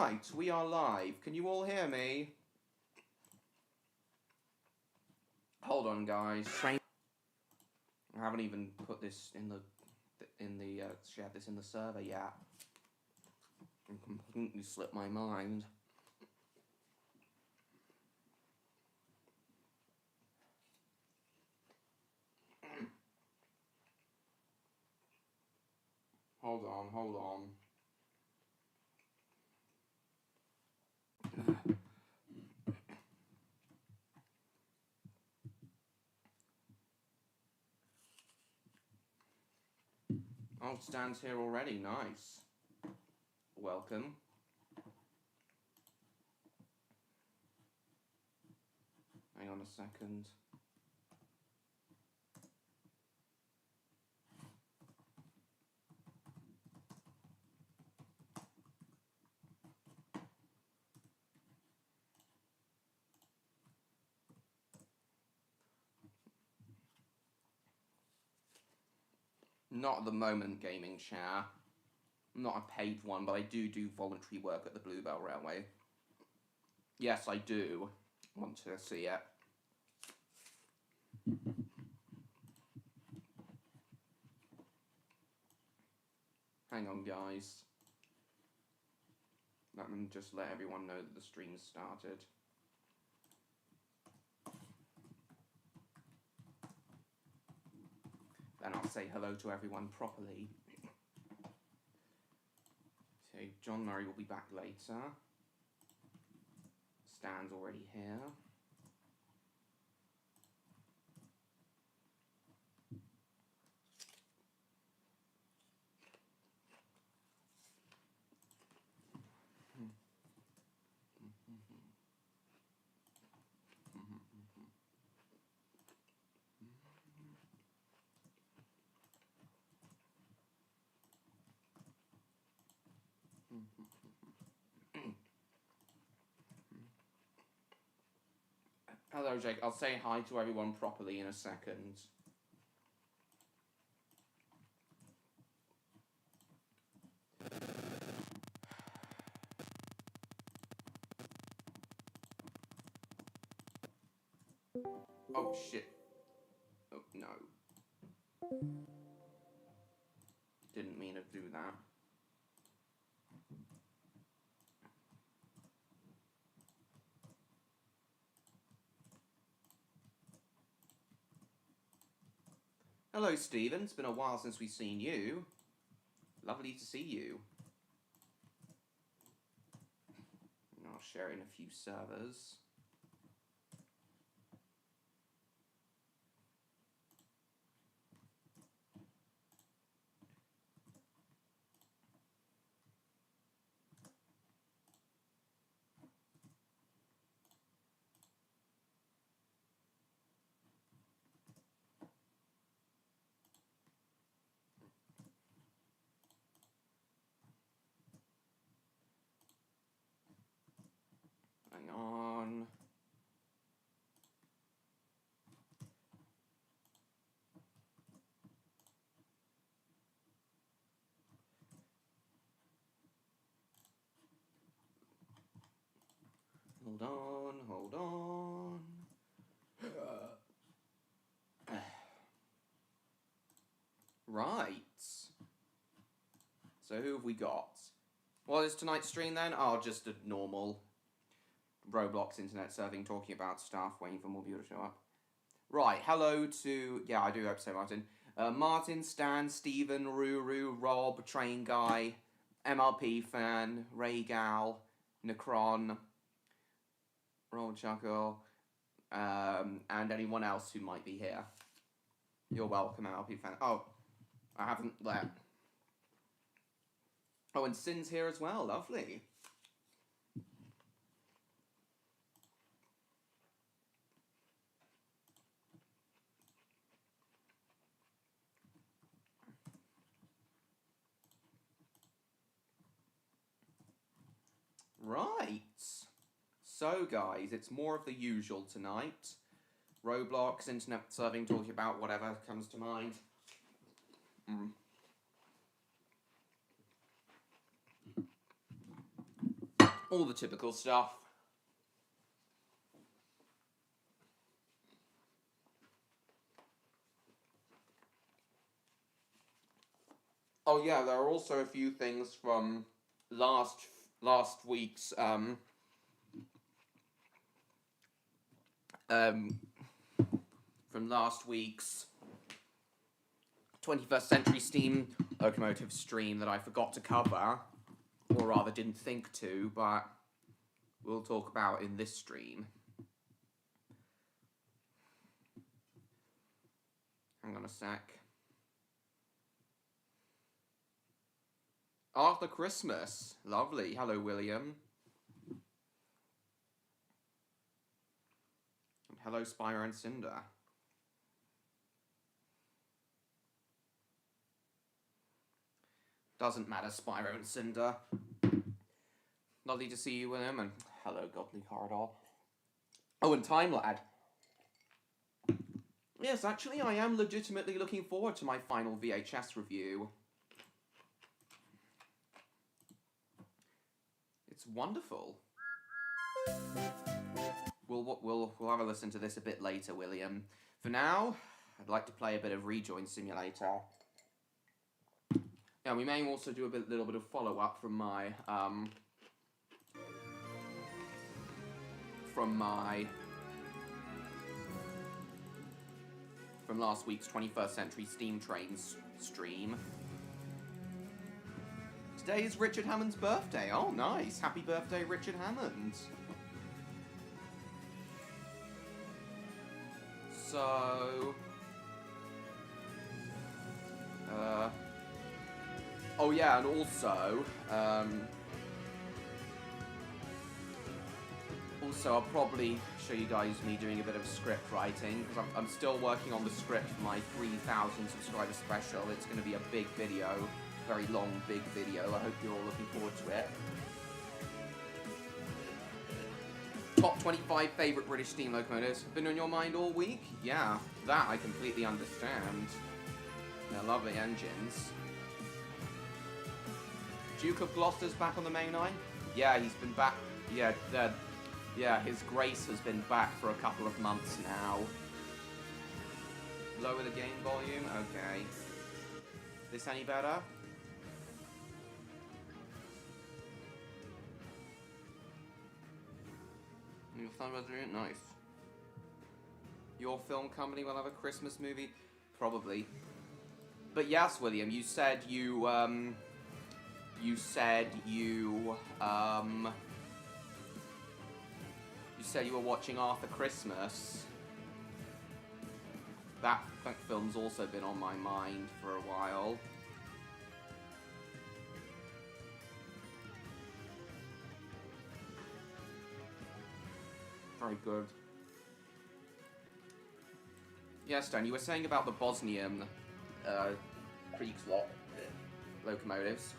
Right, we are live. Can you all hear me? Hold on, guys. I haven't even put this in the shared this in the server yet. I completely slipped my mind. Hold on. Oh, Stan's here already. Nice. Welcome. Hang on a second. Not at the moment, gaming chair. I'm not a paid one, but I do voluntary work at the Bluebell Railway. Yes, I do want to see it. Hang on, guys. Let me just let everyone know that the stream's started. Then I'll say hello to everyone properly. So, John Murray will be back later. Stan's already here. Hello, Jake. I'll say hi to everyone properly in a second. Oh, shit. Oh, no. Didn't mean to do that. Hello, Stephen. It's been a while since we've seen you. Lovely to see you. I'll share in a few servers. Hang on. Hold on. Right. So who have we got? What is tonight's stream then? Oh, just a normal Roblox internet serving, talking about stuff, waiting for more viewers to show up. Right, hello to... Yeah, I do hope so, Martin. Martin, Stan, Stephen, Ruru, Rob, Train Guy, MRP Fan, Ray Gal, Necron, Roll Chuckle, and anyone else who might be here. You're welcome, MRP Fan. Oh, I haven't let... Oh, and Sin's here as well. Lovely. Right. So, guys, it's more of the usual tonight. Roblox, internet serving, talking about whatever comes to mind. All the typical stuff. Oh yeah, there are also a few things from last week's from last week's 21st Century Steam Locomotive stream that I forgot to cover, or rather didn't think to, but we'll talk about in this stream. Hang on a sec. After Christmas. Lovely. Hello, William. And hello, Spyro and Cinder. Doesn't matter, Spyro and Cinder. Lovely to see you, William, and hello, Godly Corridor. Oh, and Time Lad. Yes, actually, I am legitimately looking forward to my final VHS review. It's wonderful. We'll have a listen to this a bit later, William. For now, I'd like to play a bit of Rejoin Simulator. Yeah, we may also do a little bit of follow-up from my from last week's 21st Century Steam Trains stream. Today is Richard Hammond's birthday. Oh, nice. Happy birthday, Richard Hammond. So... oh yeah, and also... also, I'll probably show you guys me doing a bit of script writing, because I'm still working on the script for my 3,000 subscriber special. It's going to be a big video. Very long, big video. I hope you're all looking forward to it. Top 25 favourite British steam locomotives. Been on your mind all week? Yeah, that I completely understand. They're lovely engines. Duke of Gloucester's back on the main line? Yeah, he's been back. Yeah, His Grace has been back for a couple of months now. Lower the game volume? Okay. This any better? Your thumb was really nice. Your film company will have a Christmas movie? Probably. But yes, William, you said you were watching Arthur Christmas. That film's also been on my mind for a while. Very good. Yes, Dan, you were saying about the Bosnian Kriegslok locomotives.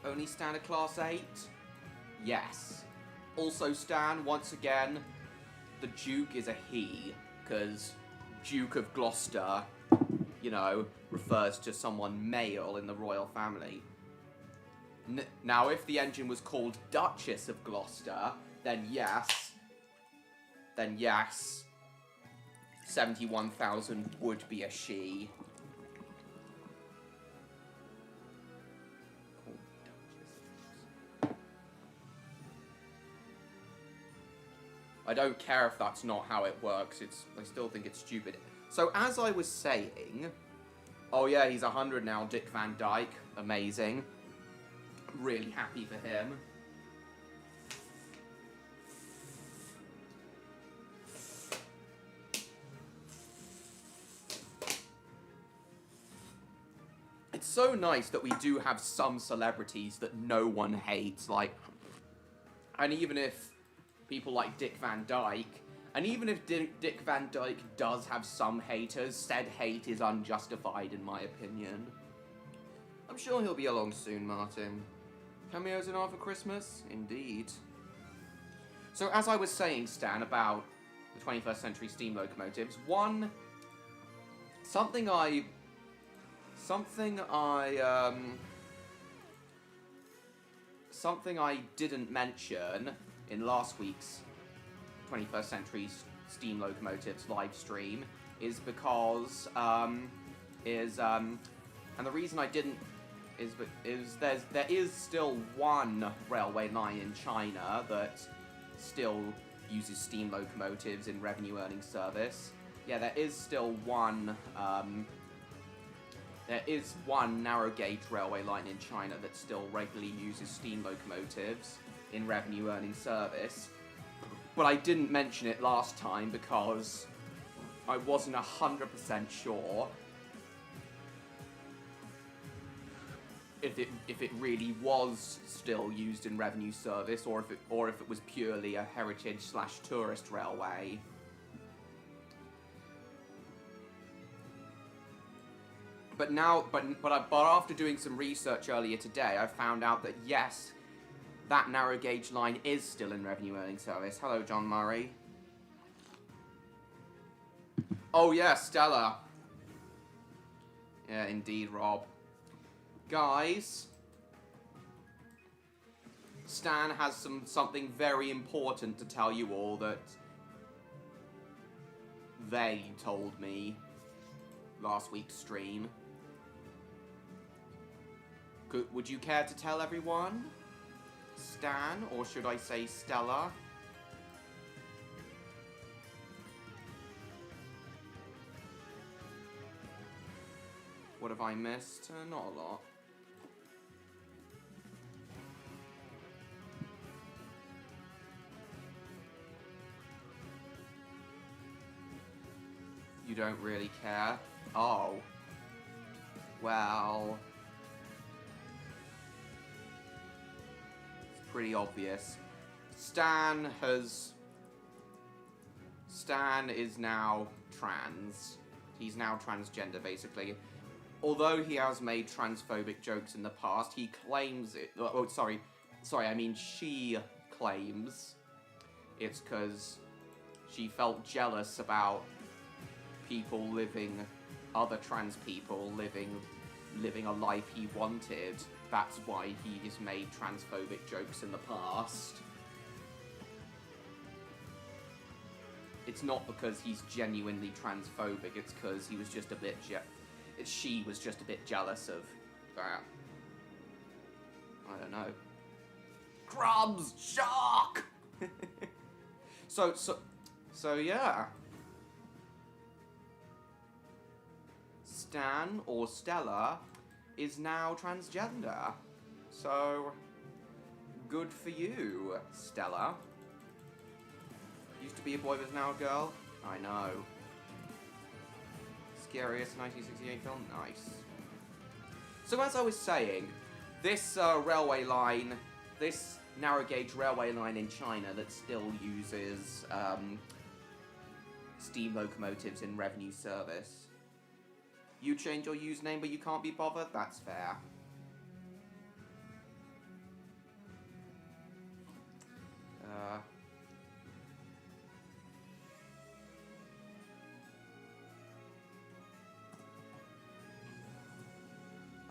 Only standard class 8? Yes. Also, Stan, once again, the Duke is a he, because Duke of Gloucester, you know, refers to someone male in the royal family. Now, if the engine was called Duchess of Gloucester, then yes, 71,000 would be a she. I don't care if that's not how it works. I still think it's stupid. So as I was saying, oh yeah, he's 100 now, Dick Van Dyke. Amazing. Really happy for him. It's so nice that we do have some celebrities that no one hates, like, and even if people like Dick Van Dyke, and even if Dick Van Dyke does have some haters, said hate is unjustified in my opinion. I'm sure he'll be along soon, Martin. Cameos in Arthur Christmas? Indeed. So as I was saying, Stan, about the 21st Century Steam locomotives, something I something I didn't mention in last week's 21st Century Steam Locomotives live stream is because, and the reason I didn't is there is still one railway line in China that still uses steam locomotives in revenue-earning service. Yeah, there is still one. There is one narrow gauge railway line in China that still regularly uses steam locomotives in revenue-earning service. But I didn't mention it last time because I wasn't 100% sure if it really was still used in revenue service, or if it was purely a heritage/tourist railway. But after doing some research earlier today, I found out that yes, that narrow gauge line is still in revenue earning service. Hello, John Murray. Oh yeah, Stella. Yeah, indeed, Rob. Guys, Stan has something very important to tell you all that they told me last week's stream. Would you care to tell everyone? Stan, or should I say Stella? What have I missed? Not a lot. You don't really care? Oh. Well... it's pretty obvious. Stan is now trans. He's now transgender, basically. Although he has made transphobic jokes in the past, he claims it... oh, sorry, I mean she claims it's because she felt jealous about people other trans people living a life he wanted. That's why he has made transphobic jokes in the past. It's not because he's genuinely transphobic, it's because he was just a bit she was just a bit jealous of that. I don't know. Crumbs! Shark! So yeah. Stan, or Stella, is now transgender. So, good for you, Stella. Used to be a boy, but is now a girl. I know. Scariest 1968 film? Nice. So as I was saying, this railway line, this narrow gauge railway line in China that still uses steam locomotives in revenue service. You change your username but you can't be bothered? That's fair.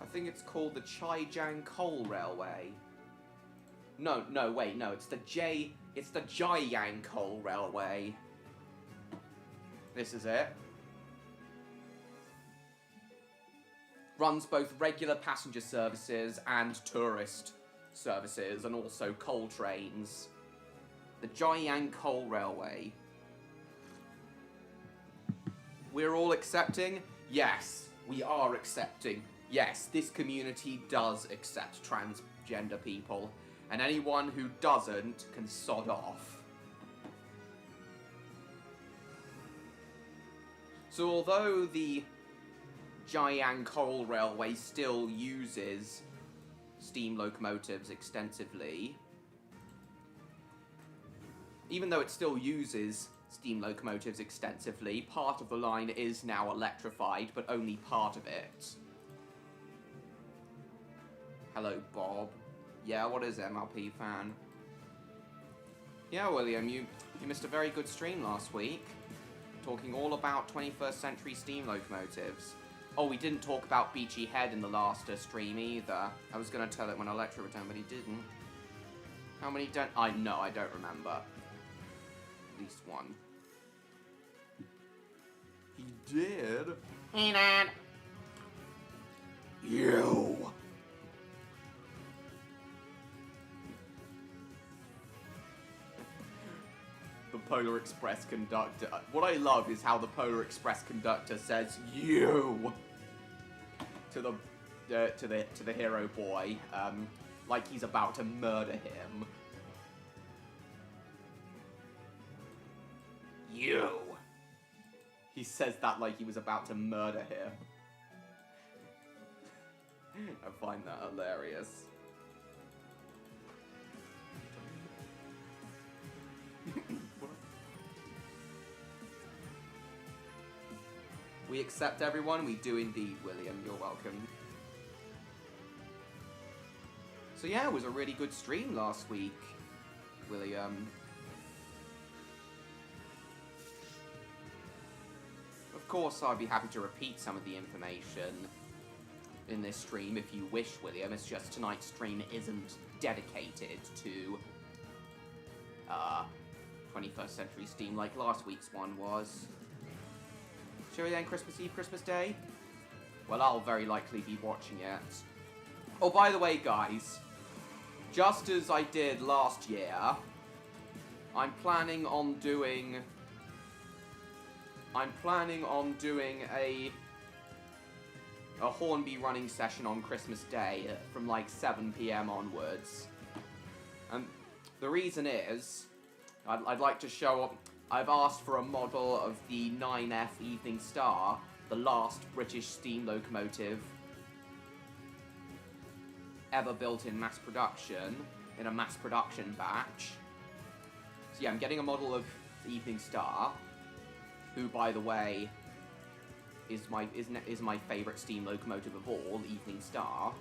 I think it's called the Zhejiang Coal Railway. No, wait, no, it's the Jiayang Coal Railway. This is it. Runs both regular passenger services and tourist services, and also coal trains. The Jiayang Coal Railway. We're all accepting? Yes, we are accepting. Yes, this community does accept transgender people, and anyone who doesn't can sod off. So although the Jiayang Coal Railway still uses steam locomotives extensively, even though it still uses steam locomotives extensively, part of the line is now electrified, but only part of it. Hello, Bob. Yeah, what is MLP fan? Yeah, William, you missed a very good stream last week, talking all about 21st century steam locomotives. Oh, we didn't talk about Beachy Head in the last stream either. I was going to tell it when Electra returned, but he didn't. How many don't... I don't remember. At least one. He did? Hey, Dad. You! The Polar Express conductor. What I love is how the Polar Express conductor says "you" to the hero boy, like he's about to murder him. You. He says that like he was about to murder him. I find that hilarious. We accept everyone? We do indeed, William. You're welcome. So yeah, it was a really good stream last week, William. Of course, I'd be happy to repeat some of the information in this stream if you wish, William. It's just tonight's stream isn't dedicated to 21st century Steam like last week's one was. Shall we then Christmas Eve, Christmas Day? Well, I'll very likely be watching it. Oh, by the way, guys, just as I did last year, I'm planning on doing a Hornby running session on Christmas Day from like 7 PM onwards. And the reason is, I'd like to show up. I've asked for a model of the 9F Evening Star, the last British steam locomotive ever built in mass production, in a mass production batch. So yeah, I'm getting a model of the Evening Star, who, by the way, is my favourite steam locomotive of all, Evening Star.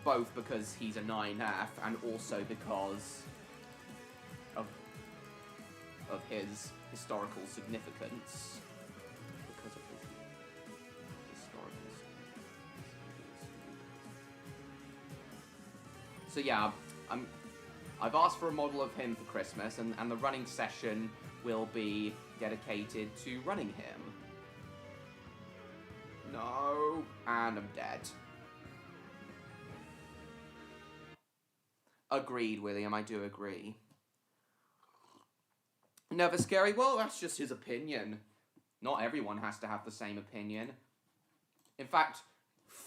Both because he's a 9F and also because of his historical significance. Because of his historical significance. So yeah, I've asked for a model of him for Christmas, and the running session will be dedicated to running him. No, and I'm dead. Agreed, William, I do agree. Never scary? Well, that's just his opinion. Not everyone has to have the same opinion. In fact,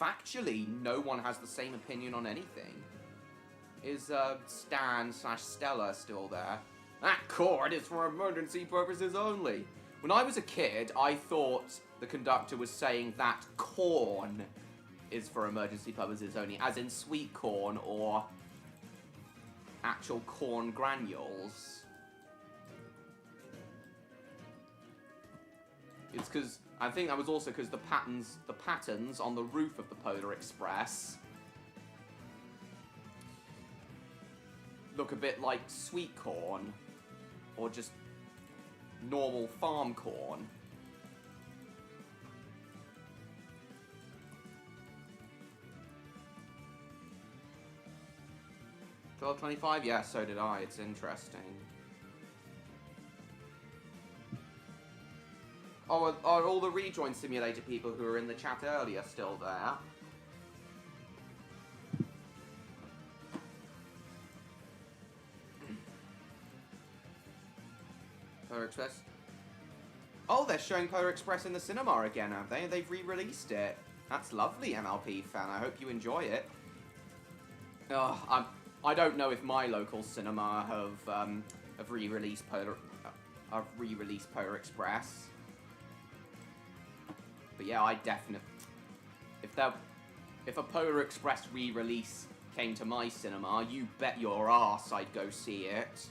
factually, no one has the same opinion on anything. Is Stan/Stella still there? That cord is for emergency purposes only. When I was a kid, I thought the conductor was saying that corn is for emergency purposes only, as in sweet corn or actual corn granules. It's because, I think that was also because the patterns on the roof of the Polar Express look a bit like sweet corn, or just normal farm corn. $12.25? Yeah, so did I. It's interesting. Oh, are all the rejoin simulator people who were in the chat earlier still there? Polar Express. Oh, they're showing Polar Express in the cinema again, have they? They've re-released it. That's lovely, MLP fan. I hope you enjoy it. I don't know if my local cinema have re-released Polar Express. But yeah, I definitely... If a Polar Express re-release came to my cinema, you bet your ass I'd go see it.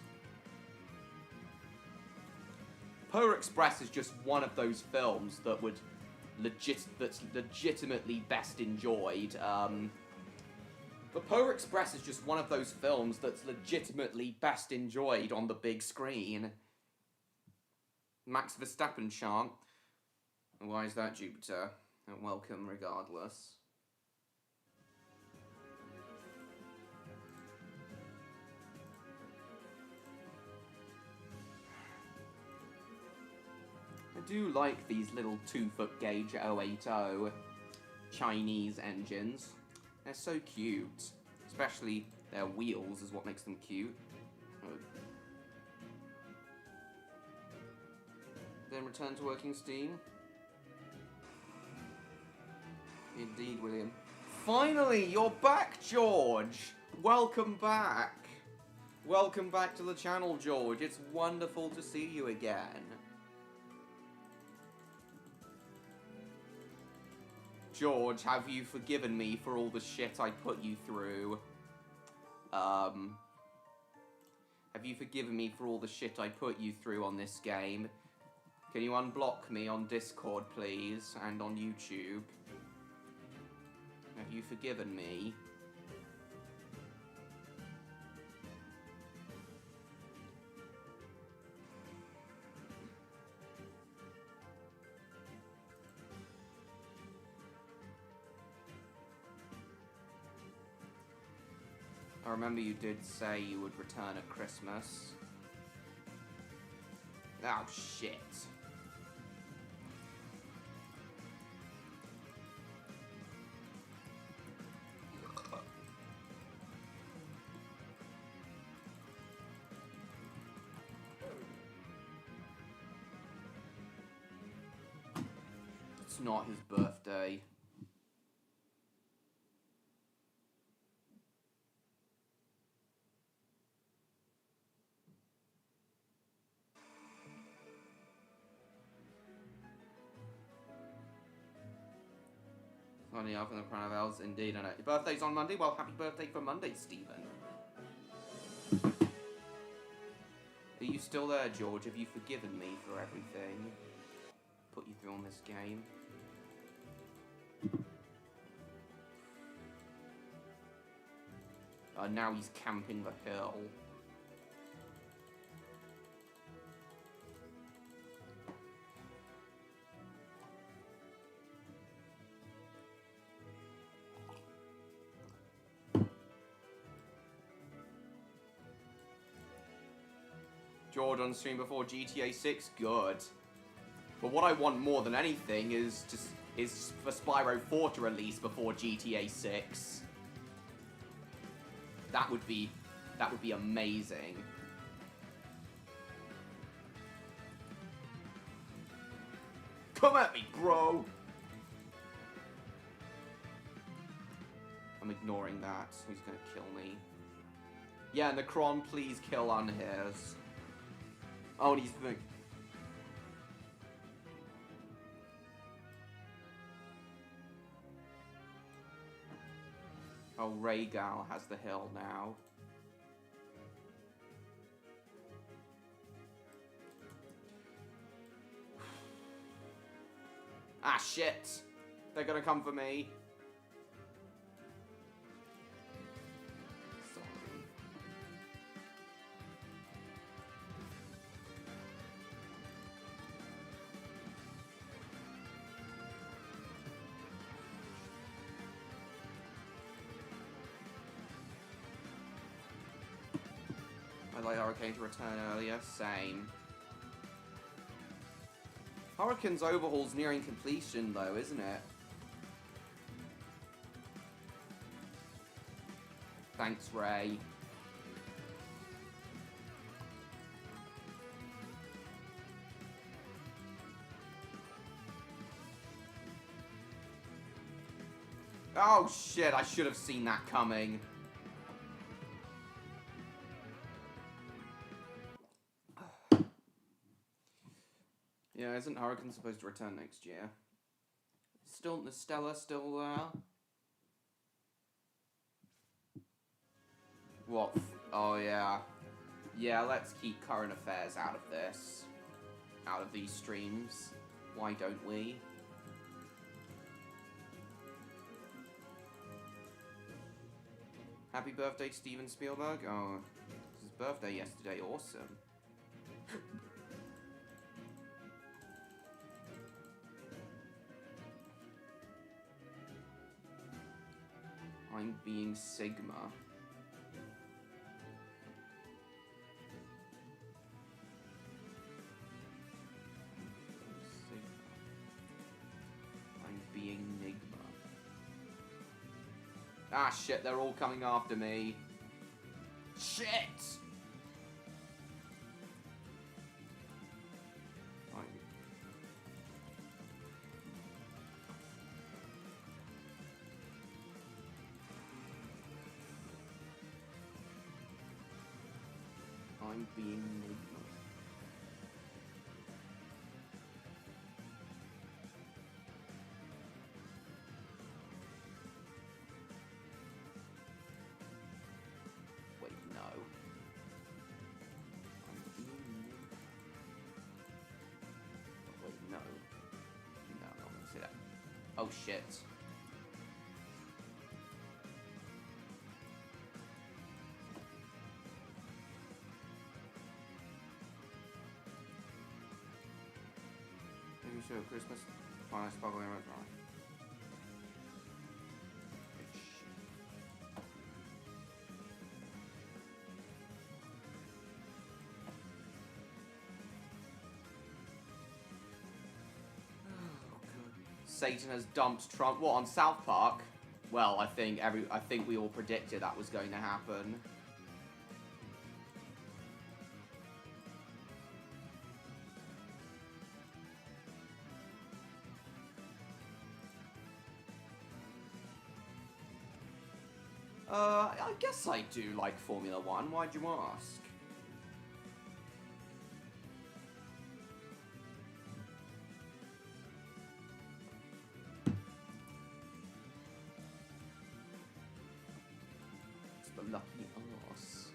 Polar Express is just one of those films that that's legitimately best enjoyed. The Polar Express is just one of those films that's legitimately best enjoyed on the big screen. Max Verstappen chant. Why is that, Jupiter? And welcome regardless. do like these little 2-foot gauge 080 Chinese engines. They're so cute. Especially their wheels is what makes them cute. Then return to working steam. Indeed, William. Finally, you're back, George! Welcome back! Welcome back to the channel, George. It's wonderful to see you again. George, have you forgiven me for all the shit I put you through? Have you forgiven me for all the shit I put you through on this game? Can you unblock me on Discord, please? And on YouTube? Have you forgiven me? I remember you did say you would return at Christmas. Oh, shit. It's not his birthday. Funny up in the crown of elves, indeed. I know. Your birthday's on Monday? Well, happy birthday for Monday, Stephen. Are you still there, George? Have you forgiven me for everything put you through on this game? Now he's camping the hill. George on stream before GTA 6, good. But what I want more than anything is for Spyro 4 to release before GTA 6. That would be amazing. Come at me, bro! I'm ignoring that. He's gonna kill me. Yeah, Necron, please kill Unhairs. Oh, and he's big. Oh, Rhaegal has the hill now. Ah, shit! They're gonna come for me. I'd like Hurricane to return earlier. Same. Hurricane's overhaul's nearing completion, though, isn't it? Thanks, Ray. Oh, shit, I should have seen that coming. Yeah, isn't Hurricane supposed to return next year? Still, the Stella still there? What? Oh, yeah. Yeah, let's keep current affairs out of this. Out of these streams. Why don't we? Happy birthday, Steven Spielberg. Oh, it was his birthday yesterday. Awesome. I'm being Sigma. Ah, shit, they're all coming after me. Shit! I'm being ignored. Wait, no. I'm being ignored. Wait, no. No, I'm not gonna say that. Oh shit. Maybe show Christmas. Fine, sparkling right. Satan has dumped Trump. What, on South Park? Well, I think we all predicted that was going to happen. I guess I do like Formula One. Why'd you ask? It's the lucky arse.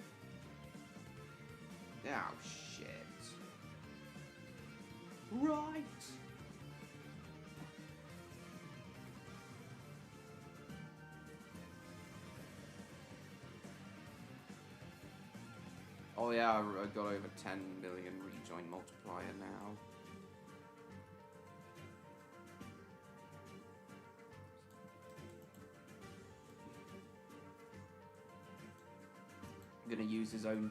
Oh, shit. Right. Oh yeah, I got over 10 million rejoin multiplier now. I'm gonna use his own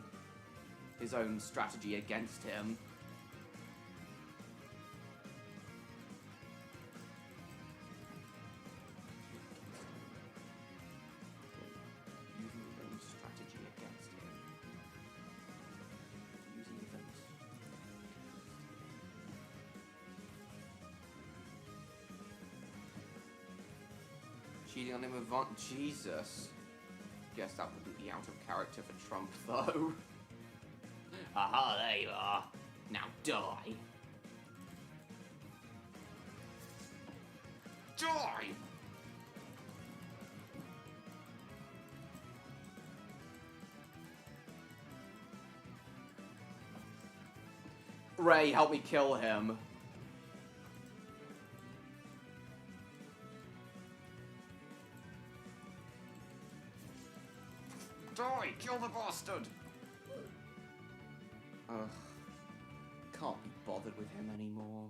strategy against him. Cheating on him with Jesus. Guess that wouldn't be out of character for Trump, though. Aha, there you are. Now die. Die! Ray, help me kill him. Die! Kill the bastard! Ugh. Can't be bothered with him anymore.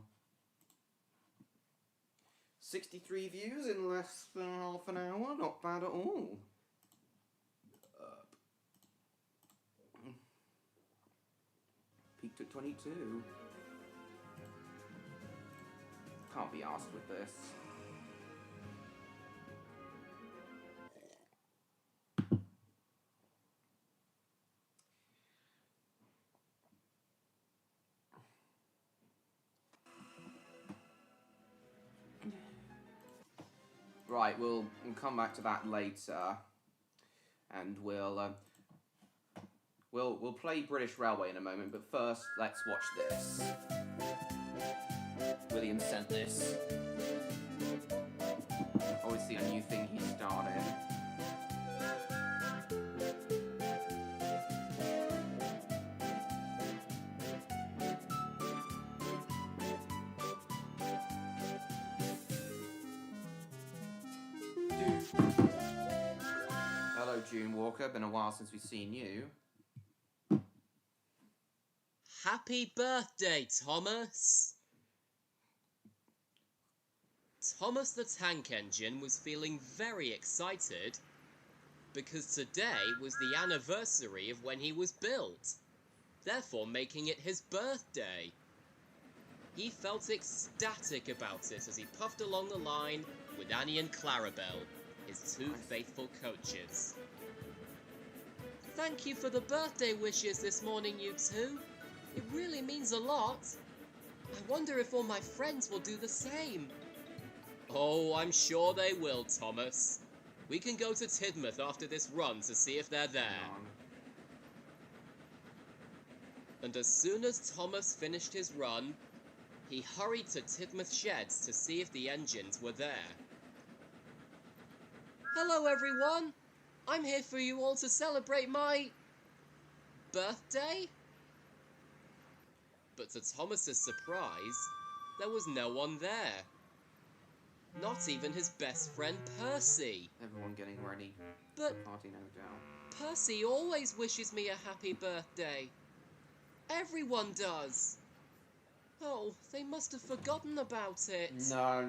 63 views in less than half an hour? Not bad at all. Peaked at 22. Can't be arsed with this. Right, we'll come back to that later, and we'll play British Railway in a moment. But first, let's watch this. William sent this. Obviously, a new thing he started. Hello, June Walker. Been a while since we've seen you. Happy birthday, Thomas! Thomas the Tank Engine was feeling very excited because today was the anniversary of when he was built, therefore making it his birthday. He felt ecstatic about it as he puffed along the line with Annie and Clarabelle, his two faithful coaches. Thank you for the birthday wishes this morning, you two. It really means a lot. I wonder if all my friends will do the same. Oh, I'm sure they will, Thomas. We can go to Tidmouth after this run to see if they're there. And as soon as Thomas finished his run, he hurried to Tidmouth Sheds to see if the engines were there. Hello, everyone! I'm here for you all to celebrate my... birthday? But to Thomas's surprise, there was no one there. Not even his best friend, Percy. Everyone getting ready. But For party, no doubt. Percy always wishes me a happy birthday. Everyone does. Oh, they must have forgotten about it. No,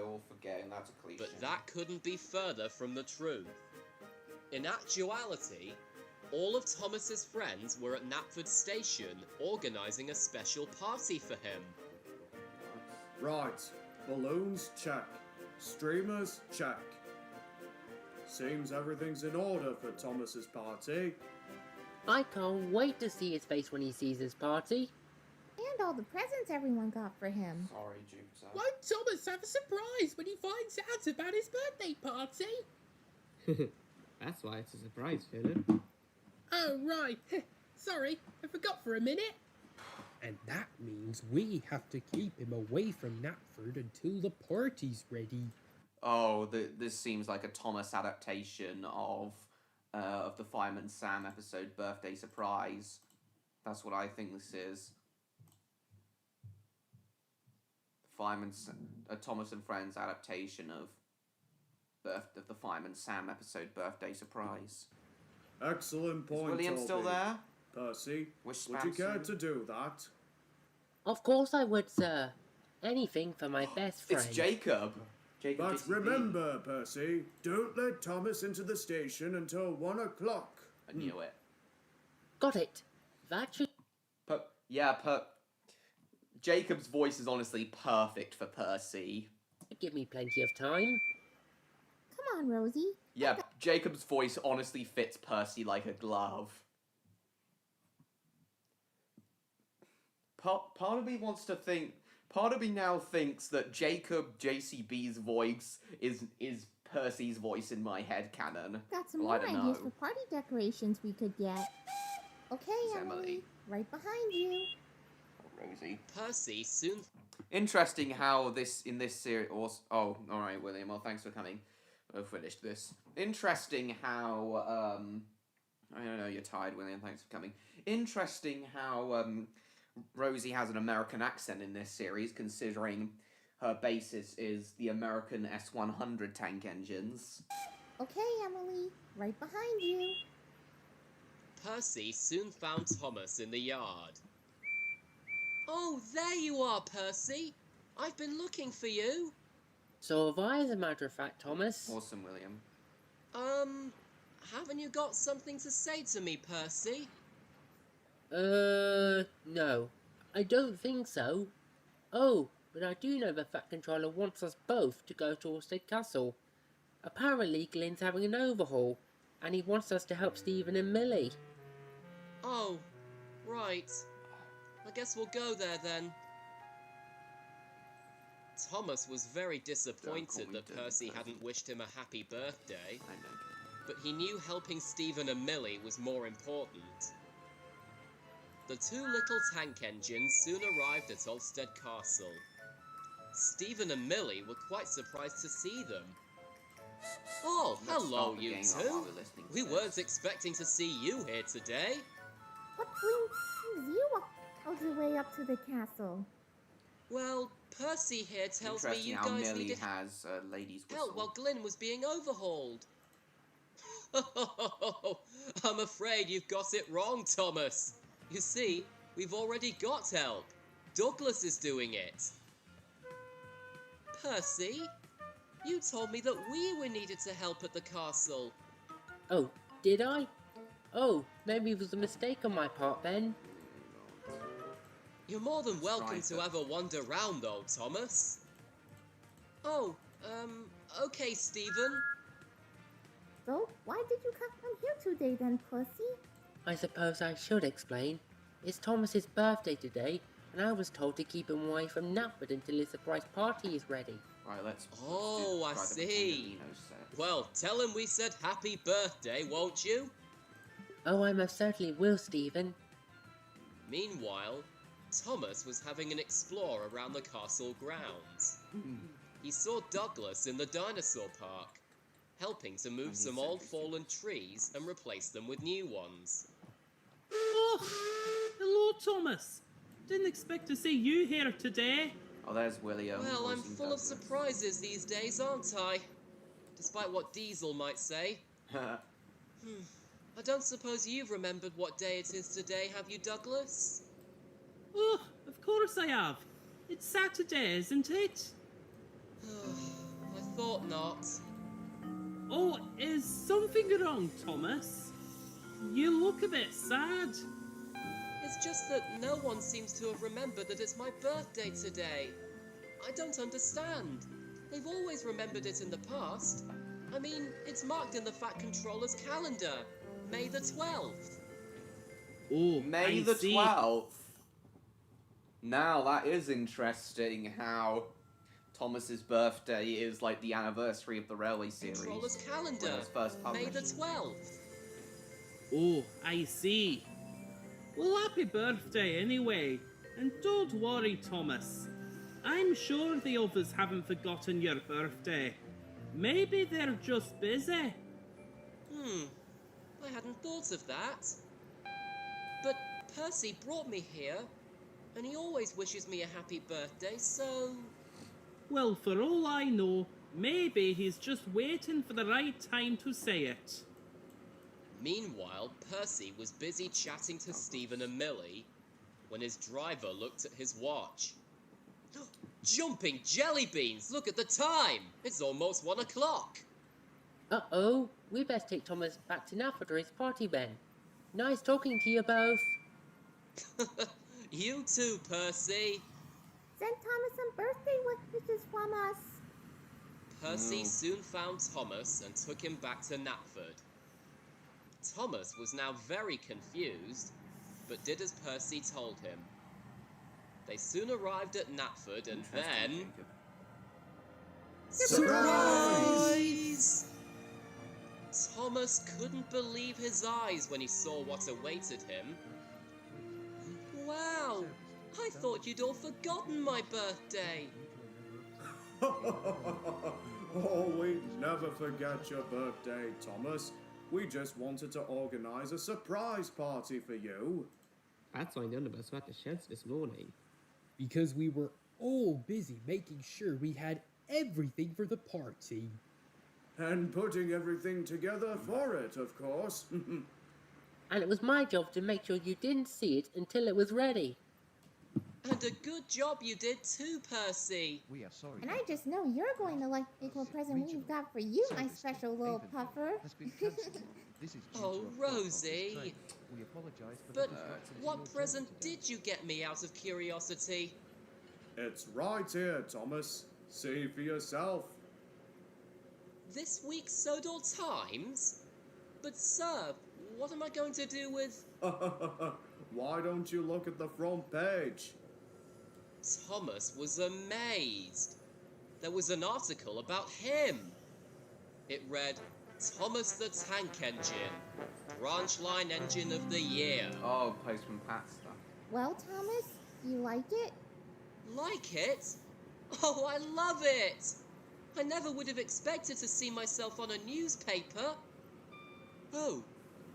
all forgetting, that's a cliche. But that couldn't be further from the truth. In actuality, all of Thomas's friends were at Knapford Station organising a special party for him. Right, balloons check, streamers check. Seems everything's in order for Thomas's party. I can't wait to see his face when he sees his party. And all the presents everyone got for him. Sorry, Jupiter. Won't Thomas have a surprise when he finds out about his birthday party? That's why it's a surprise, Philip. Oh, right. Sorry, I forgot for a minute. And that means we have to keep him away from Knapford until the party's ready. Oh, this seems like a Thomas adaptation of the Fireman Sam episode Birthday Surprise. That's what I think this is. A Thomas and Friends adaptation of the Fireman Sam episode Birthday Surprise. Excellent point, Is William Toby. still there? Percy, Wish would you spam care soon? to do that? Of course I would, sir. Anything for my best friend. It's Jacob. Jacob But JCB. remember, Percy, don't let Thomas into the station until 1 o'clock. I knew it. Got it. That should... Jacob's voice is honestly perfect for Percy. give me plenty of time. Come on, Rosie. Yeah, Jacob's voice honestly fits Percy like a glove. Part of me wants to think... Part of me now thinks that Jacob JCB's voice is Percy's voice in my head canon. Got some Well, I more don't ideas know. for party decorations we could get. Okay, It's Emily. Emily. Right behind you. Rosie. Percy soon Interesting how in this series... Oh, alright, William. Well, thanks for coming. We've finished this. Interesting how... I don't know, you're tired, William. Thanks for coming. Interesting how Rosie has an American accent in this series, considering her basis is the American S-100 tank engines. Okay, Emily. Right behind you. Percy soon found Thomas in the yard. Oh, there you are, Percy. I've been looking for you. So have I, as a matter of fact, Thomas. Awesome, William. Haven't you got something to say to me, Percy? No. I don't think so. Oh, but I do know the Fat Controller wants us both to go to Orsted Castle. Apparently, Glenn's having an overhaul, and he wants us to help Stephen and Millie. Oh, right. I guess we'll go there then. Thomas was very disappointed me that dirty, Percy Percy. hadn't wished him a happy birthday, I know. but he knew helping Stephen and Millie was more important. The two little tank engines soon arrived at Ulstead Castle. Stephen and Millie were quite surprised to see them. Oh, Let's hello, start the you game while two. we're listening to We this. weren't expecting to see you here today. What brings you all the way up to the castle? Well, Percy here tells me Interesting you how guys Millie needed has a lady's whistle. help while Glyn was being overhauled. I'm afraid you've got it wrong, Thomas. You see, we've already got help. Douglas is doing it. Percy, you told me that we were needed to help at the castle. Oh, did I? Oh, maybe it was a mistake on my part then. You're more than welcome Right, to but- have a wander round, though, Thomas. Oh, okay, Stephen. So, why did you come here today then, Pussy? I suppose I should explain. It's Thomas's birthday today, and I was told to keep him away from Knapford until his surprise party is ready. Right, let's Oh, I try the see. Pretendolino set. Well, tell him we said happy birthday, won't you? Oh, I most certainly will, Stephen. Meanwhile, Thomas was having an explore around the castle grounds. He saw Douglas in the dinosaur park, helping to move some old fallen trees and replace them with new ones. Oh, hello, Thomas. Didn't expect to see you here today. Oh, there's William. Well, I'm voicing full of Douglas. surprises these days, aren't I? Despite what Diesel might say. I don't suppose you've remembered what day it is today, have you, Douglas? Oh, of course I have. It's Saturday, isn't it? I thought not. Oh, is something wrong, Thomas? You look a bit sad. It's just that no one seems to have remembered that it's my birthday today. I don't understand. They've always remembered it in the past. I mean, it's marked in the Fat Controller's calendar. May the 12th. Oh, May I the see. 12th. Now that is interesting how Thomas's birthday is like the anniversary of the Railway series. Controller's calendar. when it was first May published. the 12th. Oh, I see. Well, happy birthday anyway. And don't worry, Thomas. I'm sure the others haven't forgotten your birthday. Maybe they're just busy. I hadn't thought of that. But Percy brought me here, and he always wishes me a happy birthday, so... Well, for all I know, maybe he's just waiting for the right time to say it. Meanwhile, Percy was busy chatting to Stephen and Millie when his driver looked at his watch. Jumping jelly beans! Look at the time! It's almost 1 o'clock! Uh-oh, we best take Thomas back to Knapford for his party then. Nice talking to you both. You too, Percy! Send Thomas some birthday wishes from us. Percy soon found Thomas and took him back to Knapford. Thomas was now very confused, but did as Percy told him. They soon arrived at Knapford and then... Surprise! Thomas couldn't believe his eyes when he saw what awaited him. Wow! I thought you'd all forgotten my birthday. Oh, we never forget your birthday, Thomas. We just wanted to organize a surprise party for you. That's why none of us were at the sheds this morning. Because we were all busy making sure we had everything for the party. And putting everything together for it, of course. And it was my job to make sure you didn't see it until it was ready. And a good job you did too, Percy. We are sorry. And I just know you're going to like the little present we've got for you, my special little puffer. Has been cancelled. This is due Oh, to a fault of Rosie. the train. We apologise for But the disruption. what present did you get me out of curiosity? It's right here, Thomas. See for yourself. This week's Sodor Times? But sir, what am I going to do with... Why don't you look at the front page? Thomas was amazed. There was an article about him. It read, Thomas the Tank Engine, Branch Line Engine of the Year. Oh, Postman Pat stuff. Well, Thomas, you like it? Like it? Oh, I love it! I never would have expected to see myself on a newspaper. Oh,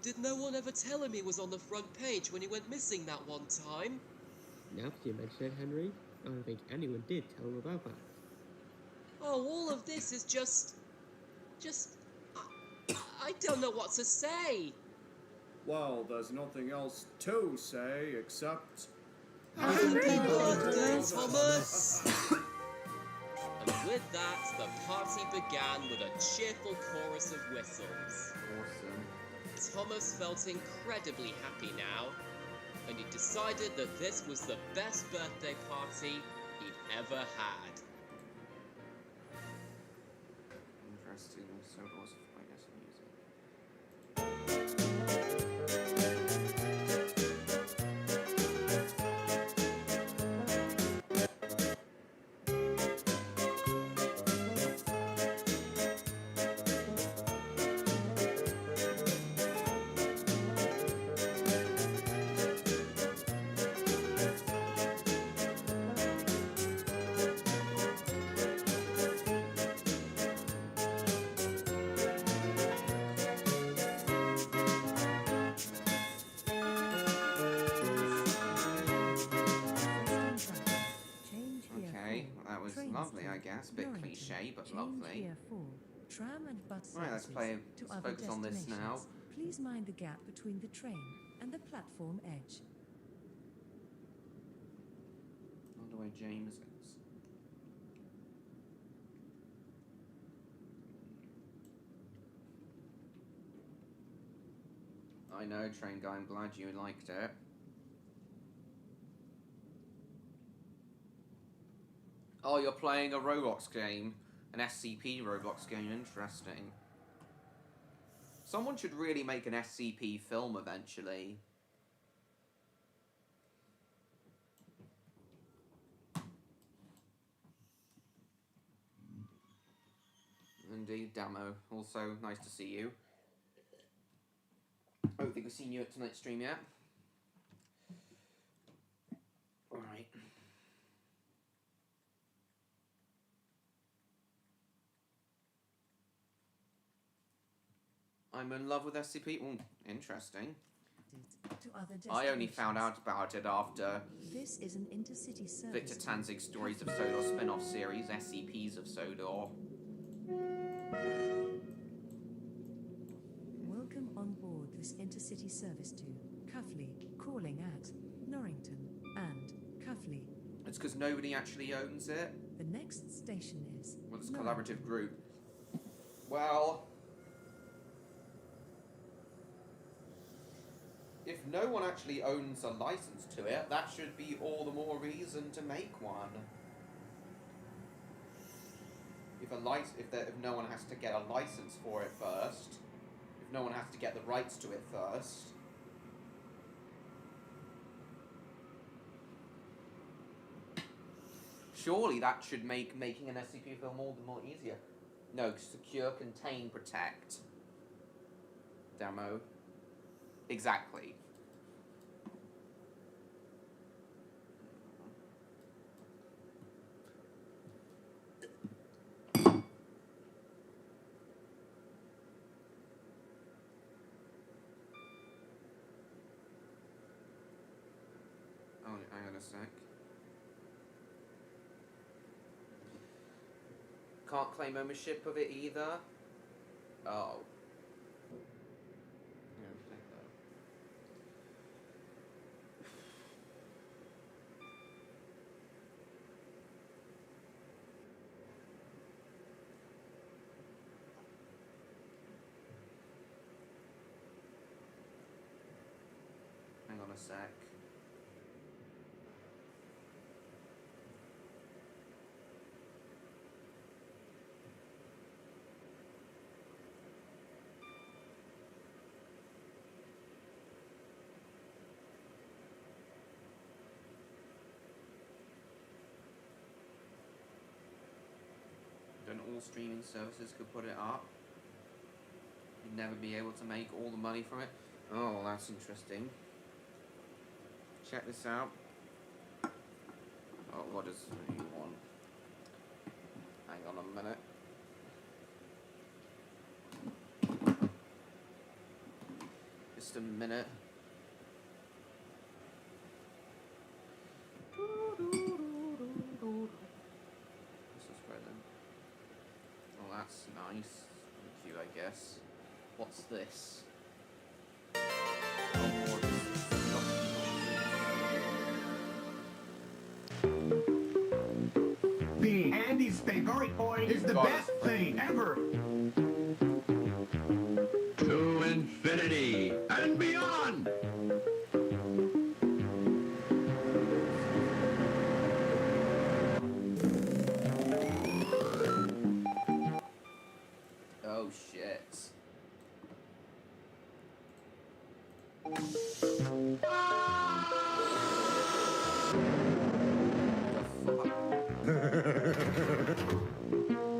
did no one ever tell him he was on the front page when he went missing that one time? Now that you mention it, Henry, I don't think anyone did tell him about that. Oh, all of this is just... I don't know what to say. Well, there's nothing else to say except... Happy birthday, Thomas! And with that, the party began with a cheerful chorus of whistles. Awesome. Thomas felt incredibly happy now, and he decided that this was the best birthday party he'd ever had. Interesting. So it was, I guess, music. that was Trains lovely, to I guess. A bit Norrington, cliche, but change lovely. here for tram and bus Right, let's services to let's other focus on this now. destinations. Please mind the gap between the train and the platform edge. I wonder where James is. I know, Train Guy, I'm glad you liked it. Oh, you're playing a Roblox game. An SCP Roblox game, interesting. Someone should really make an SCP film eventually. Indeed, Damo. Also, nice to see you. I don't think we've seen you at tonight's stream yet. Alright. I'm in love with SCP. Interesting. To other I only destinations. found out about it after This is an intercity service. Victor Tanzig's Stories of Sodor spin-off series, SCPs of Sodor. Welcome on board this intercity service to Cuffley, calling at Norrington and Cuffley. It's because nobody actually owns it. The next station is Well, it's a Norrington. collaborative group. Well, if no one actually owns a license to it, that should be all the more reason to make one. If no one has to get a license for it first, if no one has to get the rights to it first. Surely that should make making an SCP film all the more easier. No, secure, contain, protect. Demo. Exactly. Oh, hang on a sec. Can't claim ownership of it either. Oh. Hang on a sec. Then all streaming services could put it up. You'd never be able to make all the money from it. Oh, well, that's interesting. Check this out. Oh, what does he want? Hang on a minute. Just a minute. This is where then. Oh, that's nice. Cute, I guess. What's this? The Andy's favorite boy is the best thing ever. To infinity and beyond. Oh shit.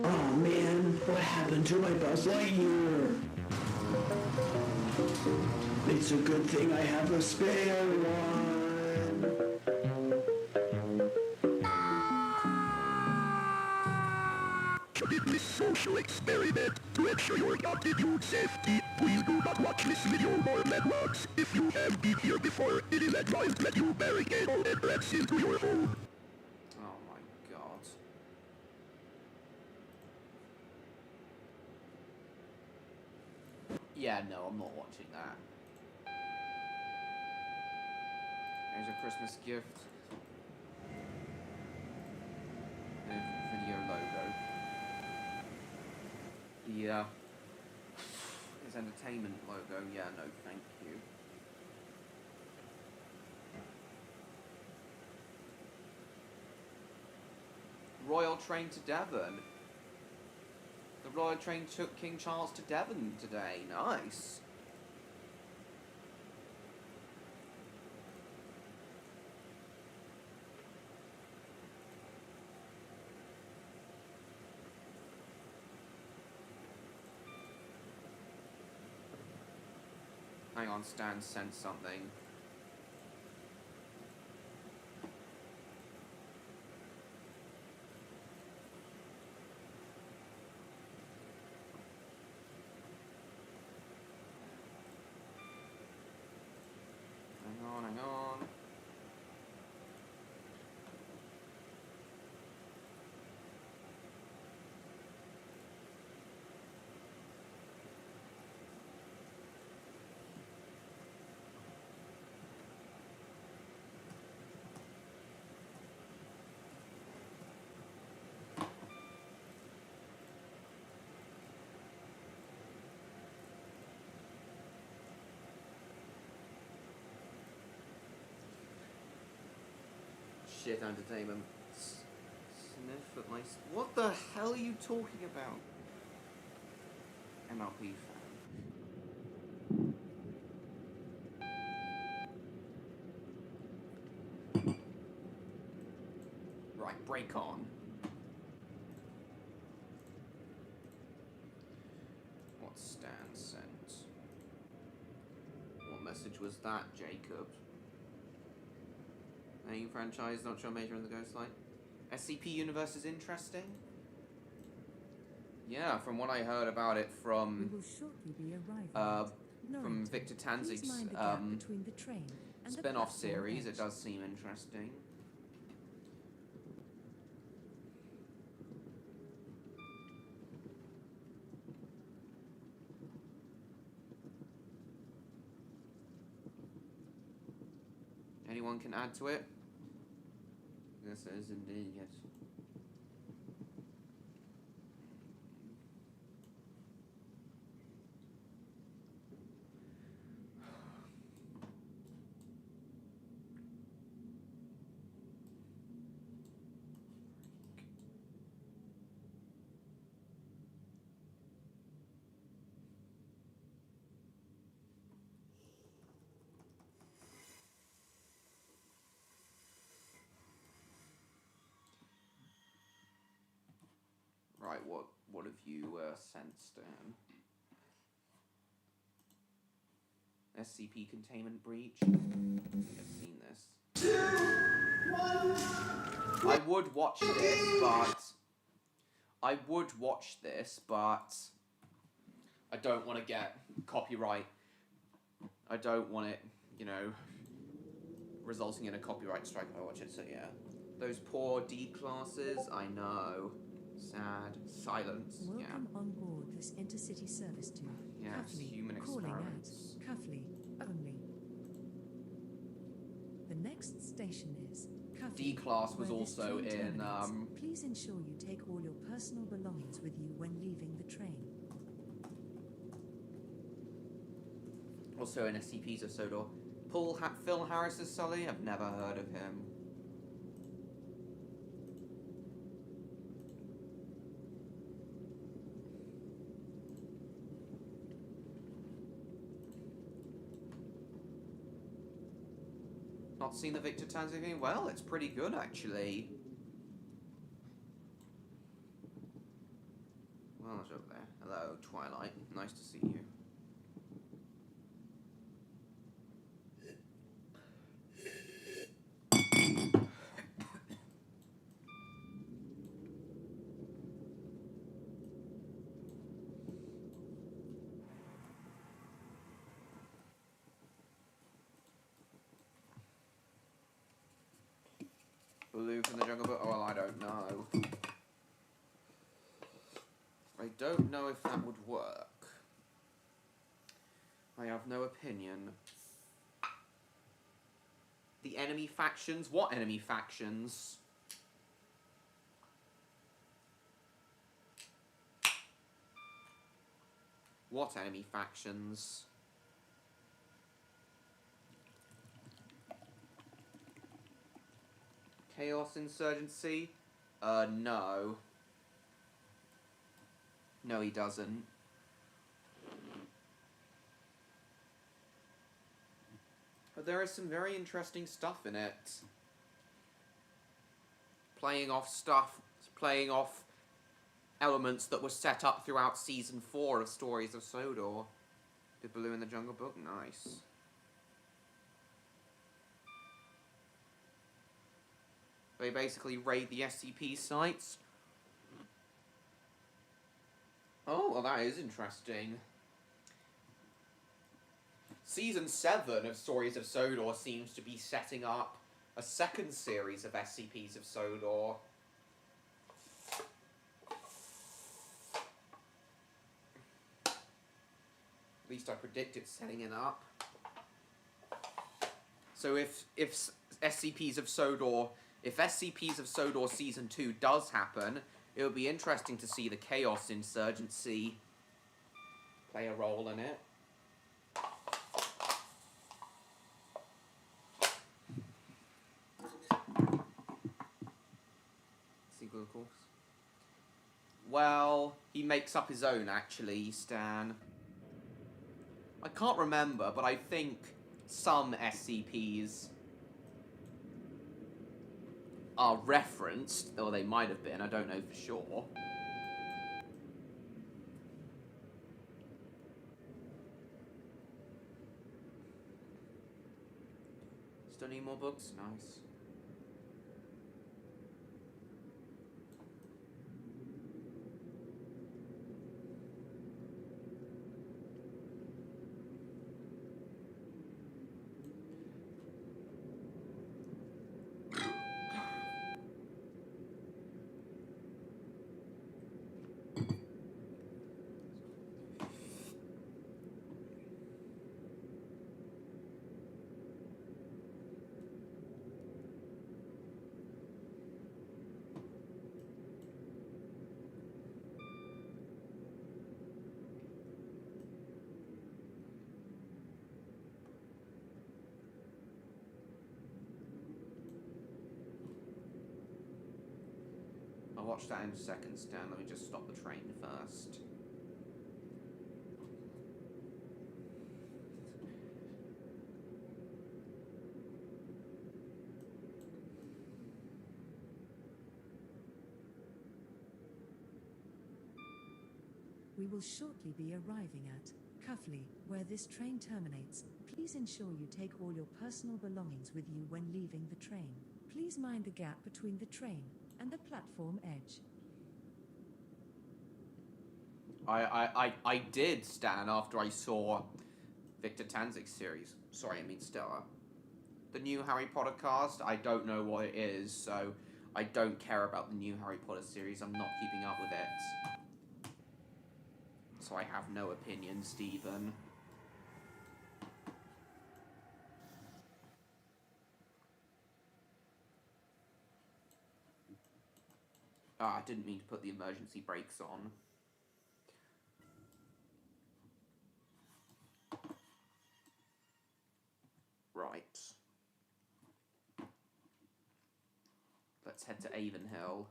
Oh man, what happened to my Buzz Lightyear? It's a good thing I have a spare one. This social experiment to ensure your continued safety. Please do not watch this video or networks. If you have been here before, it is advised that you barricade all entrance into your home. Oh my god. Yeah, no, I'm not watching that. There's a Christmas gift. The video logo. Yeah. His entertainment logo. Yeah, no, thank you. Royal train to Devon. The Royal train took King Charles to Devon today. Nice. Hang on, Stan sent something. Hang on. Shit, entertainment. Sniff at my... What the hell are you talking about? MLP fan. Right, break on. What Stan sent? What message was that, Jacob? Any franchise, not sure major in the Ghostlight. SCP universe is interesting. Yeah, from what I heard about it from Victor Tanzig's spin-off series, it does seem interesting. Anyone can add to it? This is indeed, yes. Right, what have you sent, Stan? SCP containment breach? I think I've seen this. 2, 1. I would watch this, but I don't want to get copyright. I don't want it, you know, resulting in a copyright strike if I watch it, so yeah. Those poor D classes, I know. Sad. Silence. Welcome on board this intercity service to Cuffley, human calling experiments. at Cuffley only. The next station is Cuffley. D class was where this also train in terminates. Please ensure you take all your personal belongings with you when leaving the train. Also in SCP's of Sodor. Phil Harris is Sully? I've never heard of him. Not seen the Victor Tanzig thing? Well, it's pretty good actually. Well, it's up there. Hello, Twilight. Nice to see you. Blue from the Jungle Book? Oh, well, I don't know. I don't know if that would work. I have no opinion. The enemy factions? What enemy factions? What enemy factions? Chaos Insurgency? No. No, he doesn't. But there is some very interesting stuff in it. Playing off elements that were set up throughout Season 4 of Stories of Sodor. The Baloo in the Jungle Book? Nice. They basically raid the SCP sites. Oh, well that is interesting. Season 7 of Stories of Sodor seems to be setting up a second series of SCPs of Sodor. At least I predict it's setting it up. So if SCPs of Sodor Season 2 does happen, it would be interesting to see the Chaos Insurgency play a role in it. Sequel, of course. Well, he makes up his own, actually, Stan. I can't remember, but I think some SCPs are referenced, or they might have been, I don't know for sure. Still need more books? Nice. I'll watch that in a second, Stan. Let me just stop the train first. We will shortly be arriving at Cuffley, where this train terminates. Please ensure you take all your personal belongings with you when leaving the train. Please mind the gap between the train and the platform edge. I did, Stan, after I saw Victor Tanzik's series. Sorry, I mean Stella. The new Harry Potter cast, I don't know what it is, so I don't care about the new Harry Potter series. I'm not keeping up with it. So I have no opinion, Stephen. Ah, I didn't mean to put the emergency brakes on. Right. Let's head to Avonhill.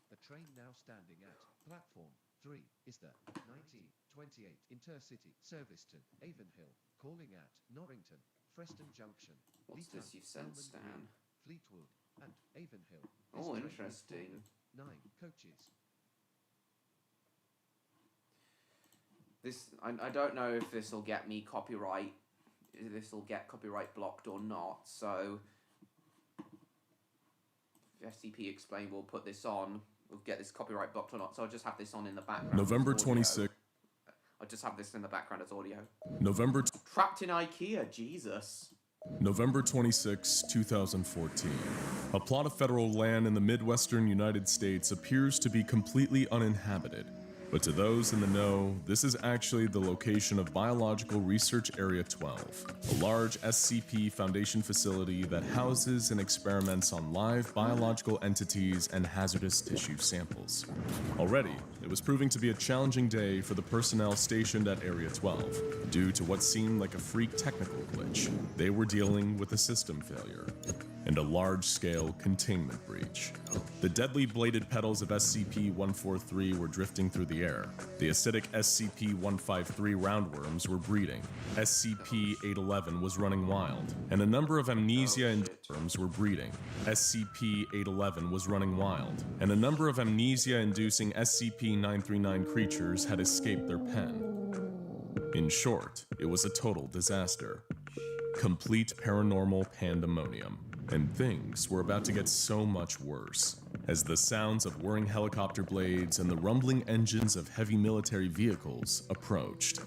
The train now standing at platform 3 is the 1928 Intercity service to Avonhill, calling at Norrington, Preston Junction, What's Leeton, this you've sent, Elmwood Stan? Green, Fleetwood, and Avonhill. Oh, This train is interesting. full of 9 coaches. This, I don't know if this will get me copyright. This will get copyright blocked or not. So, if SCP Explain will put this on, we'll get this copyright blocked or not. So I'll just have this on in the background. November as audio. 26th. I'll just have this in the background as audio. November. Trapped in IKEA, Jesus. November 26, 2014. A plot of federal land in the Midwestern United States appears to be completely uninhabited. But to those in the know, this is actually the location of Biological Research Area 12, a large SCP Foundation facility that houses and experiments on live biological entities and hazardous tissue samples. Already, it was proving to be a challenging day for the personnel stationed at Area 12, due to what seemed like a freak technical glitch. They were dealing with a system failure and a large-scale containment breach. The deadly bladed petals of SCP-143 were drifting through the air. The acidic SCP-153 roundworms were breeding. SCP-811 was running wild, and a number of amnesia-inducing worms were breeding. SCP-811 was running wild, and a number of amnesia-inducing SCP-939 creatures had escaped their pen. In short, it was a total disaster. Complete paranormal pandemonium. And things were about to get so much worse, as the sounds of whirring helicopter blades and the rumbling engines of heavy military vehicles approached.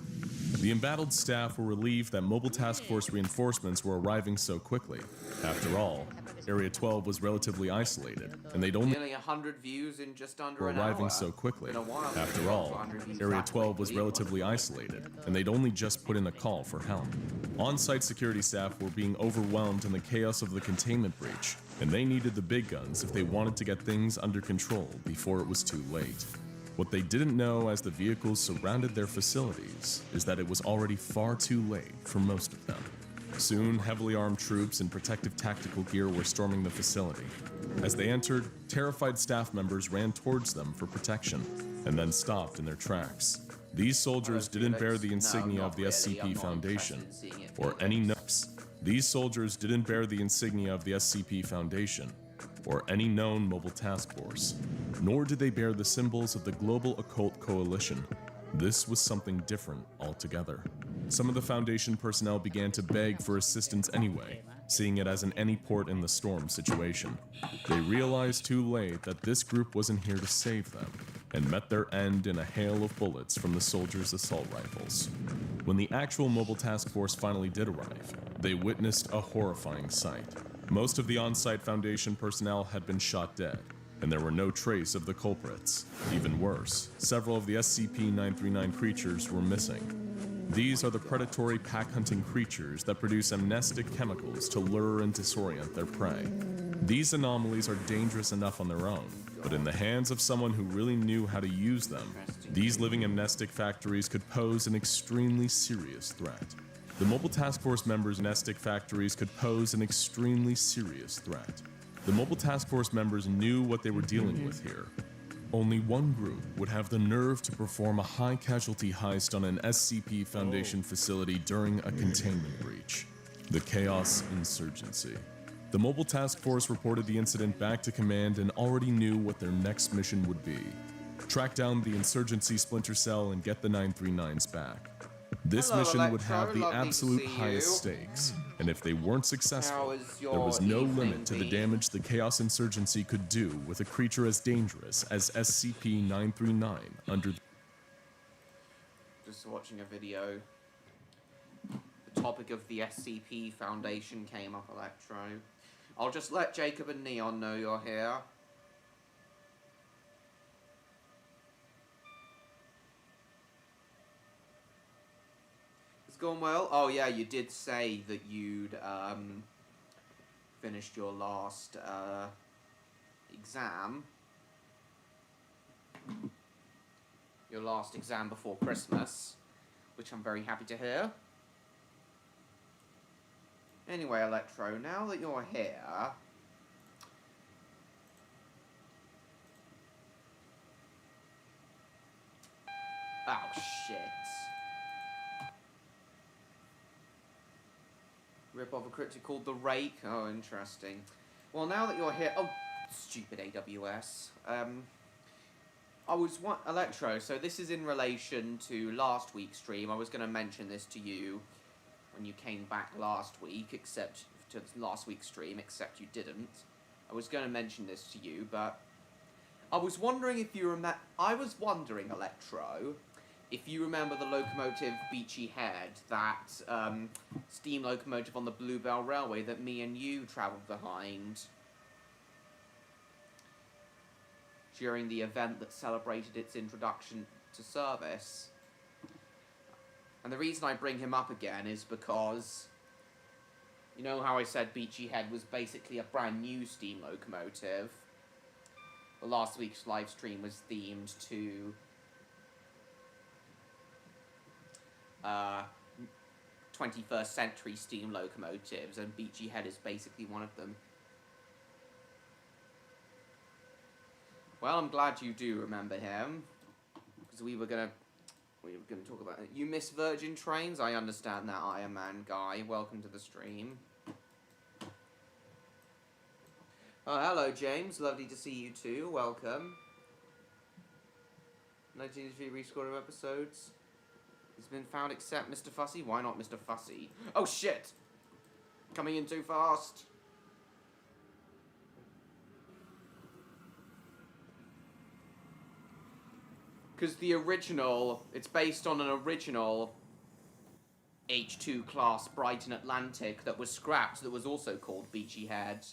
The embattled staff were relieved that Mobile Task Force reinforcements were arriving so quickly. After all, Area 12 was relatively isolated, and they'd only Nearly 100 views in just under were an arriving hour. so quickly. Been a while After since all, 100 views Area that 12 was quickly. relatively isolated, and they'd only just put in a call for help. On-site security staff were being overwhelmed in the chaos of the containment breach, and they needed the big guns if they wanted to get things under control before it was too late. What they didn't know as the vehicles surrounded their facilities is that it was already far too late for most of them. Soon, heavily armed troops in protective tactical gear were storming the facility. As they entered, terrified staff members ran towards them for protection, and then stopped in their tracks. These soldiers didn't bear the insignia of the SCP Foundation, or any notes. These soldiers didn't bear the insignia of the SCP Foundation, or any known Mobile Task Force, nor did they bear the symbols of the Global Occult Coalition. This was something different altogether. Some of the Foundation personnel began to beg for assistance anyway, seeing it as an any port in the storm situation. They realized too late that this group wasn't here to save them, and met their end in a hail of bullets from the soldiers' assault rifles. When the actual Mobile Task Force finally did arrive, they witnessed a horrifying sight. Most of the on-site Foundation personnel had been shot dead, and there were no trace of the culprits. Even worse, several of the SCP-939 creatures were missing. These are the predatory pack-hunting creatures that produce amnestic chemicals to lure and disorient their prey. These anomalies are dangerous enough on their own, but in the hands of someone who really knew how to use them, these living amnestic factories could pose an extremely serious threat. The Mobile Task Force members' amnestic factories could pose an extremely serious threat. The Mobile Task Force members knew what they were dealing with here. Only one group would have the nerve to perform a high-casualty heist on an SCP Foundation facility during a containment breach. The Chaos Insurgency. The Mobile Task Force reported the incident back to command and already knew what their next mission would be. Track down the Insurgency Splinter Cell and get the 939s back. This Hello, mission would Electro. have the Lovely to absolute see highest you. stakes, and if they weren't successful, How is there was your no evening limit to the been? damage the Chaos Insurgency could do with a creature as dangerous as SCP-939 under Just watching a video. The topic of the SCP Foundation came up, Electro. I'll just let Jacob and Neon know you're here. It's going well? Oh yeah, you did say that you'd finished your last exam. Your last exam before Christmas, which I'm very happy to hear. Anyway, Electro, now that you're here, oh shit. Rip off a cryptid called the Rake. Oh, interesting. Well, now that you're here, oh, stupid AWS. I was Electro. So this is in relation to last week's stream. I was going to mention this to you when you came back last week, except to last week's stream, except you didn't. I was going to mention this to you, but I was wondering if you remember. I was wondering, Electro, if you remember the locomotive Beachy Head, that steam locomotive on the Bluebell Railway that me and you travelled behind during the event that celebrated its introduction to service. And the reason I bring him up again is because, you know how I said Beachy Head was basically a brand new steam locomotive? Well, last week's live stream was themed to 21st century steam locomotives, and Beachy Head is basically one of them. Well, I'm glad you do remember him, because we were gonna talk about it. You miss Virgin Trains? I understand that, Iron Man guy. Welcome to the stream. Oh, hello, James. Lovely to see you too. Welcome. 1983 rescored of episodes. Has been found except Mr. Fussy. Why not Mr. Fussy? Oh, shit! Coming in too fast. Because the original, it's based on an original H2 class Brighton Atlantic that was scrapped that was also called Beachy Head.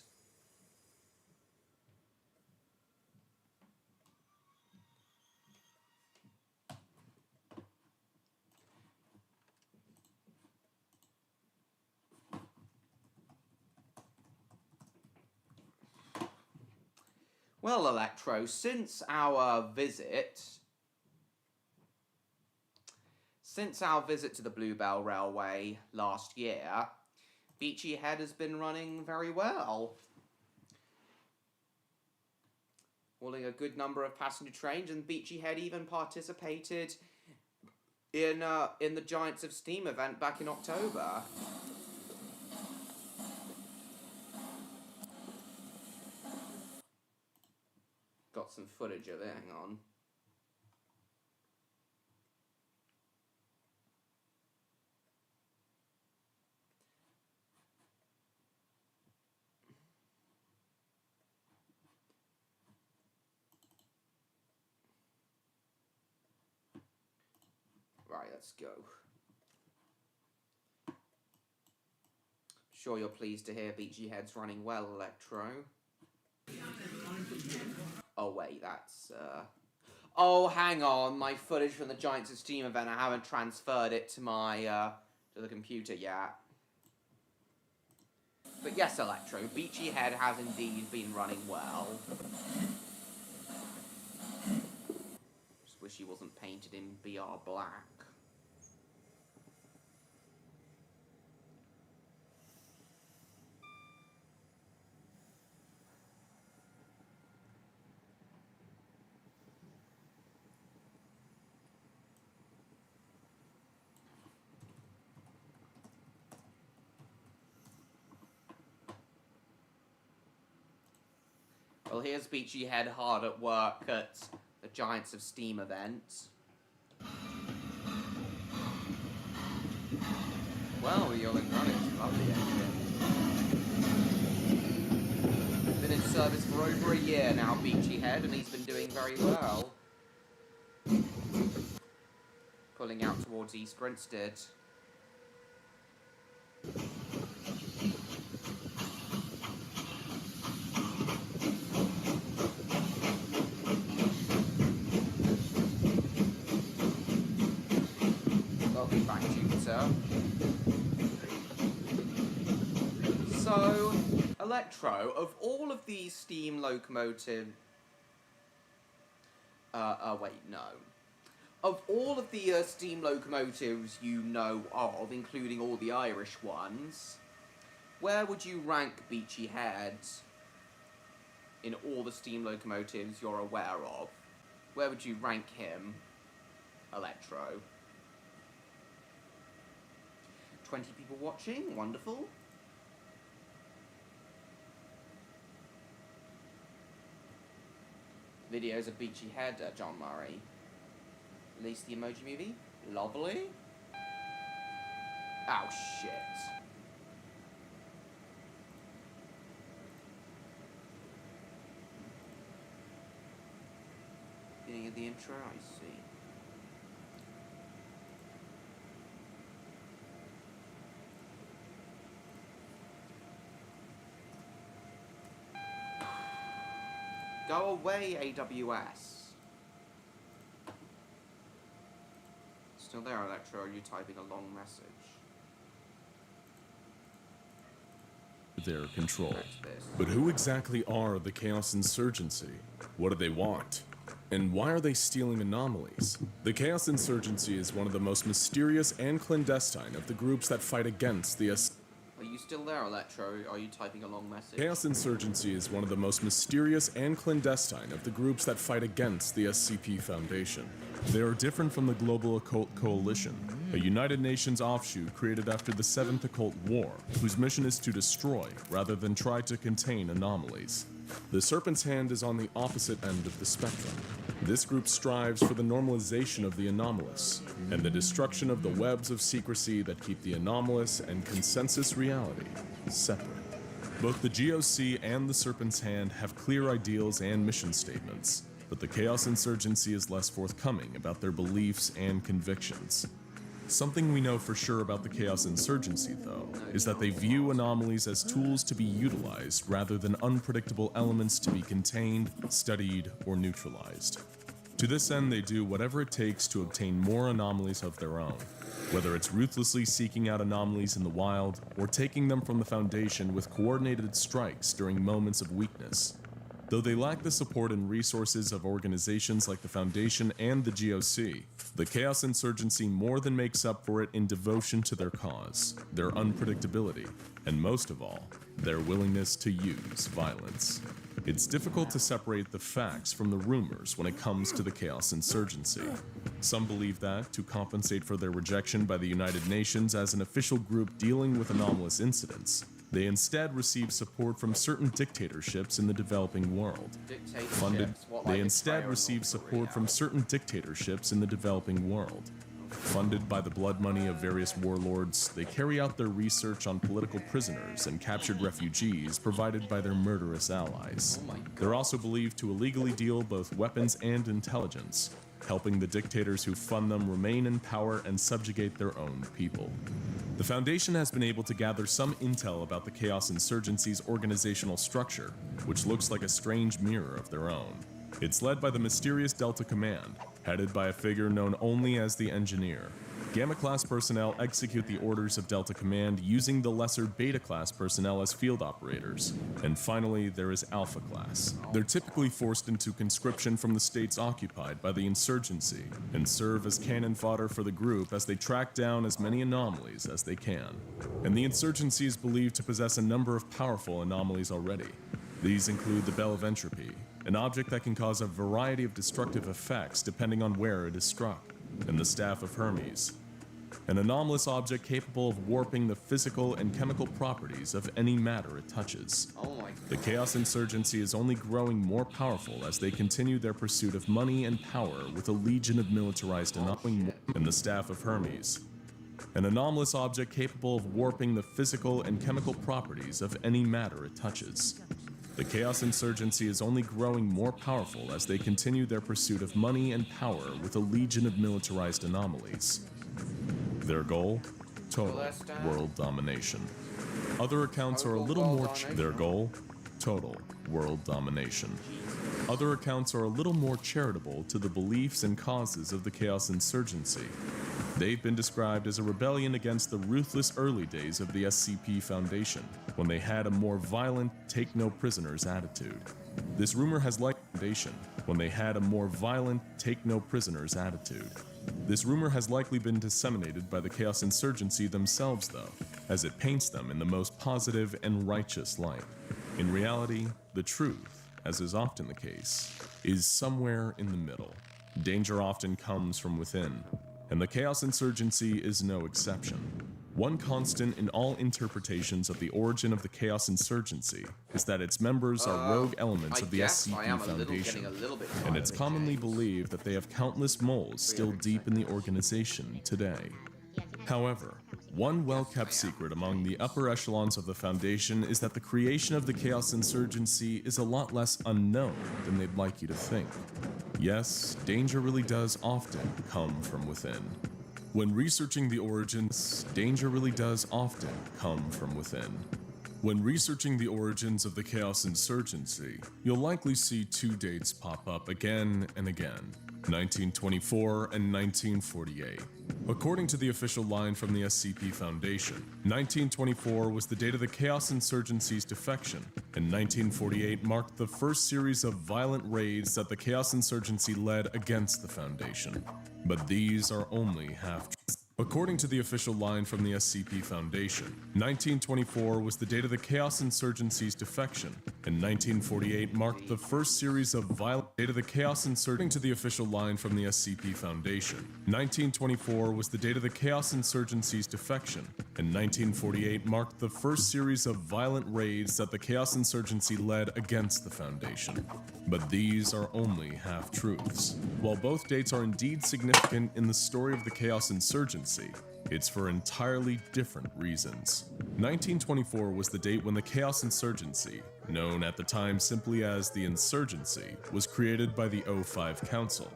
Well, Electro, since our visit to the Bluebell Railway last year, Beachy Head has been running very well. Hauling a good number of passenger trains, and Beachy Head even participated in the Giants of Steam event back in October. Got some footage of it, hang on. Right, let's go. Sure you're pleased to hear Beachy Head's running well, Electro. Oh wait, that's oh, hang on, my footage from the Giants of Steam event, I haven't transferred it to my to the computer yet. But yes, Electro, Beachy Head has indeed been running well. Just wish he wasn't painted in BR black. Well, here's Beachy Head hard at work at the Giants of Steam event. Well, you're in running. It's lovely engine. Been in service for over a year now, Beachy Head, and he's been doing very well. Pulling out towards East Grinstead. Welcome back, Jupiter. So, Electro, of all of these steam locomotive... wait, no. Of all of the steam locomotives you know of, including all the Irish ones, where would you rank Beachy Head in all the steam locomotives you're aware of? Where would you rank him, Electro? 20 people watching, wonderful. Videos of Beachy Head, John Murray. Release the Emoji Movie. Lovely. Oh, shit. Beginning of the intro, I see. Go away, AWS. Still there, Electro? Are you typing a long message? Their control. But who exactly are the Chaos Insurgency? What do they want? And why are they stealing anomalies? The Chaos Insurgency is one of the most mysterious and clandestine of the groups that fight against the Are you still there, Electro? Are you typing a long message? Chaos Insurgency is one of the most mysterious and clandestine of the groups that fight against the SCP Foundation. They are different from the Global Occult Coalition, a United Nations offshoot created after the Seventh Occult War, whose mission is to destroy rather than try to contain anomalies. The Serpent's Hand is on the opposite end of the spectrum. This group strives for the normalization of the anomalous, and the destruction of the webs of secrecy that keep the anomalous and consensus reality separate. Both the GOC and the Serpent's Hand have clear ideals and mission statements, but the Chaos Insurgency is less forthcoming about their beliefs and convictions. Something we know for sure about the Chaos Insurgency, though, is that they view anomalies as tools to be utilized rather than unpredictable elements to be contained, studied, or neutralized. To this end, they do whatever it takes to obtain more anomalies of their own, whether it's ruthlessly seeking out anomalies in the wild or taking them from the Foundation with coordinated strikes during moments of weakness. Though they lack the support and resources of organizations like the Foundation and the GOC, the Chaos Insurgency more than makes up for it in devotion to their cause, their unpredictability, and most of all, their willingness to use violence. It's difficult to separate the facts from the rumors when it comes to the Chaos Insurgency. Some believe that, to compensate for their rejection by the United Nations as an official group dealing with anomalous incidents, they instead receive support from certain dictatorships in the developing world. They instead receive support from certain dictatorships in the developing world. Funded by the blood money of various warlords, they carry out their research on political prisoners and captured refugees provided by their murderous allies. They're also believed to illegally deal both weapons and intelligence, helping the dictators who fund them remain in power and subjugate their own people. The Foundation has been able to gather some intel about the Chaos Insurgency's organizational structure, which looks like a strange mirror of their own. It's led by the mysterious Delta Command, headed by a figure known only as the Engineer. Gamma-class personnel execute the orders of Delta Command using the lesser Beta-class personnel as field operators. And finally, there is Alpha-class. They're typically forced into conscription from the states occupied by the insurgency, and serve as cannon fodder for the group as they track down as many anomalies as they can. And the insurgency is believed to possess a number of powerful anomalies already. These include the Bell of Entropy, an object that can cause a variety of destructive effects depending on where it is struck, and the Staff of Hermes, an anomalous object capable of warping the physical and chemical properties of any matter it touches. The Chaos Insurgency is only growing more powerful as they continue their pursuit of money and power with a legion of militarized anomalies, and the Staff of Hermes, an anomalous object capable of warping the physical and chemical properties of any matter it touches. The Chaos Insurgency is only growing more powerful as they continue their pursuit of money and power with a legion of militarized anomalies. Their goal? Total world domination. Other accounts are a little more their goal? Total world domination. Other accounts are a little more charitable to the beliefs and causes of the Chaos Insurgency. They've been described as a rebellion against the ruthless early days of the SCP Foundation, when they had a more violent, take-no-prisoners attitude. This rumor has likely been disseminated by the Chaos Insurgency themselves, though, as it paints them in the most positive and righteous light. In reality, the truth, as is often the case, is somewhere in the middle. Danger often comes from within, and the Chaos Insurgency is no exception. One constant in all interpretations of the origin of the Chaos Insurgency is that its members are rogue elements of the SCP Foundation, and it's commonly believed that they have countless moles still deep in the organization today. However, one well-kept secret among the upper echelons of the Foundation is that the creation of the Chaos Insurgency is a lot less unknown than they'd like you to think. Yes, danger really does often come from within. When researching the origins, danger really does often come from within. When researching the origins of the Chaos Insurgency, you'll likely see two dates pop up again and again, 1924 and 1948. According to the official line from the SCP Foundation, 1924 was the date of the Chaos Insurgency's defection, and 1948 marked the first series of violent raids that the Chaos Insurgency led against the Foundation. But these are only half-truths. According to the official line from the SCP Foundation, 1924 was the date of the Chaos Insurgency's defection, and 1948 marked the first series of violent date of the Chaos Insurgency. To the official line from the SCP Foundation, 1924 was the date of the Chaos Insurgency's defection, and 1948 marked the first series of violent raids that the Chaos Insurgency led against the Foundation. But these are only half-truths. While both dates are indeed significant in the story of the Chaos Insurgency, it's for entirely different reasons. 1924 was the date when the Chaos Insurgency, known at the time simply as the Insurgency, was created by the O5 Council.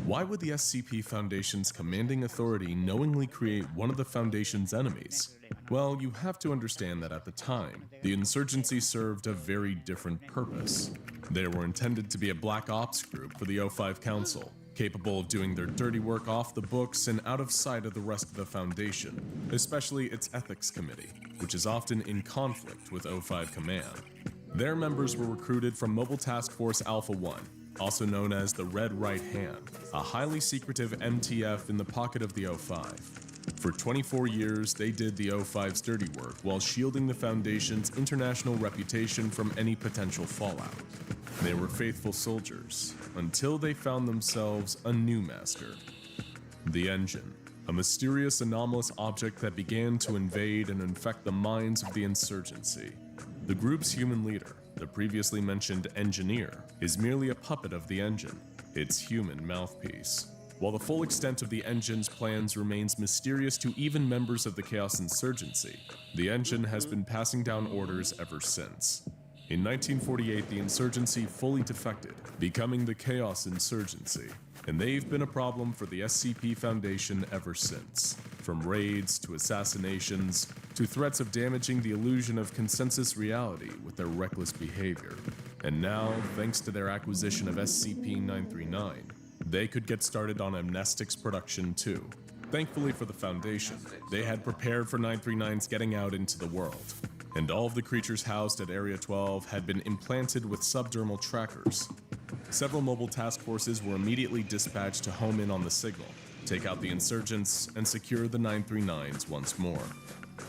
Why would the SCP Foundation's commanding authority knowingly create one of the Foundation's enemies? Well, you have to understand that at the time, the Insurgency served a very different purpose. They were intended to be a black ops group for the O5 Council, capable of doing their dirty work off the books and out of sight of the rest of the Foundation, especially its Ethics Committee, which is often in conflict with O5 Command. Their members were recruited from Mobile Task Force Alpha 1, also known as the Red Right Hand, a highly secretive MTF in the pocket of the O5. For 24 years, they did the O5's dirty work while shielding the Foundation's international reputation from any potential fallout. They were faithful soldiers, until they found themselves a new master. The Engine, a mysterious anomalous object that began to invade and infect the minds of the Insurgency. The group's human leader, the previously mentioned Engineer, is merely a puppet of the Engine, its human mouthpiece. While the full extent of the Engine's plans remains mysterious to even members of the Chaos Insurgency, the Engine has been passing down orders ever since. In 1948, the Insurgency fully defected, becoming the Chaos Insurgency, and they've been a problem for the SCP Foundation ever since. From raids to assassinations to threats of damaging the illusion of consensus reality with their reckless behavior. And now, thanks to their acquisition of SCP-939, they could get started on Amnestic's production too. Thankfully for the Foundation, they had prepared for 939's getting out into the world, and all of the creatures housed at Area 12 had been implanted with subdermal trackers. Several mobile task forces were immediately dispatched to home in on the signal, take out the insurgents, and secure the 939s once more.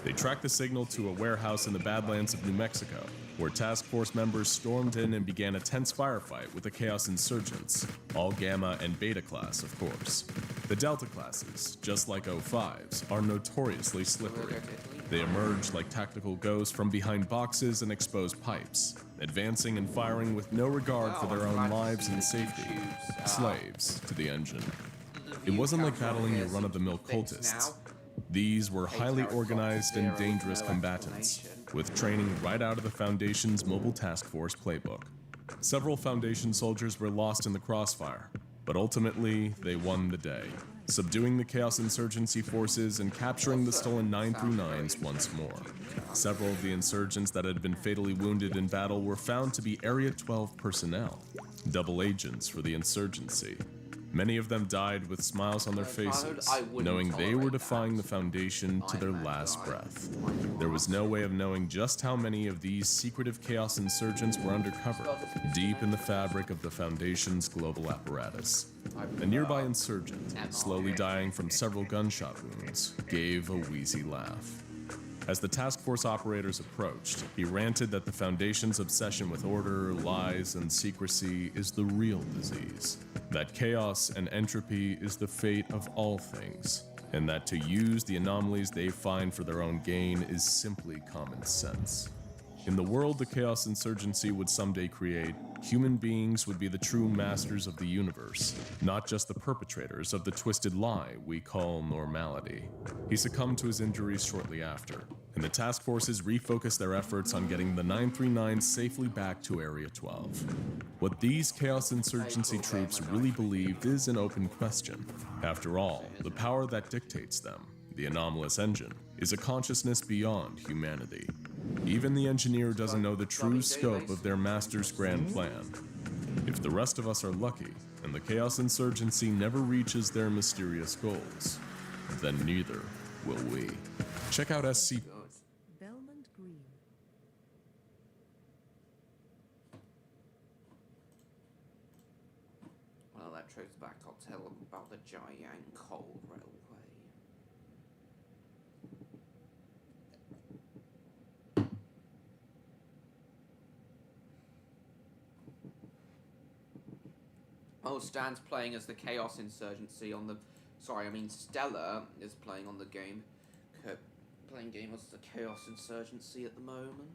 They tracked the signal to a warehouse in the Badlands of New Mexico, where task force members stormed in and began a tense firefight with the Chaos Insurgents, all Gamma and Beta class, of course. The Delta classes, just like O5s, are notoriously slippery. They emerge like tactical ghosts from behind boxes and exposed pipes, advancing and firing with no regard for their own lives and safety, slaves to the Engine. It wasn't like battling your run-of-the-mill cultists. These were highly organized and dangerous combatants, with training right out of the Foundation's Mobile Task Force playbook. Several Foundation soldiers were lost in the crossfire, but ultimately they won the day, subduing the Chaos Insurgency forces and capturing the stolen 939s once more. Several of the insurgents that had been fatally wounded in battle were found to be Area 12 personnel, double agents for the Insurgency. Many of them died with smiles on their faces, knowing they were defying the Foundation to their last breath. There was no way of knowing just how many of these secretive Chaos Insurgents were undercover, deep in the fabric of the Foundation's global apparatus. A nearby insurgent, slowly dying from several gunshot wounds, gave a wheezy laugh. As the task force operators approached, he ranted that the Foundation's obsession with order, lies, and secrecy is the real disease, that chaos and entropy is the fate of all things, and that to use the anomalies they find for their own gain is simply common sense. In the world the Chaos Insurgency would someday create, human beings would be the true masters of the universe, not just the perpetrators of the twisted lie we call normality. He succumbed to his injuries shortly after, and the task forces refocused their efforts on getting the 939 safely back to Area 12. What these Chaos Insurgency troops really believed is an open question. After all, the power that dictates them, the anomalous Engine, is a consciousness beyond humanity. Even the engineer doesn't know the true scope of their master's grand plan. If the rest of us are lucky, and the Chaos Insurgency never reaches their mysterious goals, then neither will we. Check out SC... Belmont Green. When Electro's back, I'll tell him about the giant coal railway. Oh, Stan's playing as the Chaos Insurgency on the... Sorry, I mean Stella is playing on the game. Playing game as the Chaos Insurgency at the moment.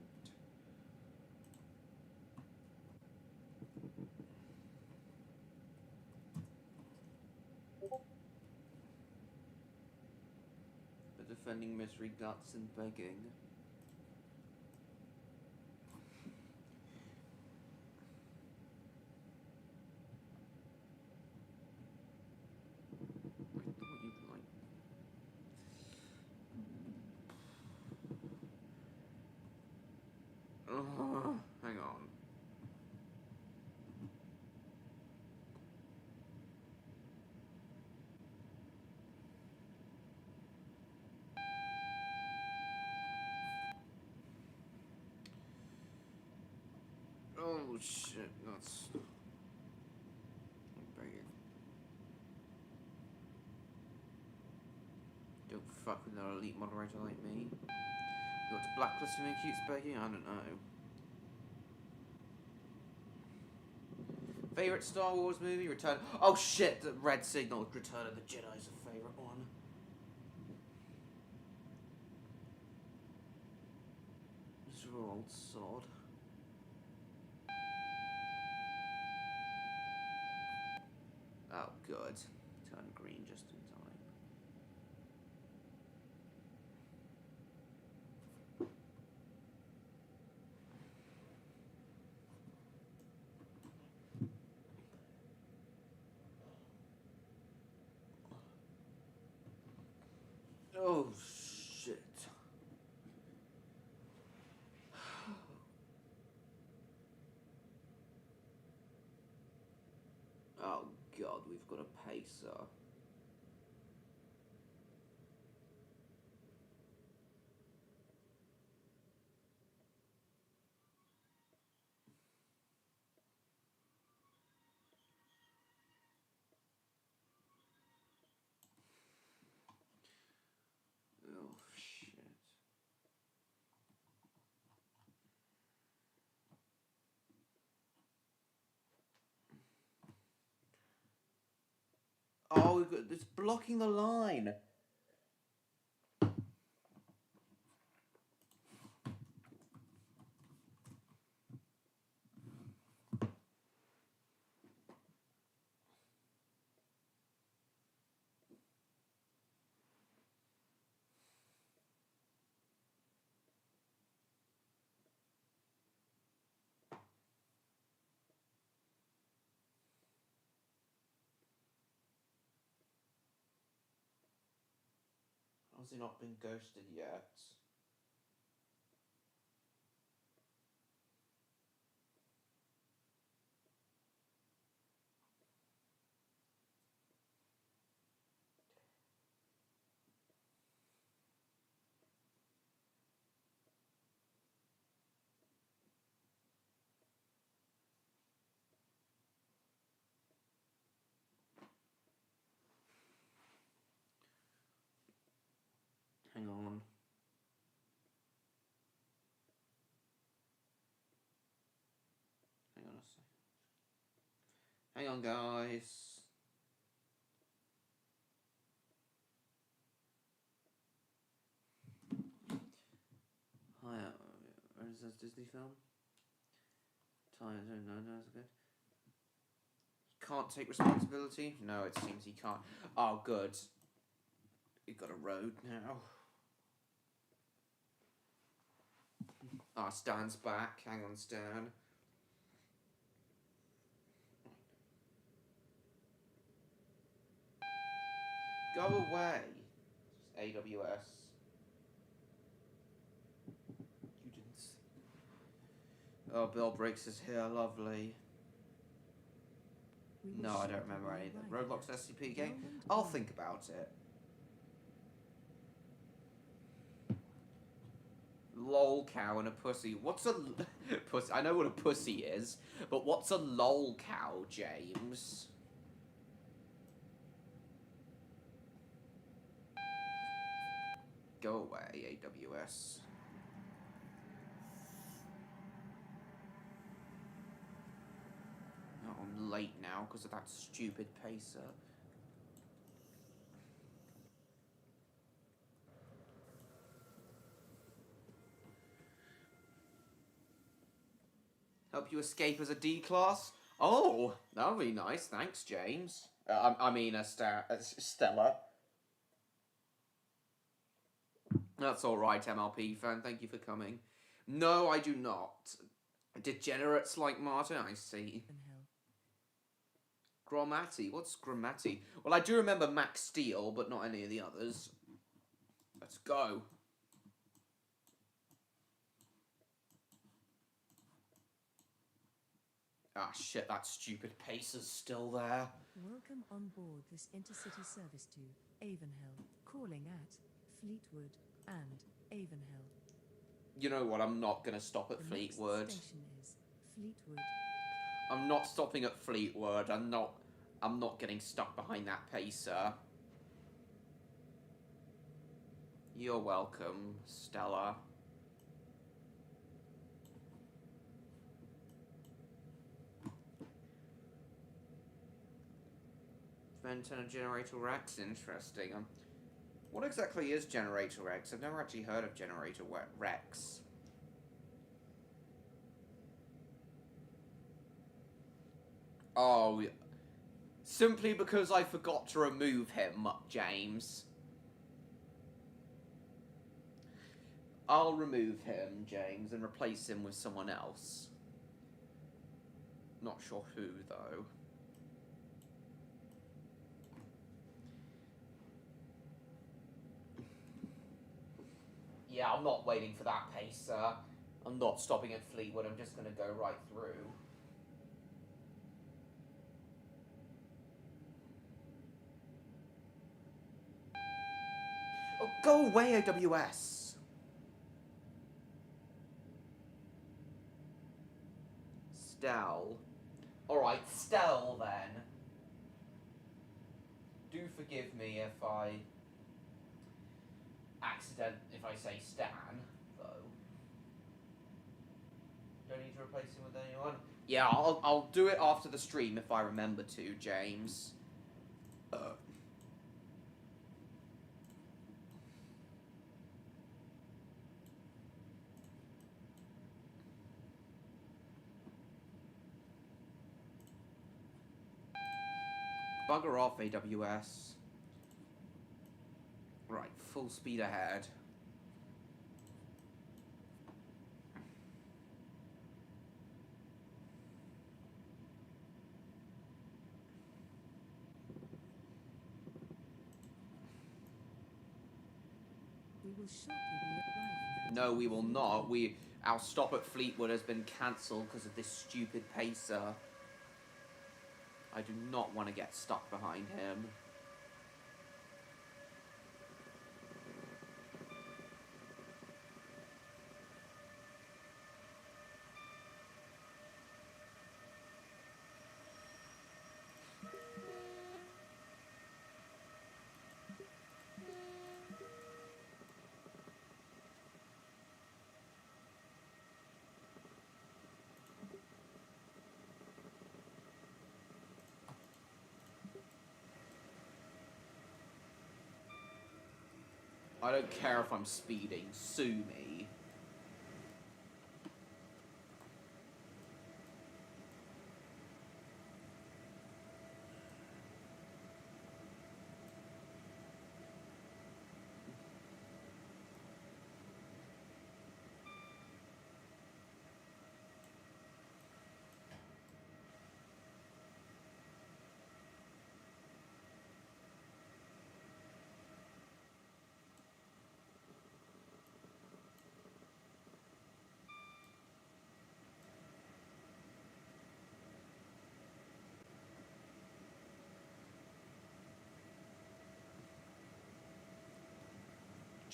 But defending misery, guts, and begging. Hang on. Oh shit, that's... begging. Don't fuck with an elite moderator like me. You got to blacklist him and keeps begging? I don't know. Favorite Star Wars movie? Return... Oh shit, the Red Signal. Return of the Jedi is a favorite one. Miserable old sod. Oh, good. Turn green just in time. Oh, shit. Oh, God, we've got a pacer. Oh, shit. Oh, it's blocking the line. Has he not been ghosted yet? Hang on. Hang on a sec. Hang on, guys. Hi, is this Disney film? Time, no, that's good. He can't take responsibility? No, it seems he can't. Oh, good. We've got a road now. Ah, Stan's back. Hang on, Stan. Go away. AWS. You did Oh, Bill Briggs is here. Lovely. We will No, I don't shortly remember be any of the arriving Roblox at SCP game. Belmont I'll Park. think about it. Lol cow and a pussy. What's a pussy? I know what a pussy is, but what's a lol cow, James? Go away, AWS. Oh, I'm late now because of that stupid pacer. Help you escape as a D class? Oh, that would be nice. Thanks, James. I mean, Stella. That's all right, MLP fan. Thank you for coming. No, I do not. Degenerates like Martin, I see. Grammati? What's Grammati? Well, I do remember Max Steel, but not any of the others. Let's go. Ah, shit, that stupid pacer's still there. Welcome on board this intercity service to Avonhill, calling at Fleetwood and Avonhill. You know what, I'm not gonna stop at The Fleetwood. next station is Fleetwood. I'm not stopping at Fleetwood. I'm not getting stuck behind that pacer. You're welcome, Stella. Venton and Generator Rex, interesting. What exactly is Generator Rex? I've never actually heard of Generator Rex. Oh, simply because I forgot to remove him, James. I'll remove him, James, and replace him with someone else. Not sure who, though. Yeah, I'm not waiting for that pacer. I'm not stopping at Fleetwood. I'm just going to go right through. Oh, go away, AWS. Stell. Alright, Stell, then. Do forgive me if I if I say Stan, though. Don't need to replace him with anyone. Yeah, I'll do it after the stream if I remember to, James. Bugger off, AWS. Right, full speed ahead. We will shortly be arriving at No, we will not. Our stop at Fleetwood has been cancelled because of this stupid pacer. I do not want to get stuck behind him. I don't care if I'm speeding. Sue me.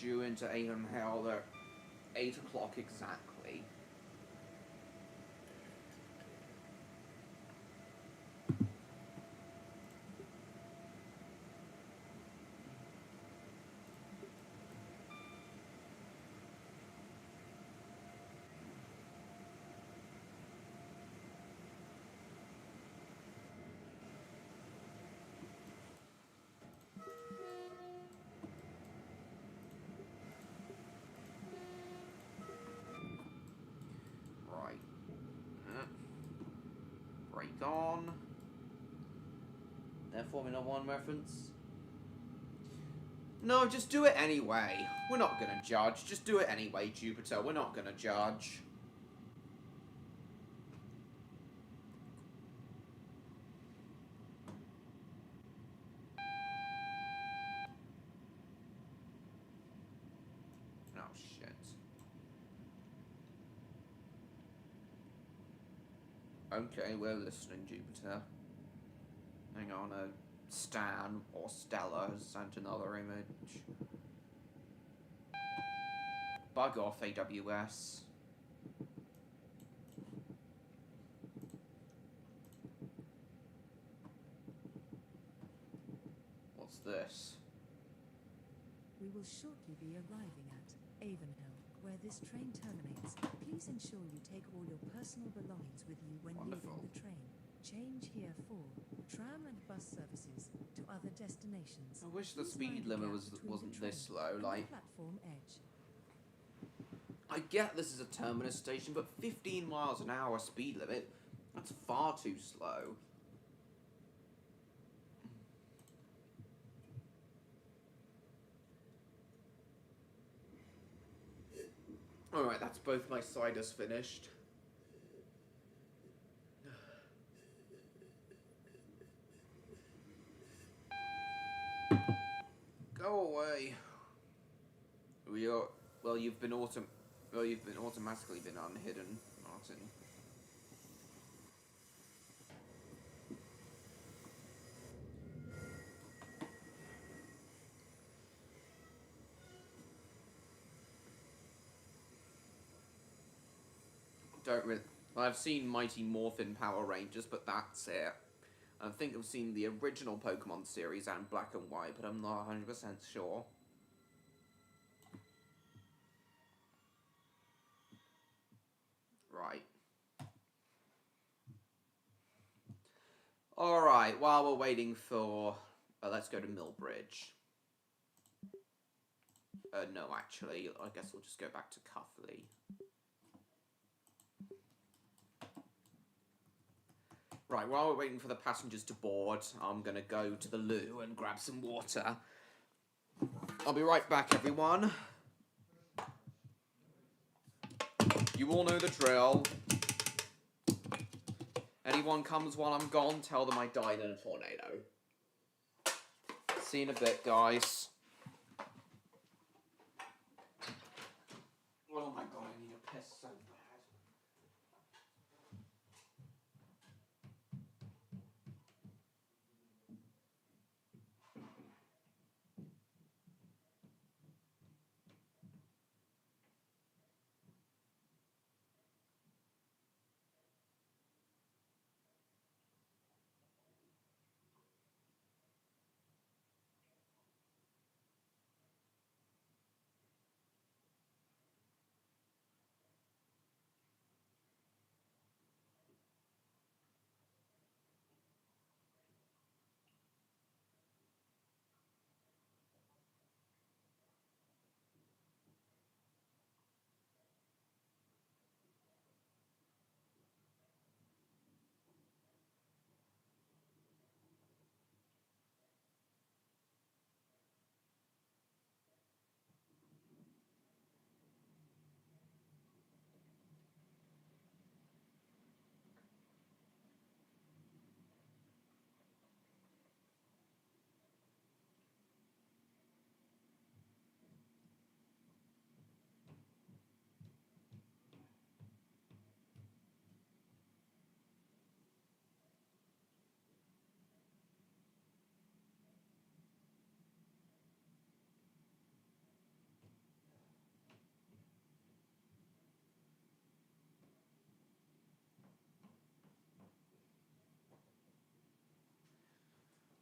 due into Avonhill at 8 o'clock exactly. Right. Break on. Their Formula 1 reference. No, just do it anyway. We're not gonna judge. Just do it anyway, Jupiter. We're not gonna judge. Oh, shit. Okay, we're listening, Jupiter. Hang on, Stan or Stella has sent another image. Bug off, AWS. What's this? We will shortly be arriving at Avonhill, where this train terminates. Please ensure you take all your personal belongings with you when leaving the train. Change here for tram and bus services to other destinations. I wish the Please speed mind the limit gap wasn't between the this train slow. and Like, the platform edge. I get this is a terminus station, but 15 miles an hour speed limit, that's far too slow. Alright, that's both my ciders finished. Go away. Well, you've been automatically been unhidden, Martin. Don't really. Well, I've seen Mighty Morphin Power Rangers, but that's it. I think I've seen the original Pokemon series and Black and White, but I'm not 100% sure. Right. Alright, while we're waiting for... let's go to Millbridge. No, actually, I guess we'll just go back to Cuffley. Right, while we're waiting for the passengers to board, I'm gonna go to the loo and grab some water. I'll be right back, everyone. You all know the drill. Anyone comes while I'm gone, tell them I died in a tornado. See you in a bit, guys. Oh my god, I need a piss so bad.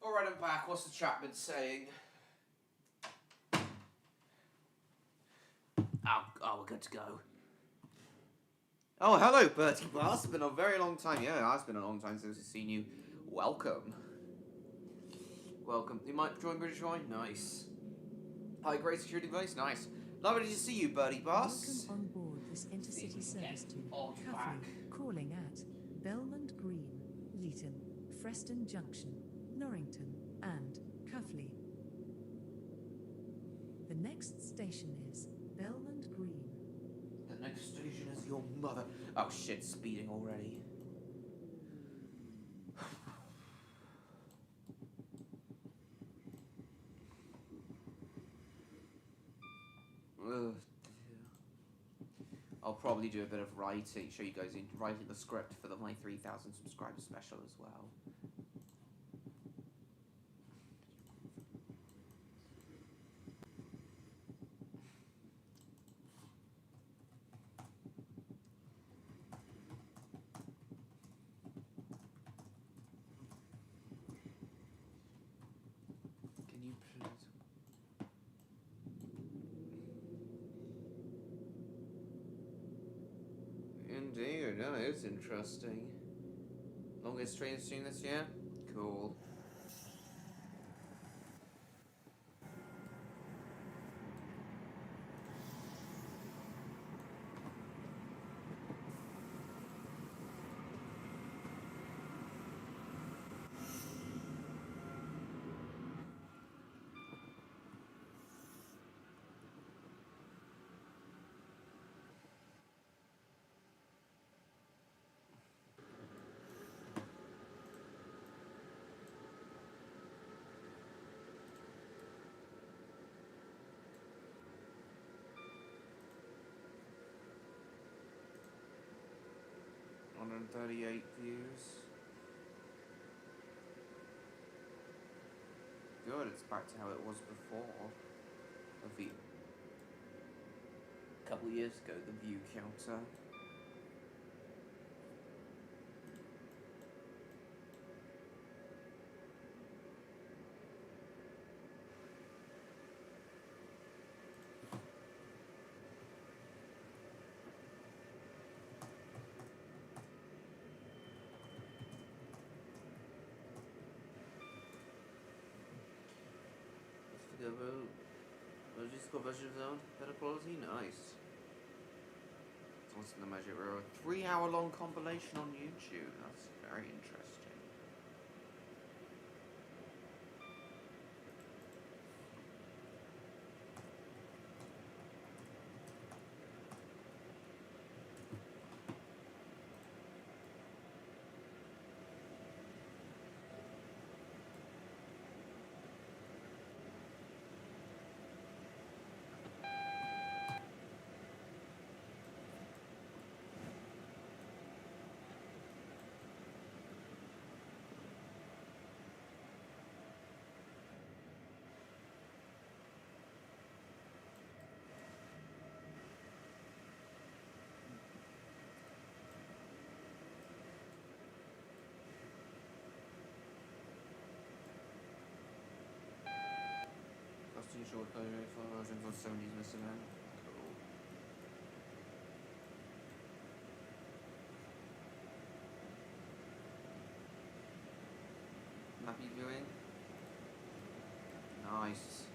Alright, I'm back. What's the chat been saying? Oh, we're good to go. Oh, hello, Bertie Boss. It's been a very long time. Yeah, it's been a long time since I've seen you. Welcome. Welcome. You might join British Wine? Nice. High grade security device? Nice. Lovely to see you, Bertie Boss. Welcome on board this intercity service to Cuffley, calling at Belmont Green, Leeton, Freston Junction, Norrington, and Cuffley. The next station is Belmont Green. The next station is your mother. Oh shit, speeding already. Ugh. I'll probably do a bit of writing, show you guys writing the script for my 3,000 subscriber special as well. Can you please... Indeed, no, it's interesting. Longest train seen this year? Cool. $138 views. Good, it's back to how it was before. A couple of years ago, the view counter. Logistical budget zone, better quality, nice. What's in the magic row? 3-hour-long compilation on YouTube. That's very interesting. Short versions on Sony's missing out. Cool. Happy viewing? Nice.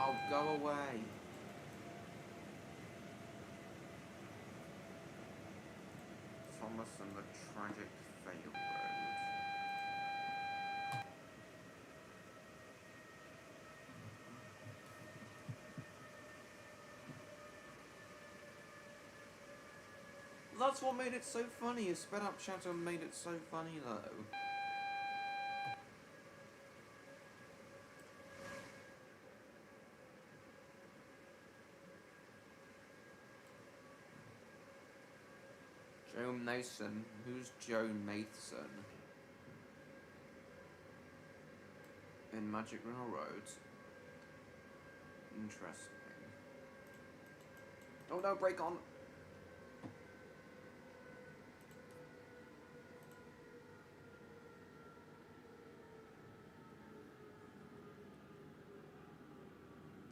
Oh, go away. Thomas and the tragic fail road. That's what made it so funny. His sped up chatter made it so funny though. Joe Mason. Who's Joe Mason? In Magic Railroad. Interesting. Oh no, break on!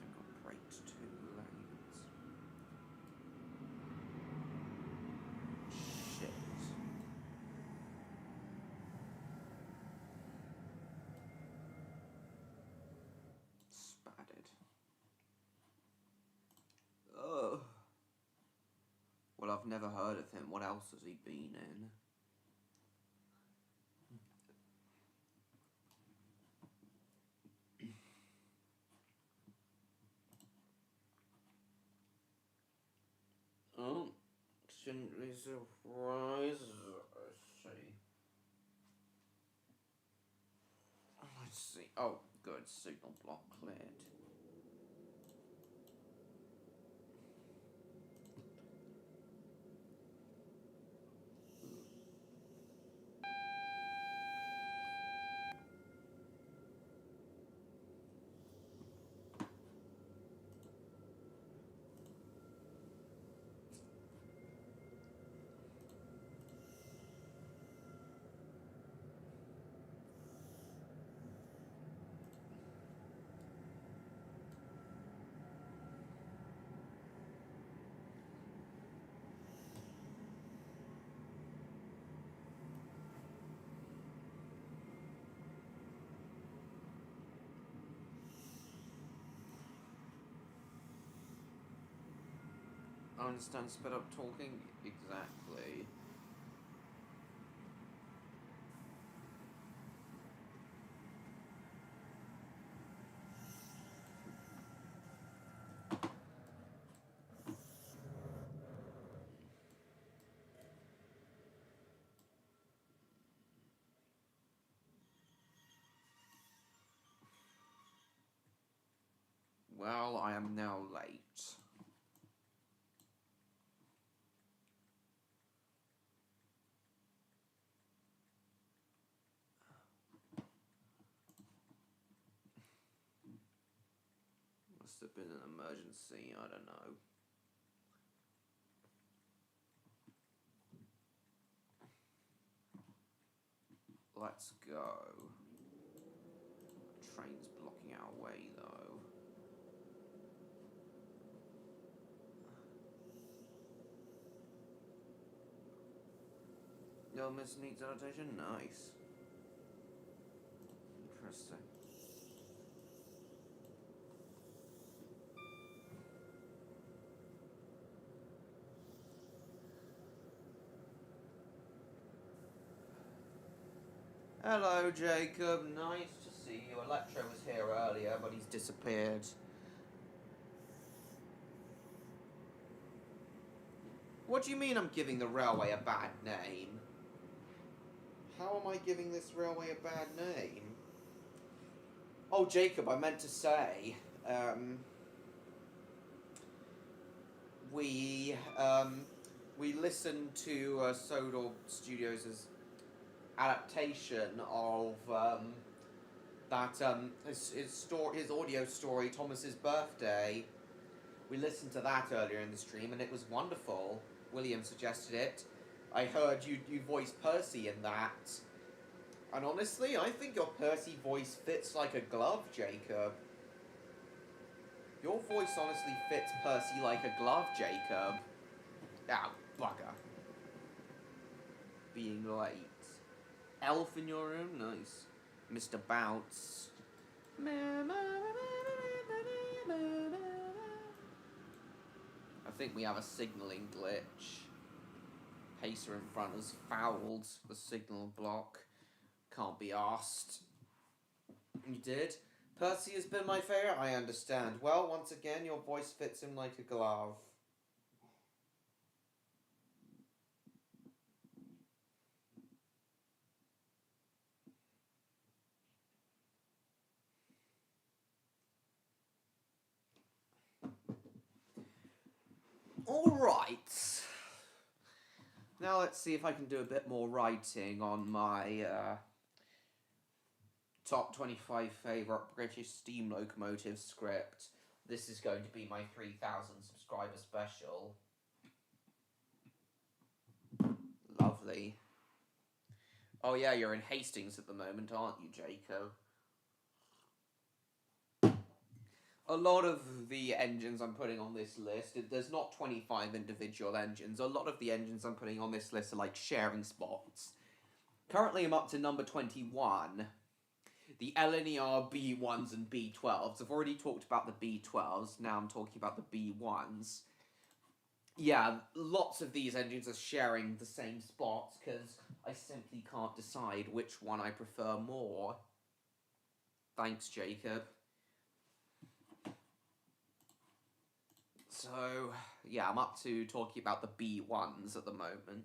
I've got braked 2 lanes. Shit. Spatted. Ugh. Well, I've never heard of him. What else has he been in? Oh, shouldn't be surprised. Let's see. Let's see. Oh, good. Signal block cleared. I understand sped up talking? Exactly. Well, I am now late. Must have been an emergency, I don't know. Let's go. Train's blocking our way, though. Your miss needs annotation? Nice. Interesting. Hello, Jacob. Nice to see you. Electro was here earlier, but he's disappeared. What do you mean I'm giving the railway a bad name? How am I giving this railway a bad name? Oh, Jacob, I meant to say, we listened to Sodor Studios' adaptation of his audio story, Thomas's Birthday. We listened to that earlier in the stream, and it was wonderful. William suggested it. I heard you voice Percy in that. And honestly, I think your Percy voice fits like a glove, Jacob. Your voice honestly fits Percy like a glove, Jacob. Ah, bugger. Being late. Elf in your room? Nice. Mr. Bounce. I think we have a signalling glitch. Pacer in front has fouled the signal block. Can't be arsed. You did? Percy has been my favourite? I understand. Well, once again, your voice fits him like a glove. Alright. Now let's see if I can do a bit more writing on my top 25 favourite British steam locomotive script. This is going to be my 3,000 subscriber special. Lovely. Oh yeah, you're in Hastings at the moment, aren't you, Jacob? A lot of the engines I'm putting on this list, there's not 25 individual engines. A lot of the engines I'm putting on this list are like sharing spots. Currently I'm up to number 21. The LNER B1s and B12s. I've already talked about the B12s, now I'm talking about the B1s. Yeah, lots of these engines are sharing the same spots because I simply can't decide which one I prefer more. Thanks, Jacob. So, yeah, I'm up to talking about the B1s at the moment.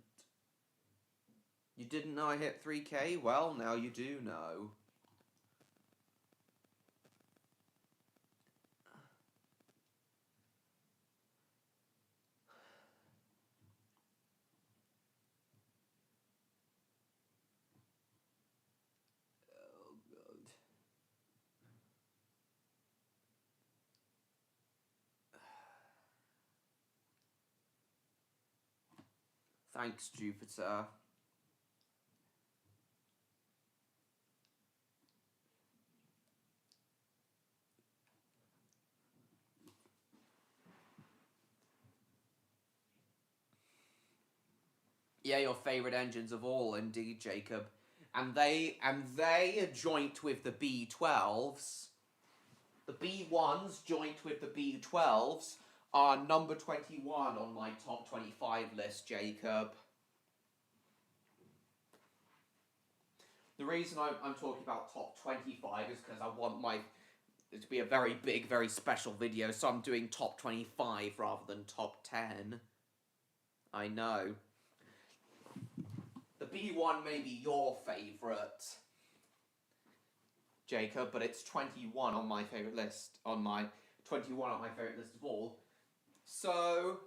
You didn't know I hit 3K? Well, now you do know. Oh, God. Thanks, Jupiter. Yeah, your favourite engines of all, indeed, Jacob. And they are joint with the B12s. The B1s joint with the B12s are number 21 on my top 25 list, Jacob. The reason I'm talking about top 25 is because I want it to be a very big, very special video, so I'm doing top 25 rather than top 10. I know. The B1 may be your favourite, Jacob, but it's 21 on my favourite list, on my 21 on my favourite list of all. So,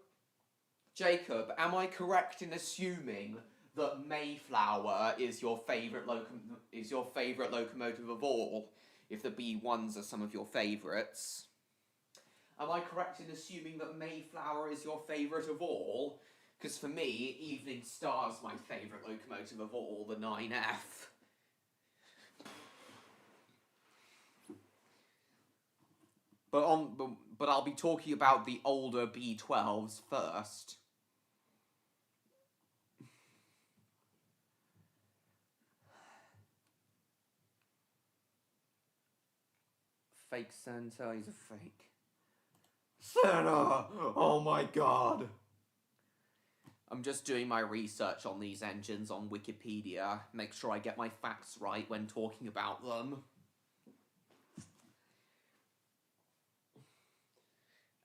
Jacob, am I correct in assuming that Mayflower is your favourite locomotive of all, if the B1s are some of your favourites? Am I correct in assuming that Mayflower is your favourite of all? Because for me, Evening Star's my favourite locomotive of all, the 9F. But I'll be talking about the older B12s first. Fake Santa, he's a fake. Santa! Oh my god! I'm just doing my research on these engines on Wikipedia. Make sure I get my facts right when talking about them.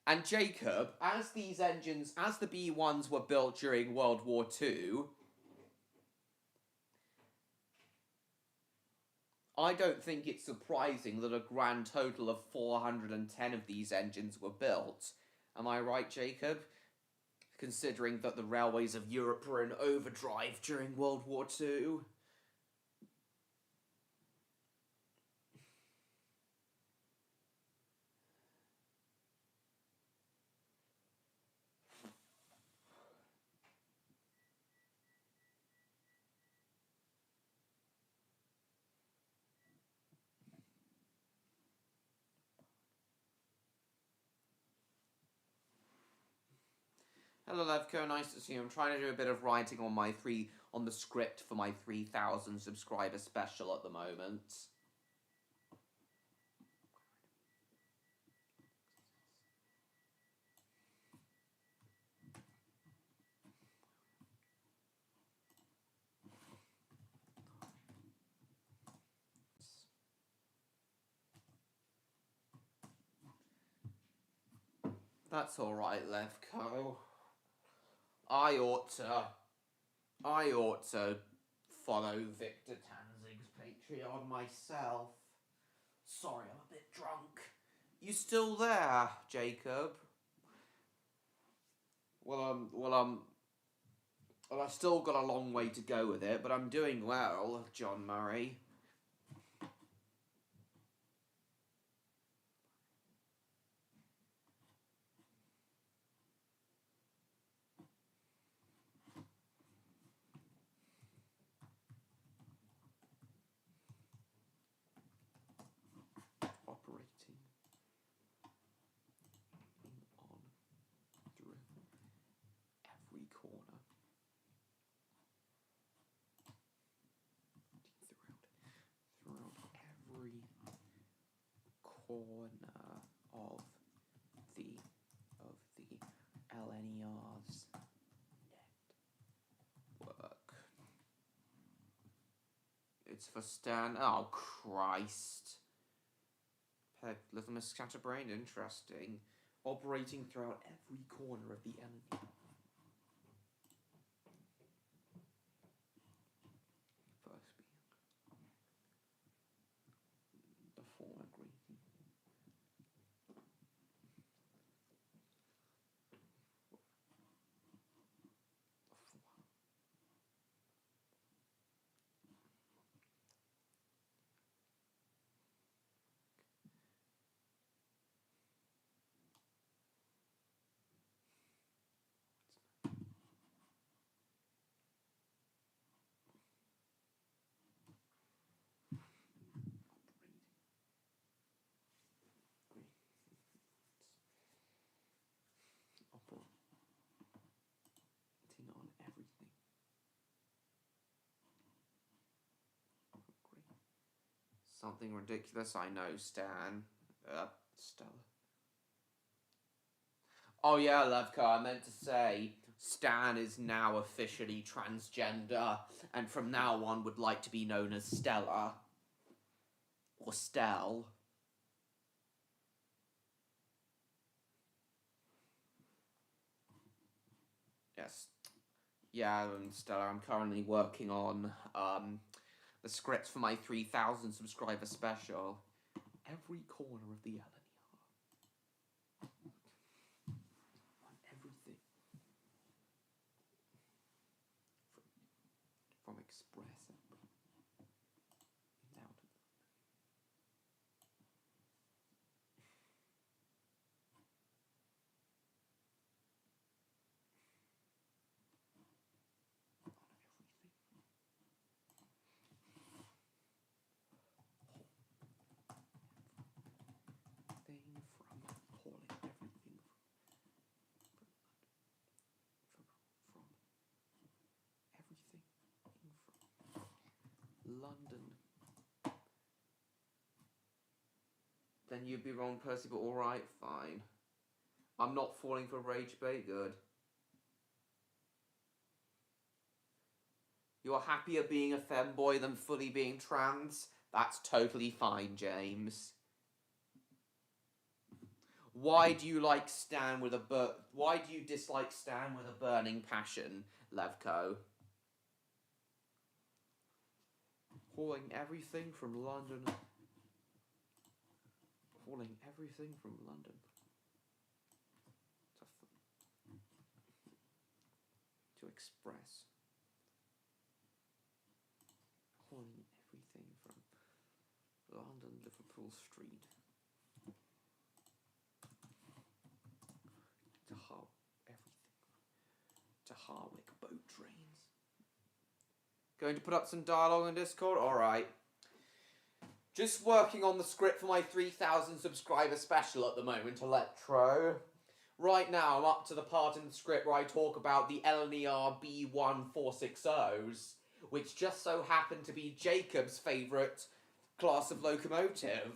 And Jacob, as these engines, as the B1s were built during World War II, I don't think it's surprising that a grand total of 410 of these engines were built. Am I right, Jacob? Considering that the railways of Europe were in overdrive during World War II. Hello, Levco. Nice to see you. I'm trying to do a bit of writing on the script for my 3,000 subscriber special at the moment. That's all right, Levco. I ought to follow Victor Tanzig's Patreon myself. Sorry, I'm a bit drunk. You still there, Jacob? Well, I've still got a long way to go with it, but I'm doing well, John Murray. Operating on through every corner. Throughout every corner of the LNER's network. It's for Stan. Oh, Christ. Peg, Little Miss Scatterbrain, interesting. Operating throughout every corner of the LNER. First being the former green. Operating on everything. Something ridiculous, I know, Stan. Stella. Oh yeah, Levko, I meant to say, Stan is now officially transgender, and from now on would like to be known as Stella. Or Stell. Yes. Yeah, Stella, I'm currently working on, the scripts for my 3,000 subscriber special. Every corner of the LNER. On everything. From Express down to London. Then you'd be wrong, Percy, but alright, fine. I'm not falling for rage bait, good. You're happier being a femboy than fully being trans? That's totally fine, James. Why do you like Stan with a Why do you dislike Stan with a burning passion, Levko? Hauling everything from London. Hauling everything from London. To Express. Hauling everything from London, Liverpool Street. To Harwick boat trains. Going to put up some dialogue on Discord? Alright. Just working on the script for my 3,000 subscriber special at the moment, Electro. Right now, I'm up to the part in the script where I talk about the LNER B1460s, which just so happen to be Jacob's favourite class of locomotive.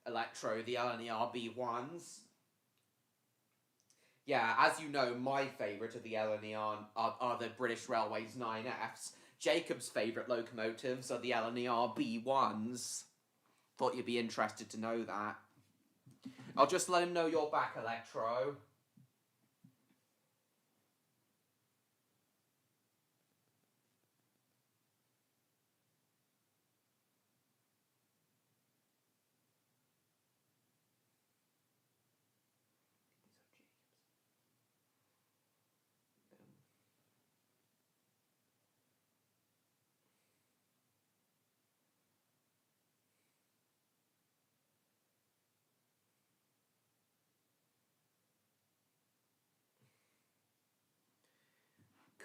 Electro, the LNER B1s. Yeah, as you know, my favourite of the LNER are the British Railways 9Fs. Jacob's favourite locomotives are the LNER B1s. Thought you'd be interested to know that. I'll just let him know you're back, Electro.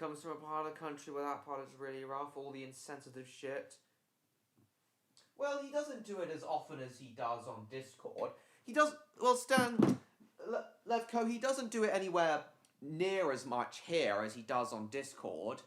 comes from a part of the country where that part is really rough, all the insensitive shit. Well, he doesn't do it as often as he does on Discord. He does... Well, Stan... Levko, he doesn't do it anywhere near as much here as he does on Discord.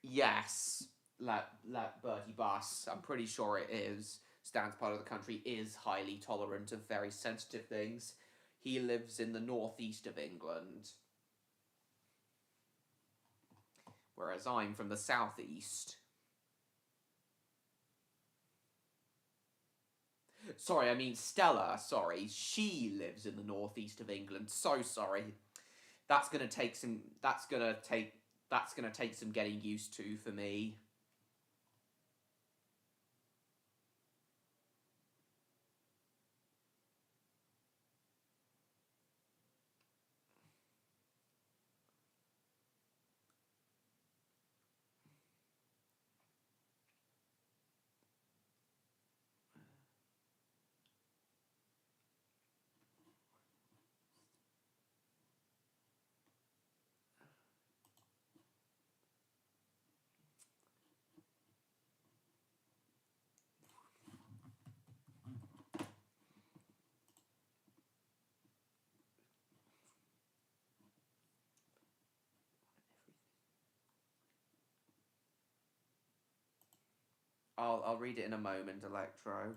Yes, let Bertie Bus. I'm pretty sure it is. Stan's part of the country is highly tolerant of very sensitive things. He lives in the northeast of England. Whereas I'm from the southeast. Sorry, I mean Stella, sorry. She lives in the northeast of England. So sorry. That's gonna take some getting used to for me. I'll read it in a moment, Electro.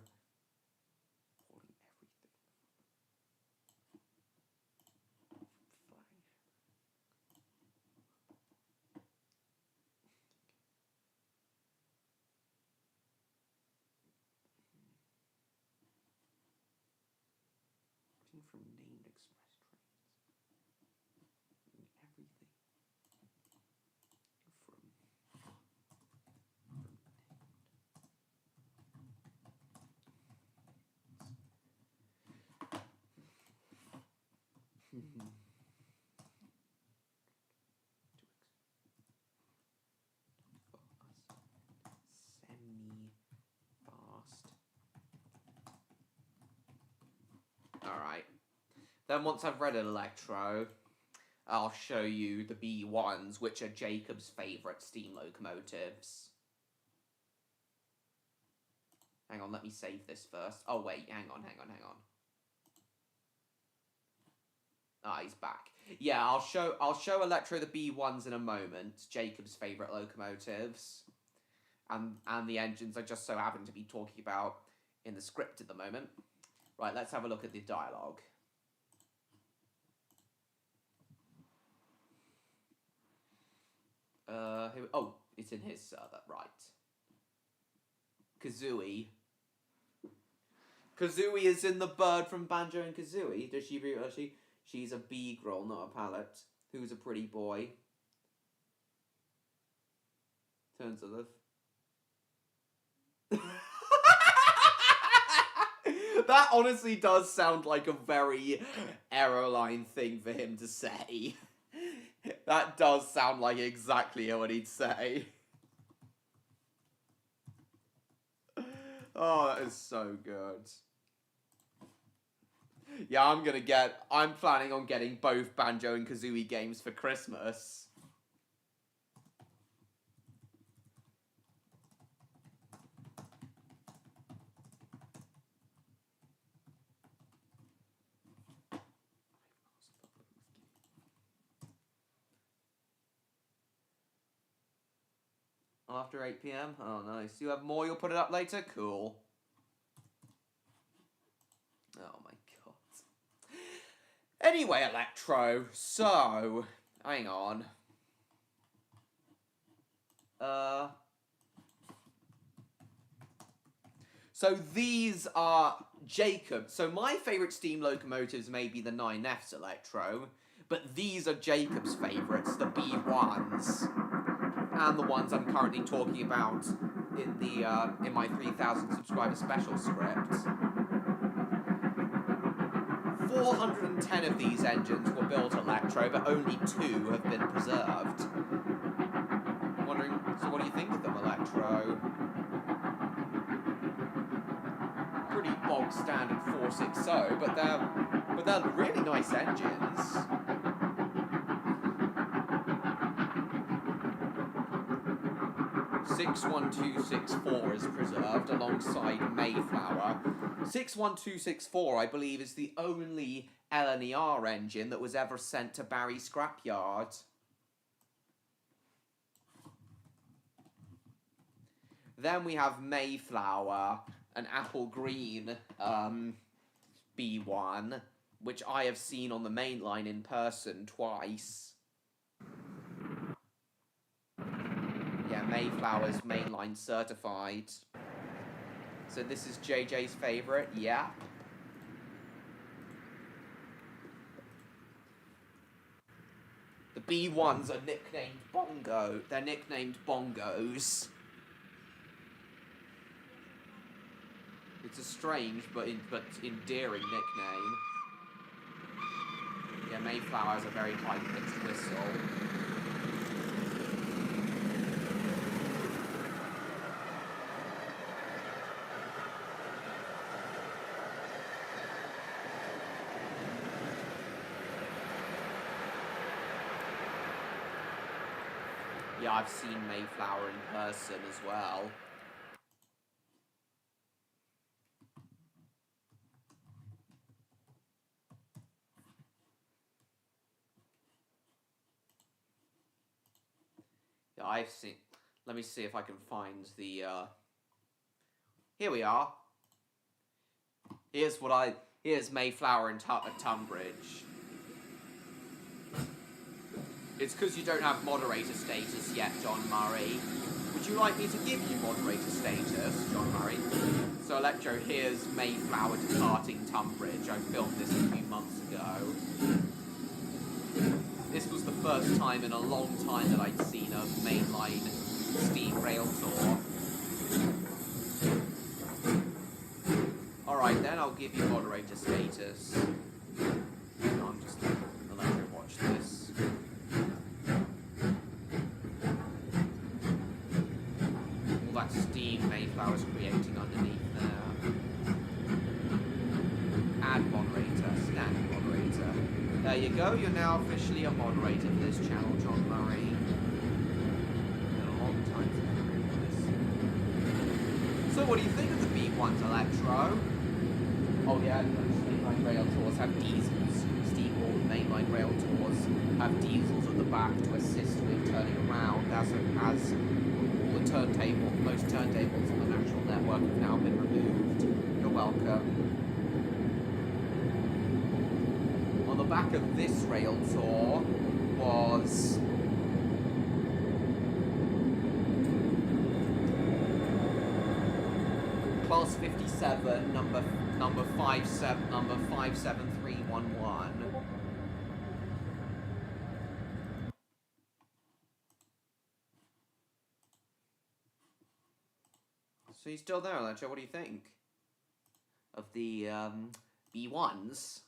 From named express trains. Everything. Semi-fast. Alright. Then once I've read it, Electro, I'll show you the B1s, which are Jacob's favourite steam locomotives. Hang on, let me save this first. Oh wait, hang on. Ah, he's back. Yeah, I'll show Electro the B1s in a moment, Jacob's favourite locomotives. And the engines I just so happen to be talking about in the script at the moment. Right, let's have a look at the dialogue. Oh, it's in his server, right. Kazooie. Kazooie is in the bird from Banjo and Kazooie. Does she really? She's a bee girl, not a pallet. Who's a pretty boy. Turns of That honestly does sound like a very Aeroline thing for him to say. That does sound like exactly what he'd say. Oh, that is so good. Yeah, I'm planning on getting both Banjo and Kazooie games for Christmas. After 8 p.m? Oh, nice. You have more, you'll put it up later? Cool. Oh my god. Anyway, Electro, so... Hang on. So these are Jacob. So my favourite steam locomotives may be the 9Fs, Electro, but these are Jacob's favourites, the B1s. And the ones I'm currently talking about in my 3,000 subscriber special script. 410 of these engines were built Electro, but only 2 have been preserved. I'm wondering, so what do you think of them, Electro? Pretty bog standard 460, but they're really nice engines. .61264 is preserved alongside Mayflower. 61264, I believe, is the only LNER engine that was ever sent to Barry Scrapyard. Then we have Mayflower, an apple green B1, which I have seen on the main line in person twice. Yeah, Mayflower's mainline certified. So this is JJ's favourite, yeah. The B1s are nicknamed Bongo. They're nicknamed Bongos. It's a strange but endearing nickname. Yeah, Mayflower has a very high-pitched whistle. Yeah, I've seen Mayflower in person as well. Yeah, I've seen... Let me see if I can find the, Here we are. Here's Mayflower at Tunbridge. It's because you don't have moderator status yet, John Murray. Would you like me to give you moderator status, John Murray? So, Electro, here's Mayflower departing Tunbridge. I filmed this a few months ago. This was the first time in a long time that I'd seen a mainline steam rail tour. Alright then, I'll give you moderator status. I'm just letting Electro watch this. Steam Mayflower's creating underneath there. Add moderator, standard moderator. There you go, you're now officially a moderator for this channel, John Murray. Been a long time since I've been doing this. So what do you think of the B1s, Electro? Oh yeah, most mainline rail tours have diesels. Steamboard mainline rail tours have diesels at the back to assist with turning around as most turntables on the national network have now been removed. You're welcome. On the back of this rail tour was Class 57, number 57311. So you're still there, Electro? What do you think of the B1s?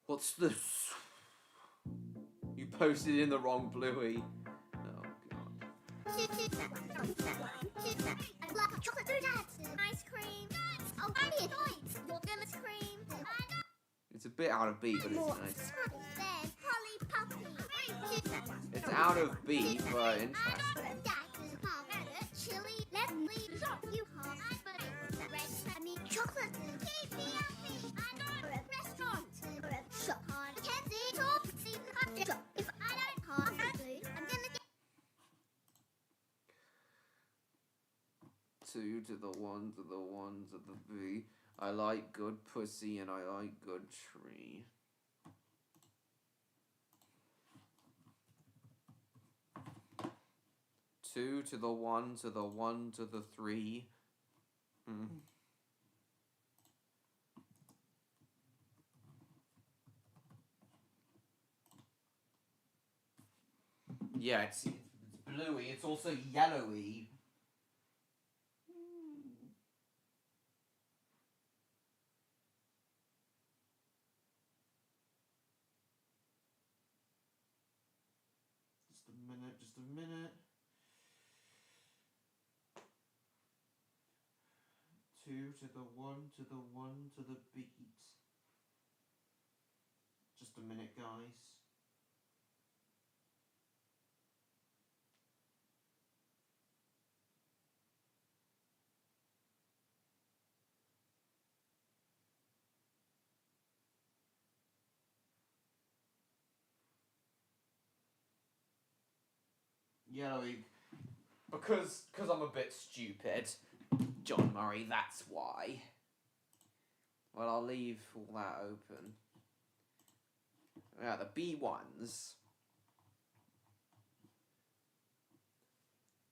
What's this? You posted in the wrong Bluey. Oh god. Chocolate donuts, ice cream. Oh, ice cream. It's a bit out of beat, but it's nice. There's Polly Poppy. It's out of beat, but interesting. Chili, let me you home. Chocolate. Keep me happy. Restaurant. Shop. Kenzie. Top. If I don't have food, I'm gonna get. 2 to the 1 to the 1 to the 3. I like good pussy and I like good tree. Two to the 1 to the 1 to the 3. Yeah, it's bluey. It's also yellowy. Just a minute, just a minute. 2 to the 1 to the 1 to the beat. Just a minute, guys. Yellowy, because I'm a bit stupid, John Murray, that's why. Well, I'll leave all that open. Yeah, the B1s.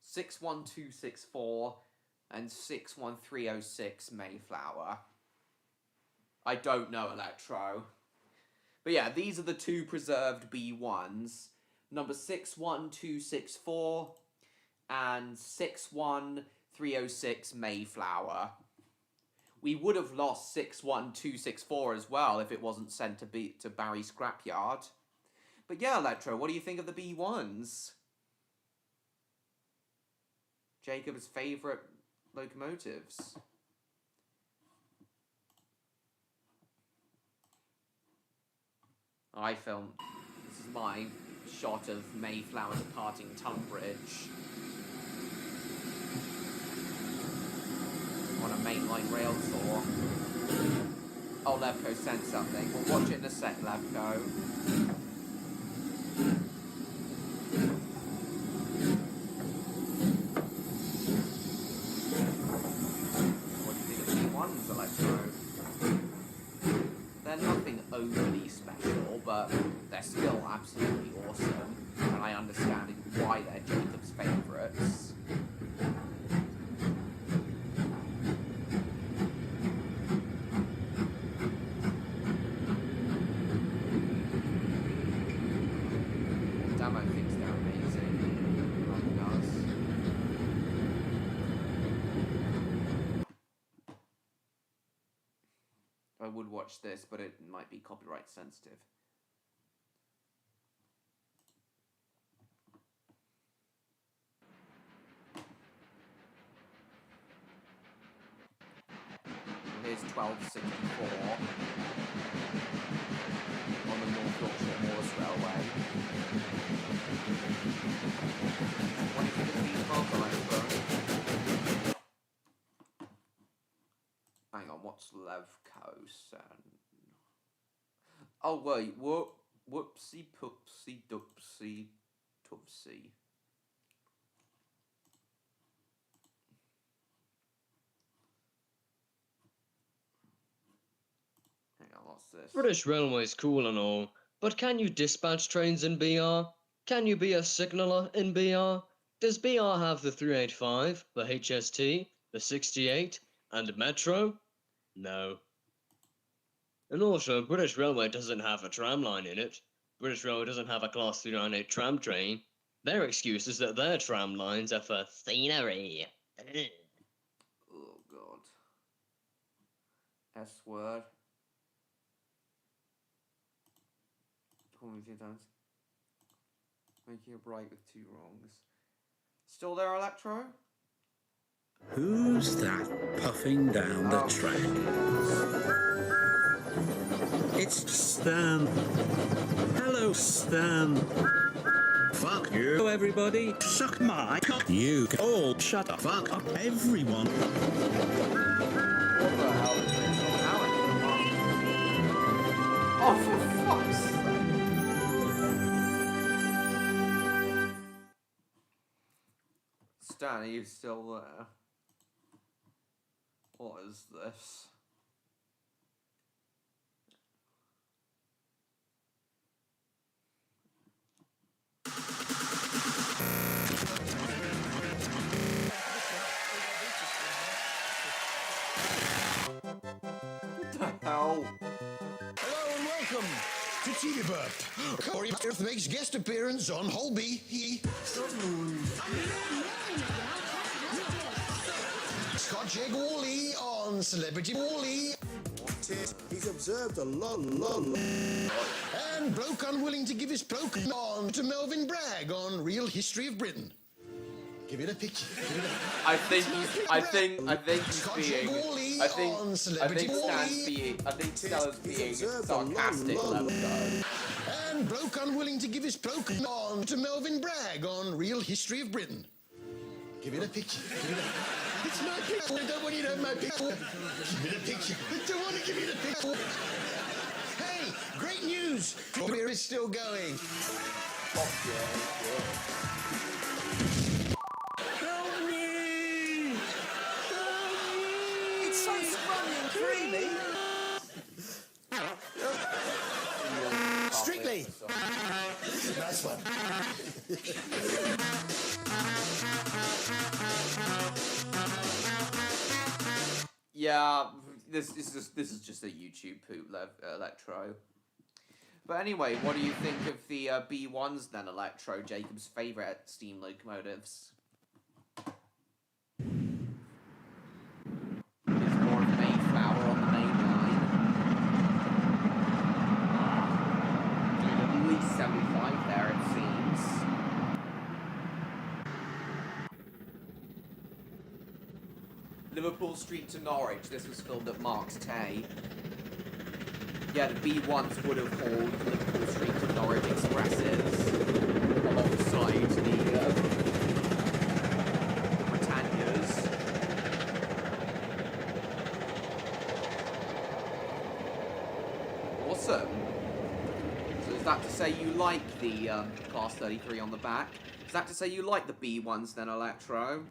61264 and 61306 Mayflower. I don't know, Electro. But yeah, these are the two preserved B1s. Number 61264 and 61306 Mayflower. We would have lost 61264 as well if it wasn't sent to Barry Scrapyard. But yeah, Electro, what do you think of the B1s? Jacob's favourite locomotives. I filmed. This is my shot of Mayflower departing Tunbridge on a mainline rail tour. Oh, Levco sent something. We'll watch it in a sec, Levco. What do you think of the B1s, Electro? They're nothing overly special, but they're still absolutely awesome, and I understand why they're Jacob's favourites. Damo thinks they're amazing. Everyone does. I would watch this, but it might be copyright sensitive. Here's 1264 on the North Yorkshire Moors Railway. What do you think of these Volvo? Hang on, what's Levco saying? Oh wait, whoopsie poopsie doopsie toopsie. Hang on, what's this? British Railway's cool and all, but can you dispatch trains in BR? Can you be a signaller in BR? Does BR have the 385, the HST, the 68, and Metro? No. And also, British Railway doesn't have a tram line in it. British Railway doesn't have a Class 398 tram train. Their excuse is that their tram lines are for scenery. Oh god. S word. Call me a few times. Making a right with two wrongs. Still there, Electro? Who's that puffing down the track? It's Stan. Hello, Stan. Fuck you. Hello, everybody. Suck my cock. You all shut the fuck up, everyone. What the hell is this? Oh, for fuck's sake. Stan, are you still there? What is this? What the hell? Hello and welcome to TV Burp. Corey Earth makes guest appearance on Holby. Scotch Egg Wally on Celebrity Wally. He's observed a lot. And Bloke Unwilling to give his bloke on to Melvin Bragg on Real History of Britain. Give it a picture. I think Stella's being sarcastic level though. And Bloke Unwilling to give his bloke on to Melvin Bragg on Real History of Britain. Give it a picture. It's my picture. I don't want you to have my picture. Give it a picture. I don't want to give you the picture. Hey, great news. Beer is still going. Oh, yeah. Help me! It's so scrummy and creamy. Strictly. Nice one. Yeah, this is just a YouTube poop Electro. But anyway, what do you think of the B1s then, Electro? Jacob's favourite steam locomotives. There's more of Mayflower on the main line. Doing at least 75 there, it seems. Liverpool Street to Norwich. This was filmed at Mark's Tay. Yeah, the B1s would have hauled Liverpool Street to Norwich Expresses alongside the Britannias. Awesome. So is that to say you like the Class 33 on the back? Is that to say you like the B1s then, Electro?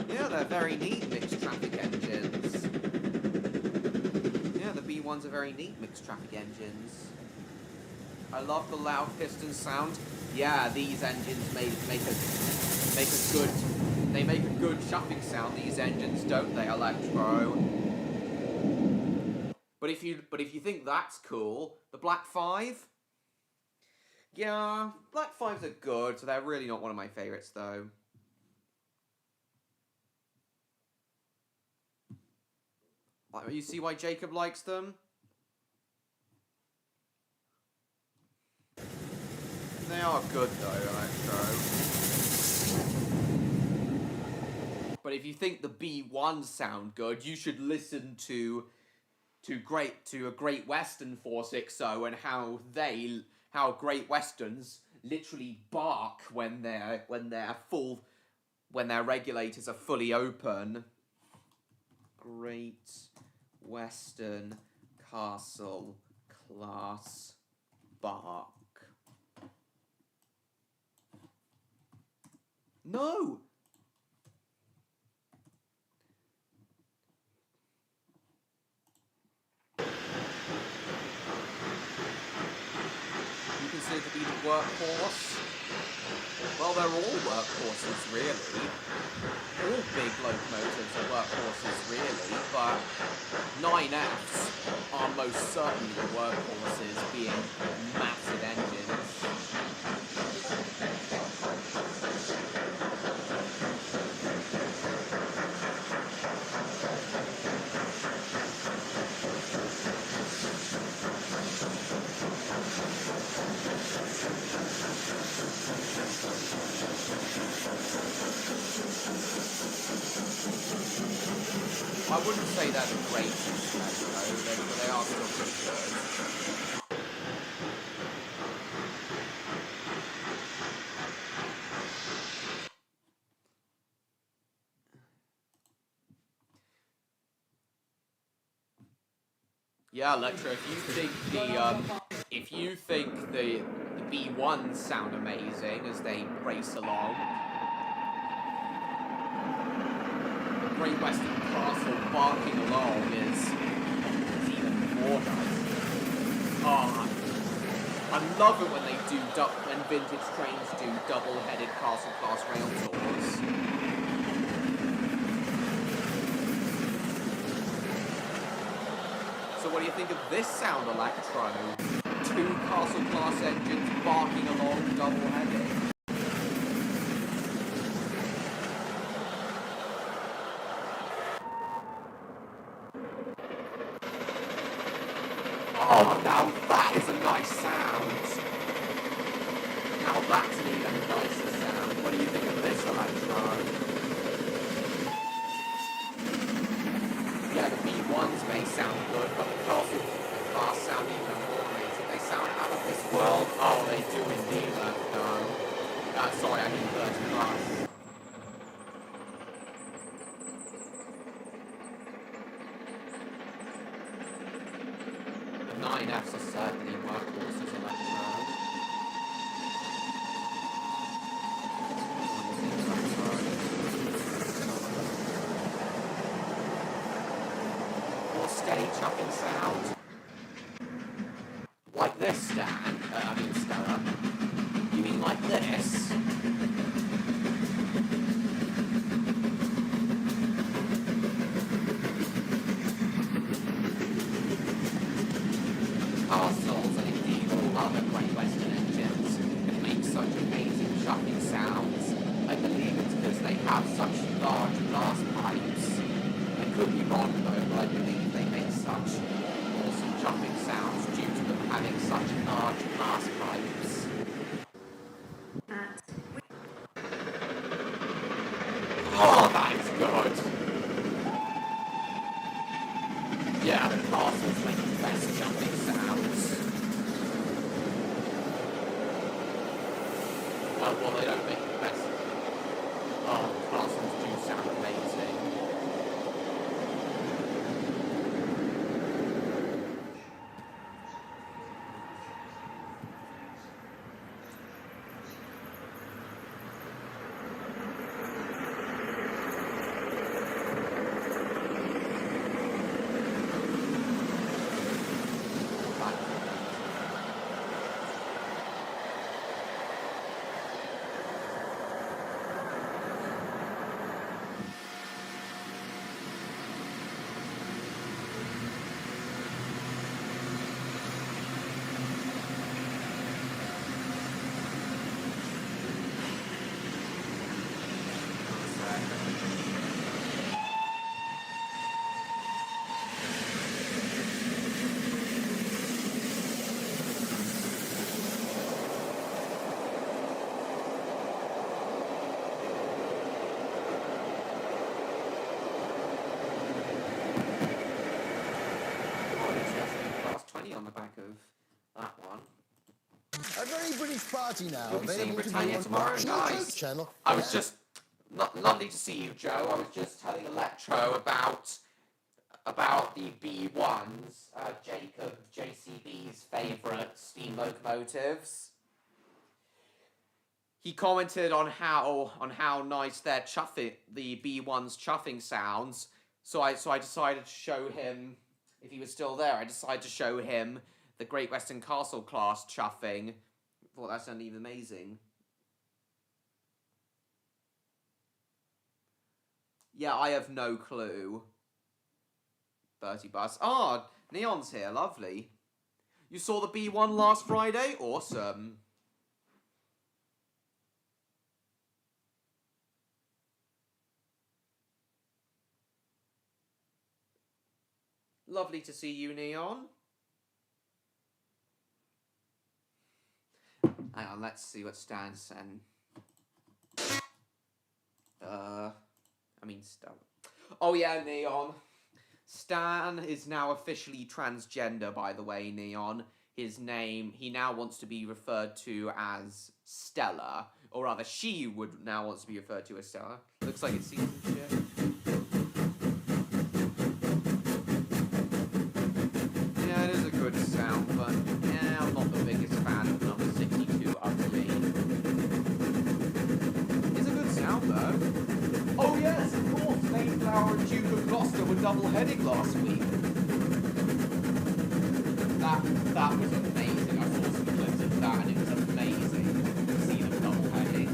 Yeah, they're very neat mixed traffic engines. Yeah, the B1s are very neat mixed traffic engines. I love the loud piston sound. Yeah, these engines make a good chuffing sound. These engines, don't they, Electro? But if you think that's cool, the Black 5. Yeah, Black 5s are good. So they're really not one of my favorites though. You see why Jacob likes them? They are good though, Electro. But if you think the B1s sound good, you should listen to a Great Western 460 and how Great Westerns literally bark when their regulators are fully open. Great Western Castle Class Bark. No! You consider to be the workhorse? Well, they're all workhorses, really. All big locomotives are workhorses, really, but 9Fs are most certainly the workhorses, being massive engines. I wouldn't say they're the greatest, but they are still pretty good. Yeah, Electra, if you think the B1s sound amazing as they race along, Great Western Castle barking along is even more nice. Oh, I love it when they do when vintage trains do double-headed castle class rail tours. So what do you think of this sound, Electro? 2 castle class engines barking along double-headed. Oh, now that is a nice sound. Now that's an even nicer sound. What do you think of this, Electro? Yeah, the B1s may sound good, but the castle class sound even more amazing. They sound out of this world. Oh, they do indeed, Electro. Sorry, I mean first class. The 9Fs are certainly workhorses, Electro. More steady chopping sound. Like this, Stan. I mean, Stella. You mean like this? Castles and indeed all other Great Western engines can make such amazing chucking sounds. I believe it's because they have such large blast pipes. I could be wrong though, but I believe they make such awesome chucking sounds due to them having such large blast pipes. Oh, that is good. Yeah, the castles make the best jumping sounds. Well, they don't make the best. Oh, castles do sound amazing. On the back of that one. A very British party now. We'll be seeing Available to Britannia view tomorrow, on guys. Channel. I was just lovely to see you, Joe. I was just telling Electro about the B1s, Jacob JCB's favourite steam locomotives. He commented on how nice their chuffing, the B1's chuffing sounds. So I decided to show him. If he was still there, I decided to show him the Great Western Castle class chuffing. I thought that sounded even amazing. Yeah, I have no clue. 30 bus. Ah, Neon's here. Lovely. You saw the B1 last Friday? Awesome. Lovely to see you, Neon. Hang on, let's see what Stan's saying. Stan. Oh yeah, Neon. Stan is now officially transgender, by the way, Neon. His name, he now wants to be referred to as Stella. Or rather, she would now want to be referred to as Stella. Looks like it's season shit. Yeah, it is a good sound, but yeah, I'm not the biggest fan of number 62 Ugly. It's a good sound, though. Oh yes, of course, Mayflower double heading last week. That was amazing. I saw some clips of that and it was amazing to see them double heading.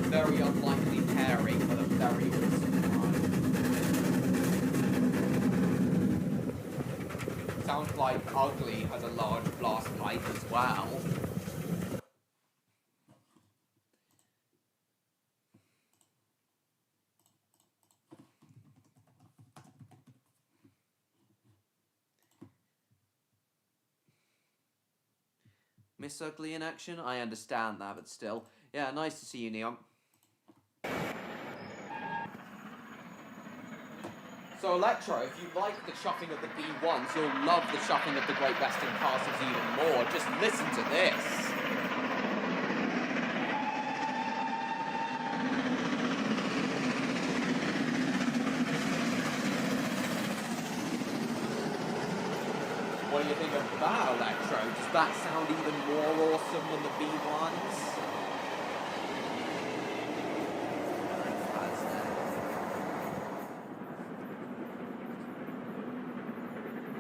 Very unlikely pairing, but a very awesome one. Sounds like Ugly has a large blast pipe as well. Miss Ugly in action? I understand that, but still. Yeah, nice to see you, Neon. So, Electro, if you like the chuffing of the B1s, you'll love the chuffing of the Great Western Castles even more. Just listen to this. What do you think of that, Electro? Does that sound even more awesome than the B1s?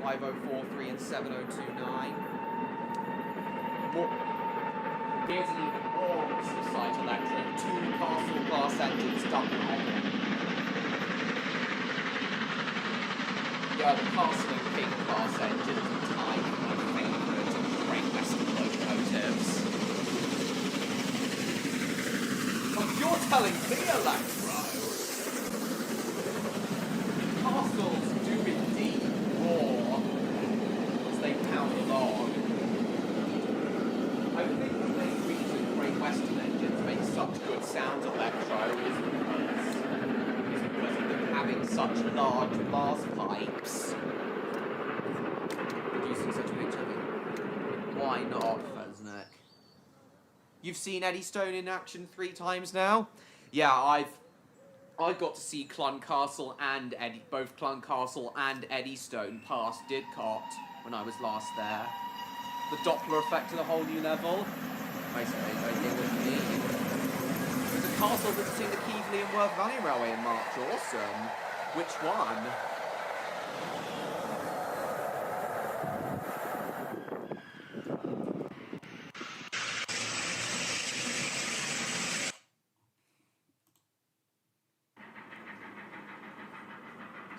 5043 and 7029. Here's an even more awesome sight, Electro. 2 castle glass engines double heading. Yeah, the Castle and King class engines are tied with my favourite Great Western locomotives. But you're telling me, Electro! Castles do indeed roar as they pound along. I think the main reason Great Western engines make such good sounds, Electro, is because of them having such large blast pipes. Producing such a big chugging. Why not, Feznik? You've seen Eddystone in action 3 times now? Yeah, I got to see Cluncastle and both Cluncastle and Eddystone past Didcot when I was last there. The Doppler effect at a whole new level. Basically, right here with me. There's a castle between the Keighley and Worth Valley Railway in March. Awesome. Which one?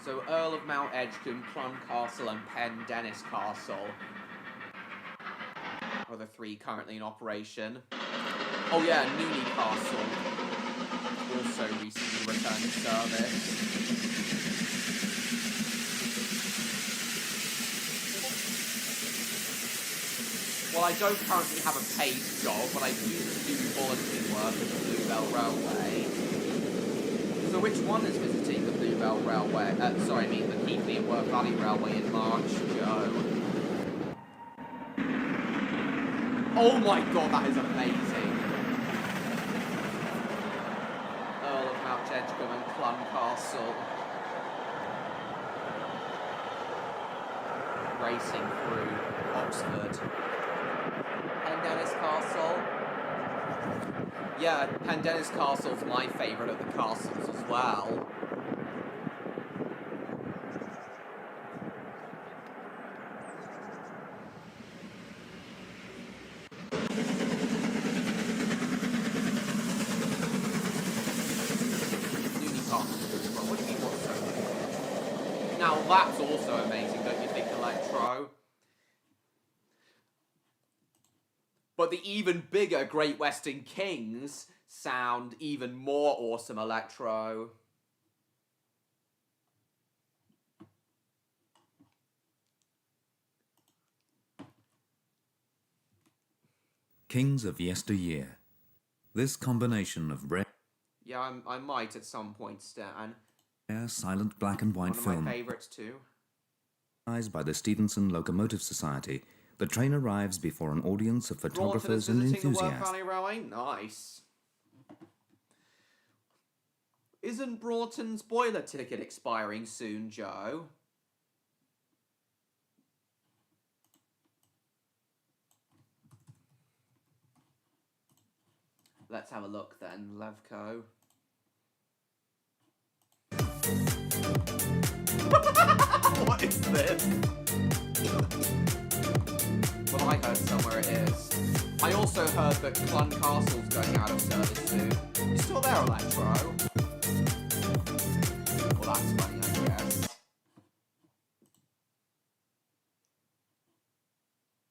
So Earl of Mount Edgecombe, Cluncastle and Pendennis Castle are the 3 currently in operation. Oh yeah, Nooney Castle also recently returned to service. Well, I don't currently have a paid job, but I used to do volunteer work at the Bluebell Railway. So which one is visiting the Bluebell Railway? Sorry, I mean the Keighley and Worth Valley Railway in March, Joe. Oh my god, that is amazing. Earl of Mount Edgecombe and Cluncastle. Racing through Oxford. Pendennis Castle. Yeah, Pendennis Castle's my favourite of the castles as well. What do you mean, what's so good? Now that's also amazing, don't you think, Electro? But the even bigger Great Western Kings sound even more awesome, Electro. Kings of yesteryear. This combination of rare, Yeah, I might at some point, Stan. silent black and white One of film, my favourites too. organized by the Stevenson Locomotive Society, the train arrives before an audience of photographers and visiting the Worth enthusiasts. Valley Railway? Nice. Isn't Broughton's boiler ticket expiring soon, Joe? Let's have a look then, Levco. What is this? Well, I heard somewhere it is. I also heard that Clun Castle's going out of service soon. You still there, Electro? Well, that's funny, I guess.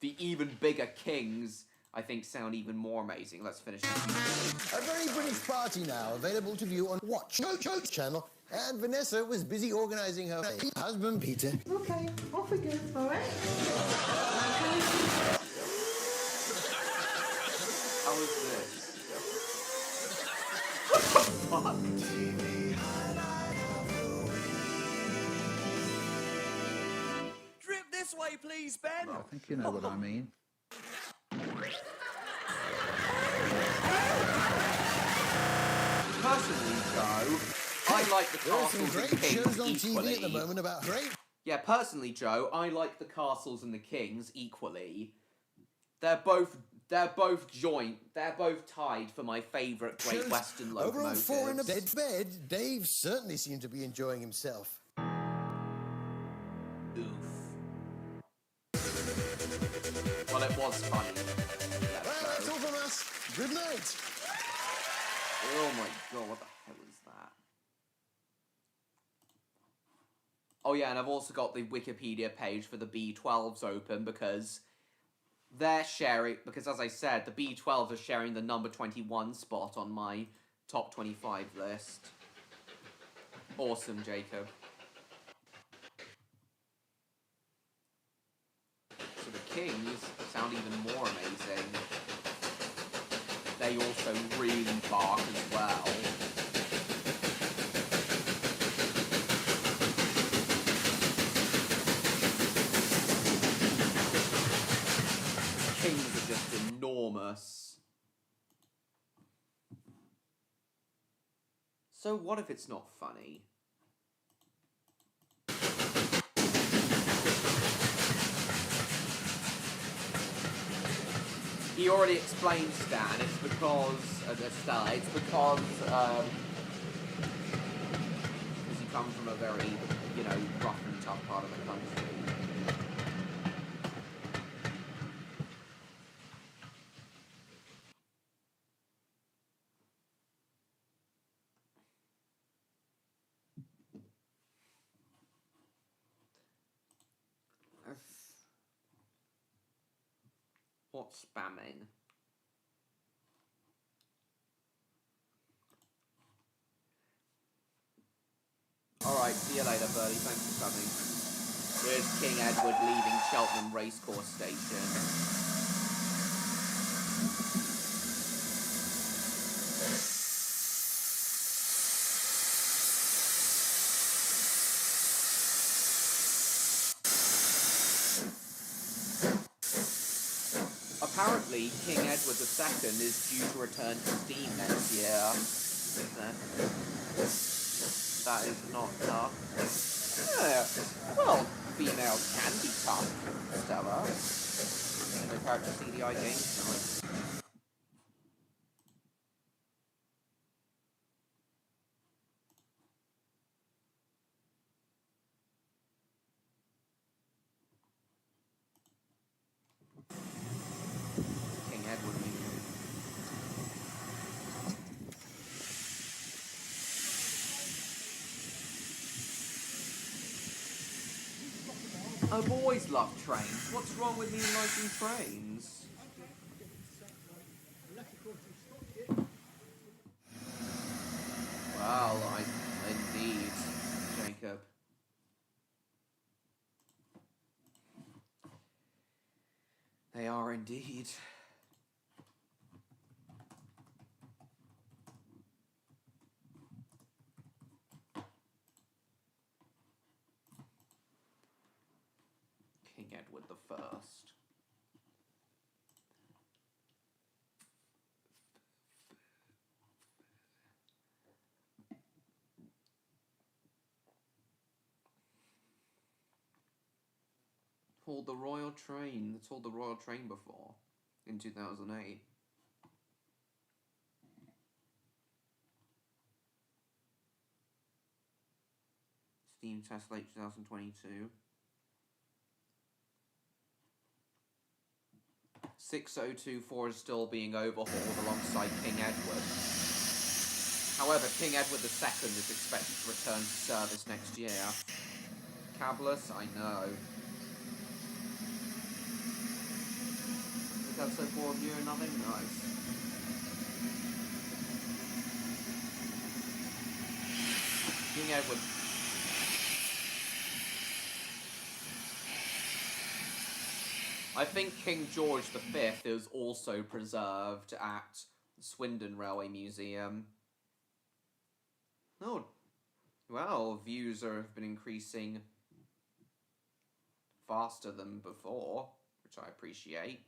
The even bigger kings, I think, sound even more amazing. Let's finish this. A very British party now, available to view on Watch Coach channel. And Vanessa was busy organising her husband, Peter. Okay, off we go, alright? How is this? What the fuck? Drip this way, please, Ben. I think you know what I mean. Personally, Joe, I like the There are some castles and great kings shows on equally. TV at the moment about great. Yeah, personally, Joe, I like the castles and the kings equally. They're both tied for my favourite Great Shows Western over on locomotives. 4 in a dead bed, Dave certainly seemed to be enjoying himself. Oof. Well, it was funny. Well, that's all from us. Good night. Oh my god, what the hell is that? Oh yeah, and I've also got the Wikipedia page for the B12s open because they're sharing, because as I said, the B12s are sharing the number 21 spot on my top 25 list. Awesome, Jacob. So the Kings sound even more amazing. They also really bark as well. Kings are just enormous. So what if it's not funny? He already explained, Stan, it's because, it's because he comes from a very, you know, rough and tough part of the country. What's spamming? Alright, see you later, Birdie. Thanks for coming. Here's King Edward leaving Cheltenham Racecourse Station. Apparently, King Edward II is due to return to steam next year. That is not tough. Yeah, well, females can be tough, Stella. In the character CDI games tonight. King Edward Music. I've always loved trains. What's wrong with me liking trains? Well, indeed, Jacob. They are indeed. King Edward the First. Called the Royal Train. It's called the Royal Train before, in 2008. Steam test late 2022. 6024 is still being overhauled alongside King Edward. However, King Edward II is expected to return to service next year. Cabless, I know. Is that so bored of you or nothing? Nice. King Edward. I think King George V is also preserved at the Swindon Railway Museum. Oh, well, views have been increasing faster than before, which I appreciate.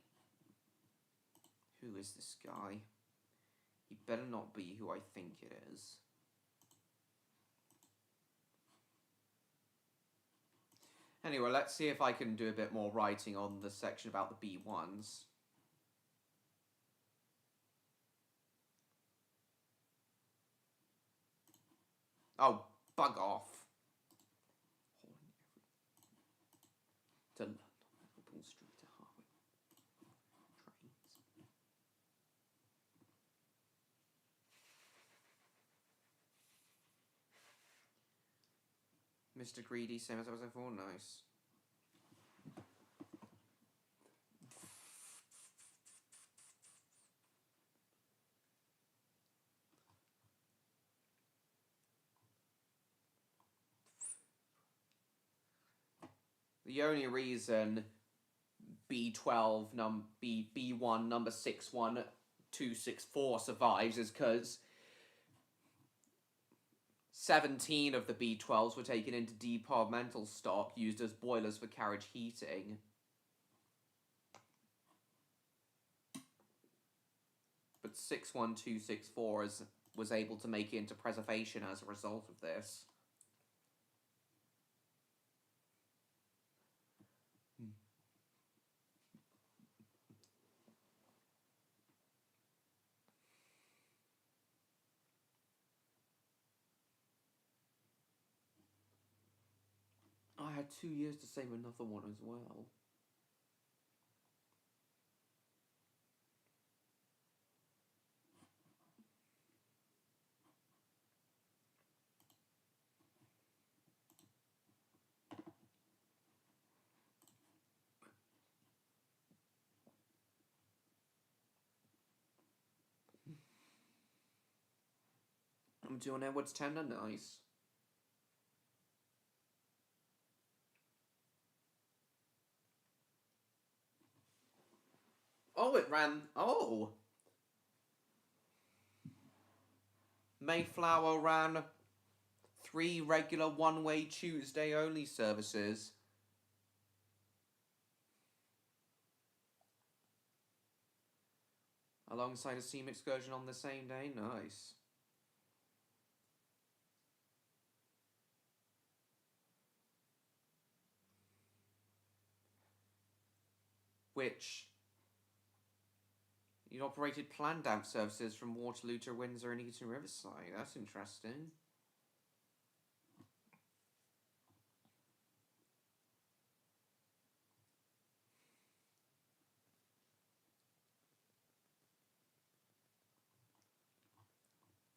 Who is this guy? He better not be who I think it is. Anyway, let's see if I can do a bit more writing on the section about the B1s. Oh, bug off. To London, Liverpool Street to Harwich. Trains. Mr. Greedy, same as I was before, nice. The only reason B1 number 61264 survives is because 17 of the B12s were taken into departmental stock used as boilers for carriage heating. But 61264 was able to make it into preservation as a result of this. I had 2 years to save another one as well. I'm doing Edward's tender, nice. Oh, it ran. Oh! Mayflower ran 3 regular one-way Tuesday only services. Alongside a steam excursion on the same day, nice. Which it operated planned damp services from Waterloo to Windsor and Eton Riverside. That's interesting.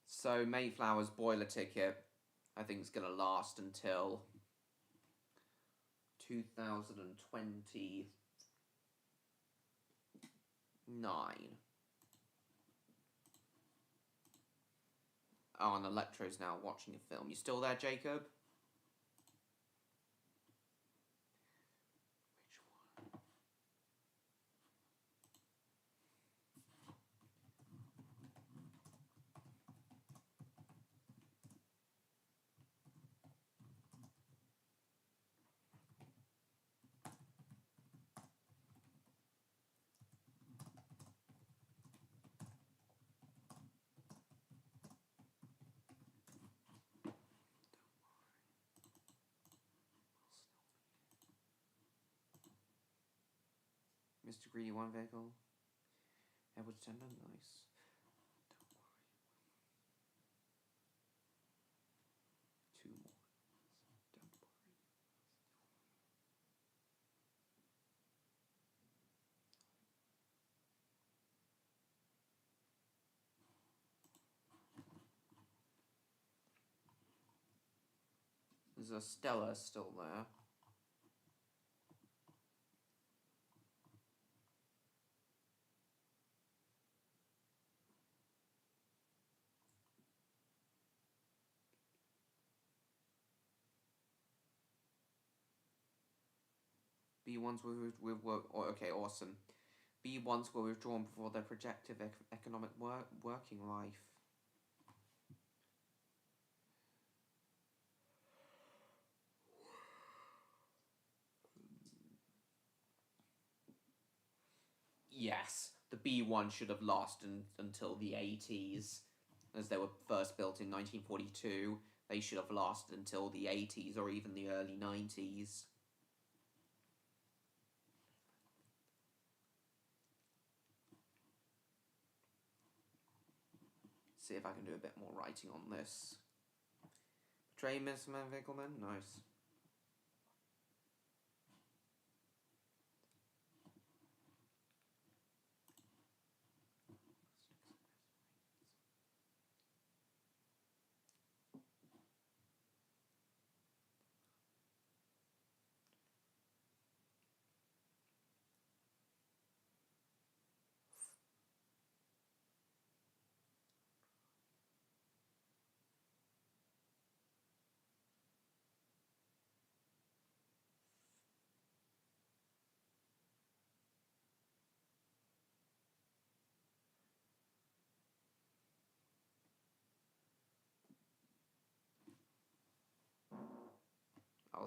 So Mayflower's boiler ticket, I think, is going to last until 2029. Oh, and Electro's now watching a film. You still there, Jacob? Mr. Greedy, 1 vehicle. Edward's tender, nice. Don't worry. 2 more. Don't There's a Stella still there. B1s were okay, awesome. B1s were withdrawn before their projected economic working life. Yes, the B1 should have lasted until the 80s, as they were first built in 1942. They should have lasted until the 80s or even the early 90s. See if I can do a bit more writing on this. Portray Miss Van Winkleman? Nice.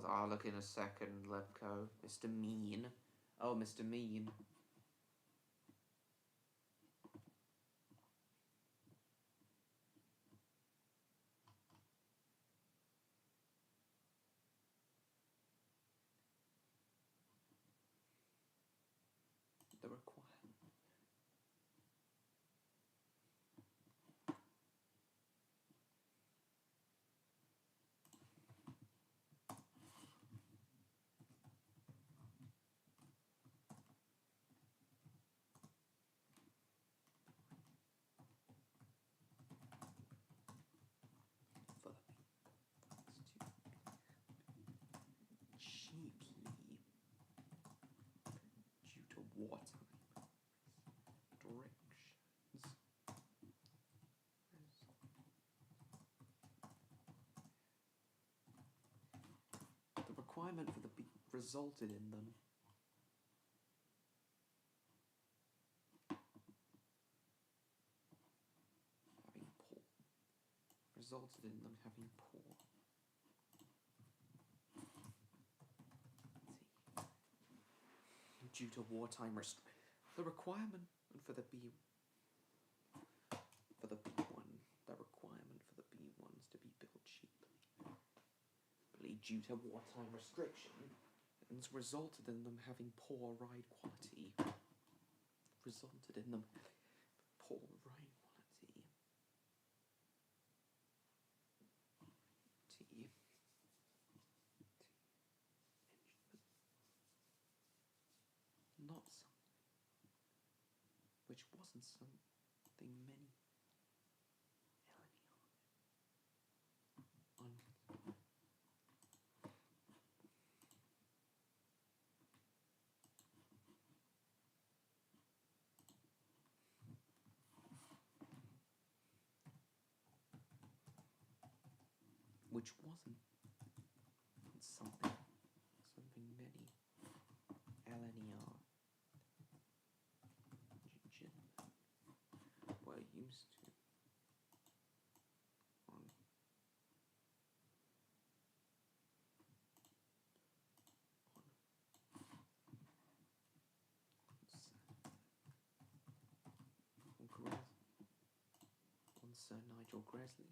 I'll look in a second, Lepko. Mr. Mean. Oh, Mr. Mean. The requirement. Cheaply due to wartime restrictions. The requirement for the B resulted in them having poor. Resulted in them having poor. Due to wartime the requirement for the B1, the requirement for the B1s to be built cheaply due to wartime restrictions resulted in them having poor ride quality. Resulted in them poor ride quality. Not something, which wasn't something many which wasn't something many LNER were used to on Sir Nigel Gresley.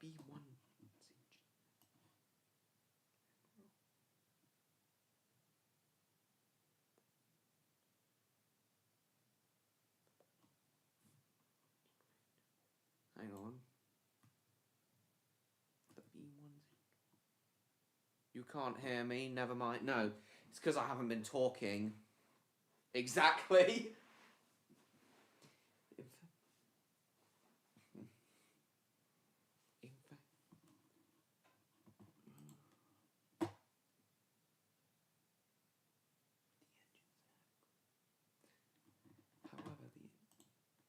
B1. Hang on. The B1. You can't hear me, never mind. No, it's because I haven't been talking. Exactly. However, the engines did. However, it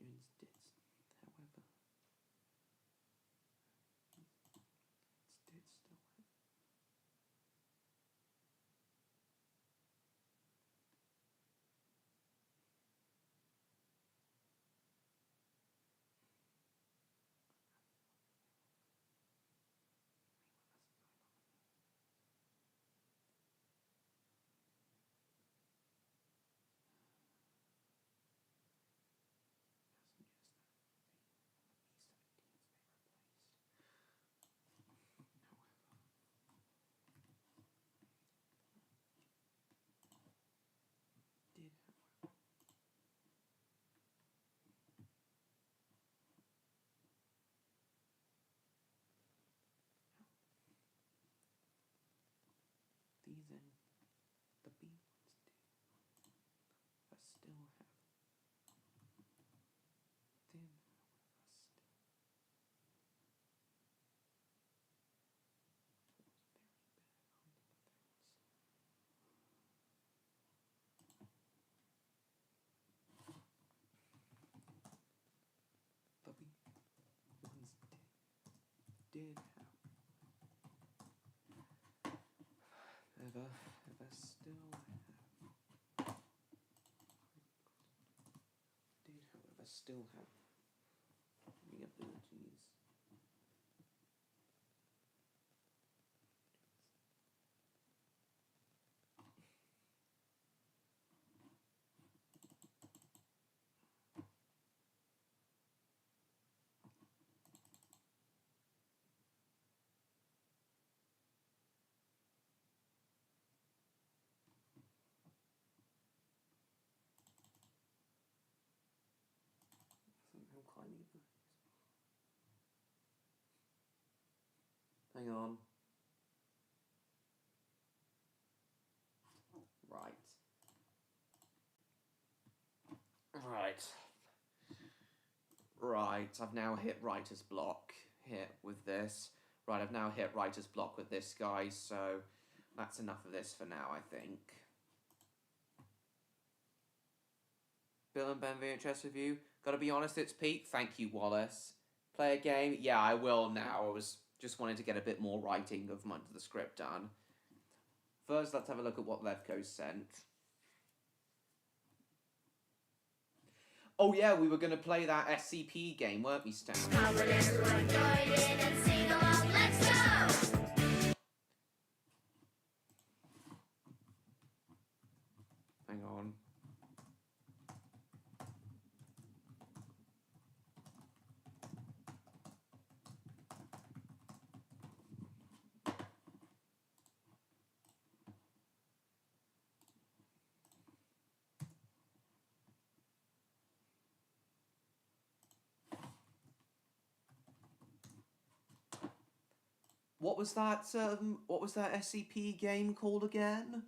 did still have. These in the B ones did. I still have. Did the B ones did have. Ever still have. Did, however, still have the abilities. Somehow climbing those. Hang on. Right. Right. Right, I've now hit writer's block here with this. Right, I've now hit writer's block with this, guys, so that's enough of this for now, I think. Bill and Ben VHS review. Gotta be honest, it's Pete. Thank you, Wallace. Play a game? Yeah, I will now. I was just wanting to get a bit more writing of the script done. First, let's have a look at what Levko sent. Oh yeah, we were going to play that SCP game, weren't we, Stan? Hang on. What was that SCP game called again?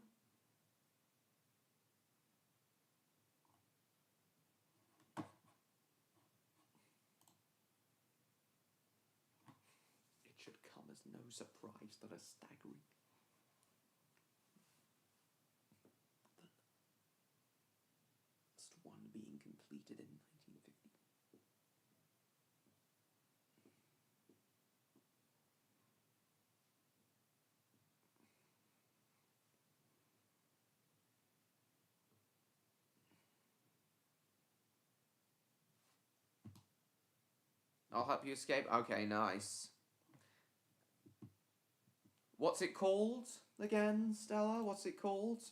It should come as no surprise that a staggering last one being completed in 1950. I'll help you escape. Okay, nice. What's it called again, Stella? What's it called?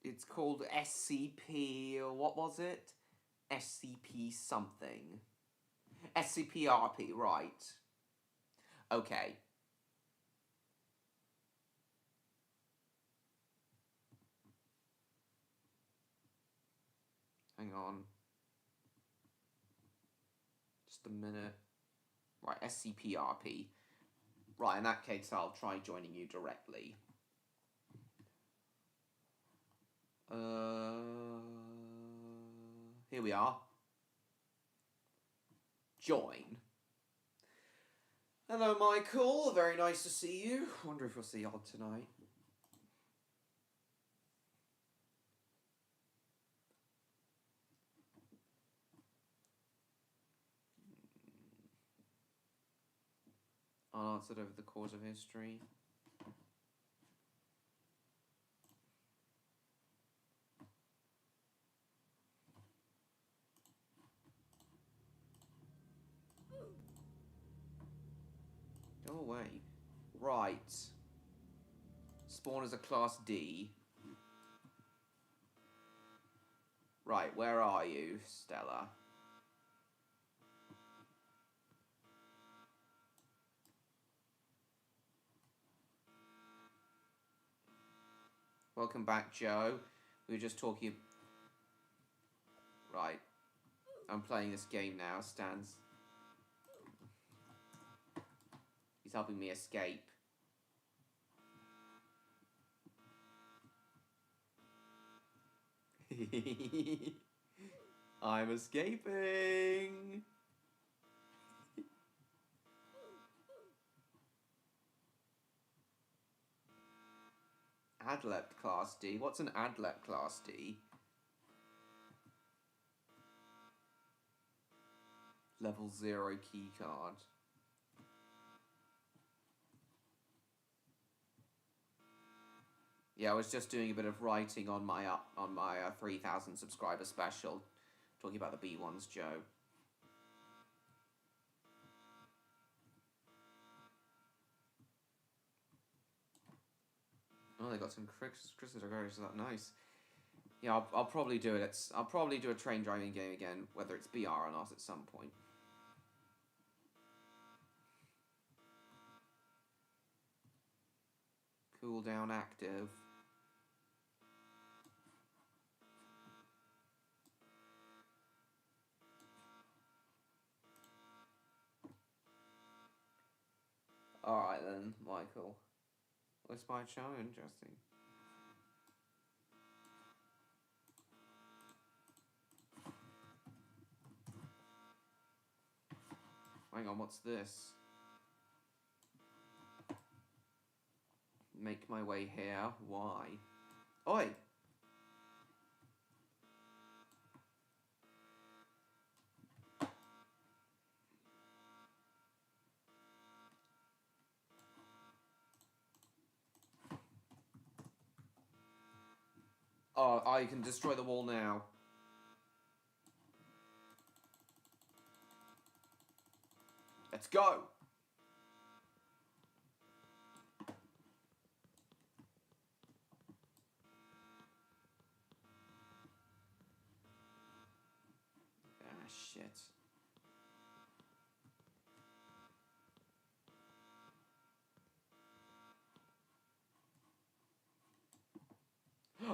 It's called SCP, or what was it? SCP something. SCP-RP, right. Okay. Hang on. Just a minute. Right, SCP-RP. Right, in that case, I'll try joining you directly. Here we are. Join. Hello, Michael. Very nice to see you. Wonder if we'll see Odd tonight. Unanswered over the course of history. Go away. Right. Spawn as a Class D. Right, where are you, Stella? Welcome back, Joe. We were just talking... Right. I'm playing this game now, Stan's... He's helping me escape. I'm escaping! Adept Class D? What's an Adept Class D? Level 0 keycard. Yeah, I was just doing a bit of writing on my 3,000 subscriber special, talking about the B1s, Joe. Oh, they got some crystals. Is that nice? Yeah, I'll probably do it. I'll probably do a train driving game again, whether it's BR or not, at some point. Cooldown active. Alright then, Michael. This might sound interesting. Hang on, what's this? Make my way here. Why? Oi! Oh, I can destroy the wall now. Let's go! Ah, shit.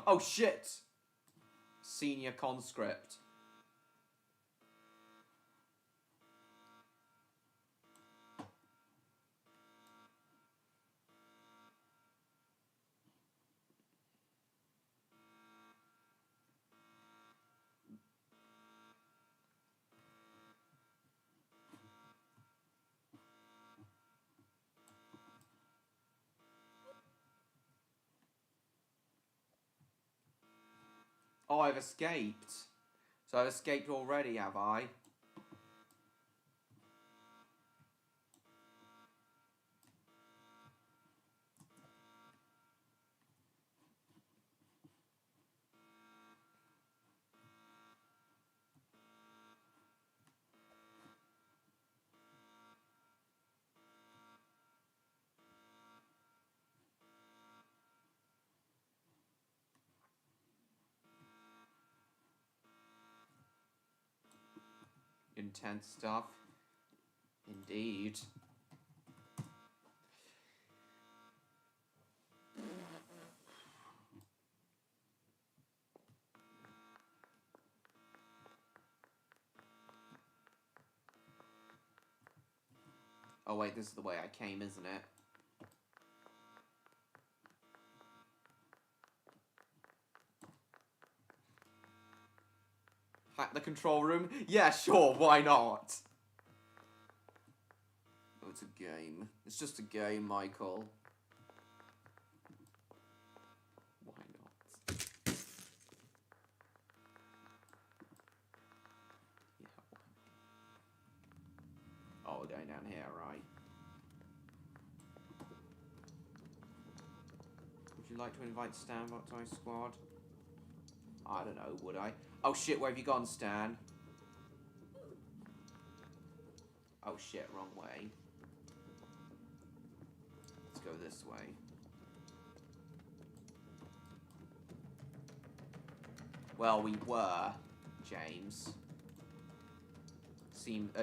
Oh, shit! Senior conscript. Oh, I've escaped. So I've escaped already, have I? intense stuff. Indeed. Oh wait, this is the way I came, isn't it? Hack the control room? Yeah, sure, why not? Oh, it's a game. It's just a game, Michael. Why not? Yeah. Oh, we're going down here, right? Would you like to invite Stan back to my squad? I don't know, would I? Oh shit, where have you gone, Stan? Oh shit, wrong way. Let's go this way. Well, we were, James.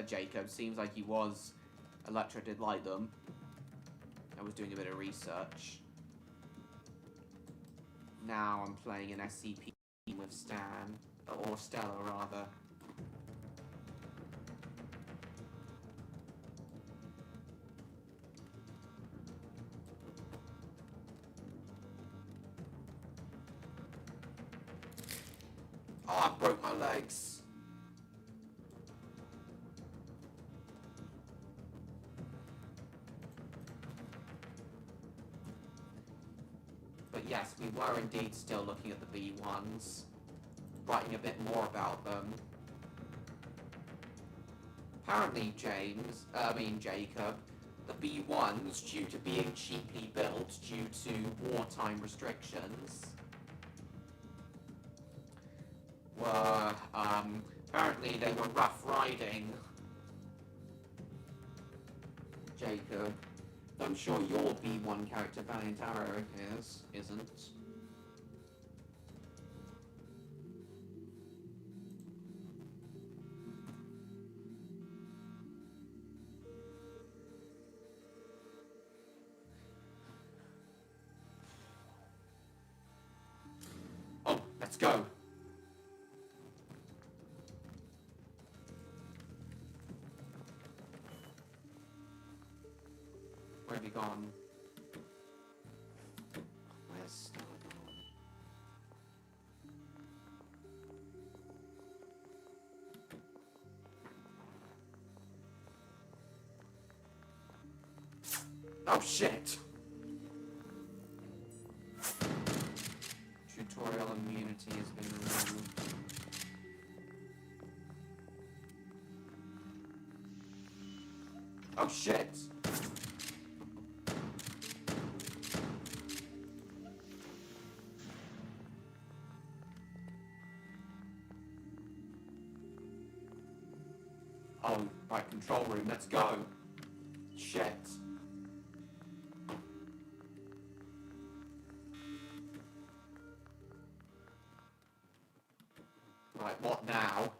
Jacob. Seems like he was. Electra did like them. I was doing a bit of research. Now I'm playing an SCP with Stan. Or Stella, rather. Oh, I broke my legs. But yes, we were indeed still looking at the B1s. Writing a bit more about them. Apparently, Jacob, the B1s, due to being cheaply built due to wartime restrictions, were, apparently they were rough riding. Jacob, I'm sure your B1 character, Valiant Arrow, isn't. Oh, let's go. Where have you gone? Where's Star gone? Oh shit! Tutorial immunity has been removed. Oh shit! Oh, right, control room, let's go! Shit! Right, what now?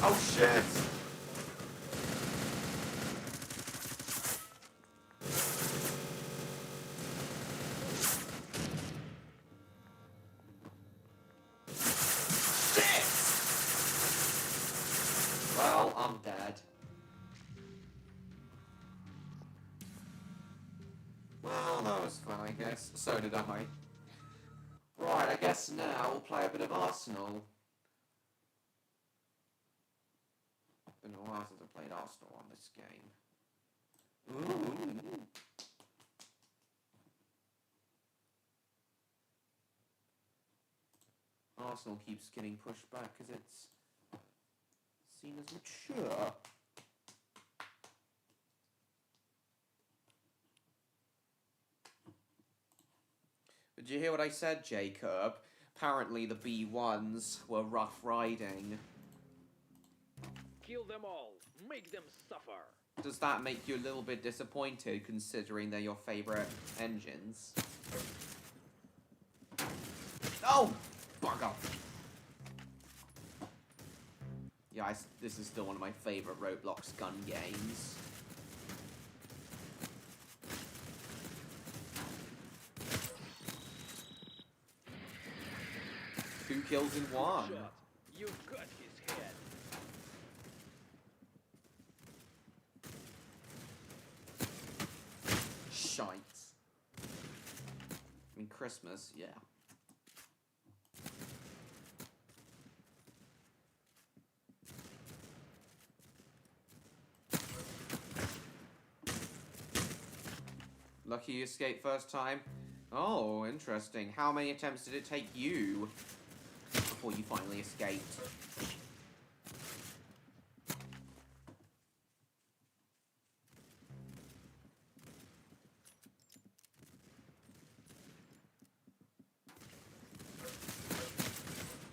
Oh shit! Shit! Well, I'm dead. Well, that was fun, I guess. So did I. Right, I guess now we'll play a bit of Arsenal. Been a while since I played Arsenal on this game. Ooh. Arsenal keeps getting pushed back because it's seen as mature. Did you hear what I said, Jacob? Apparently the B1s were rough riding. Kill them all. Make them suffer. Does that make you a little bit disappointed, considering they're your favorite engines? Oh! Bugger! Yeah, this is still one of my favorite Roblox gun games. 2 kills in 1. Shot. You got his head. Shite. I mean, Christmas, yeah. Lucky you escaped first time. Oh, interesting. How many attempts did it take you before you finally escaped?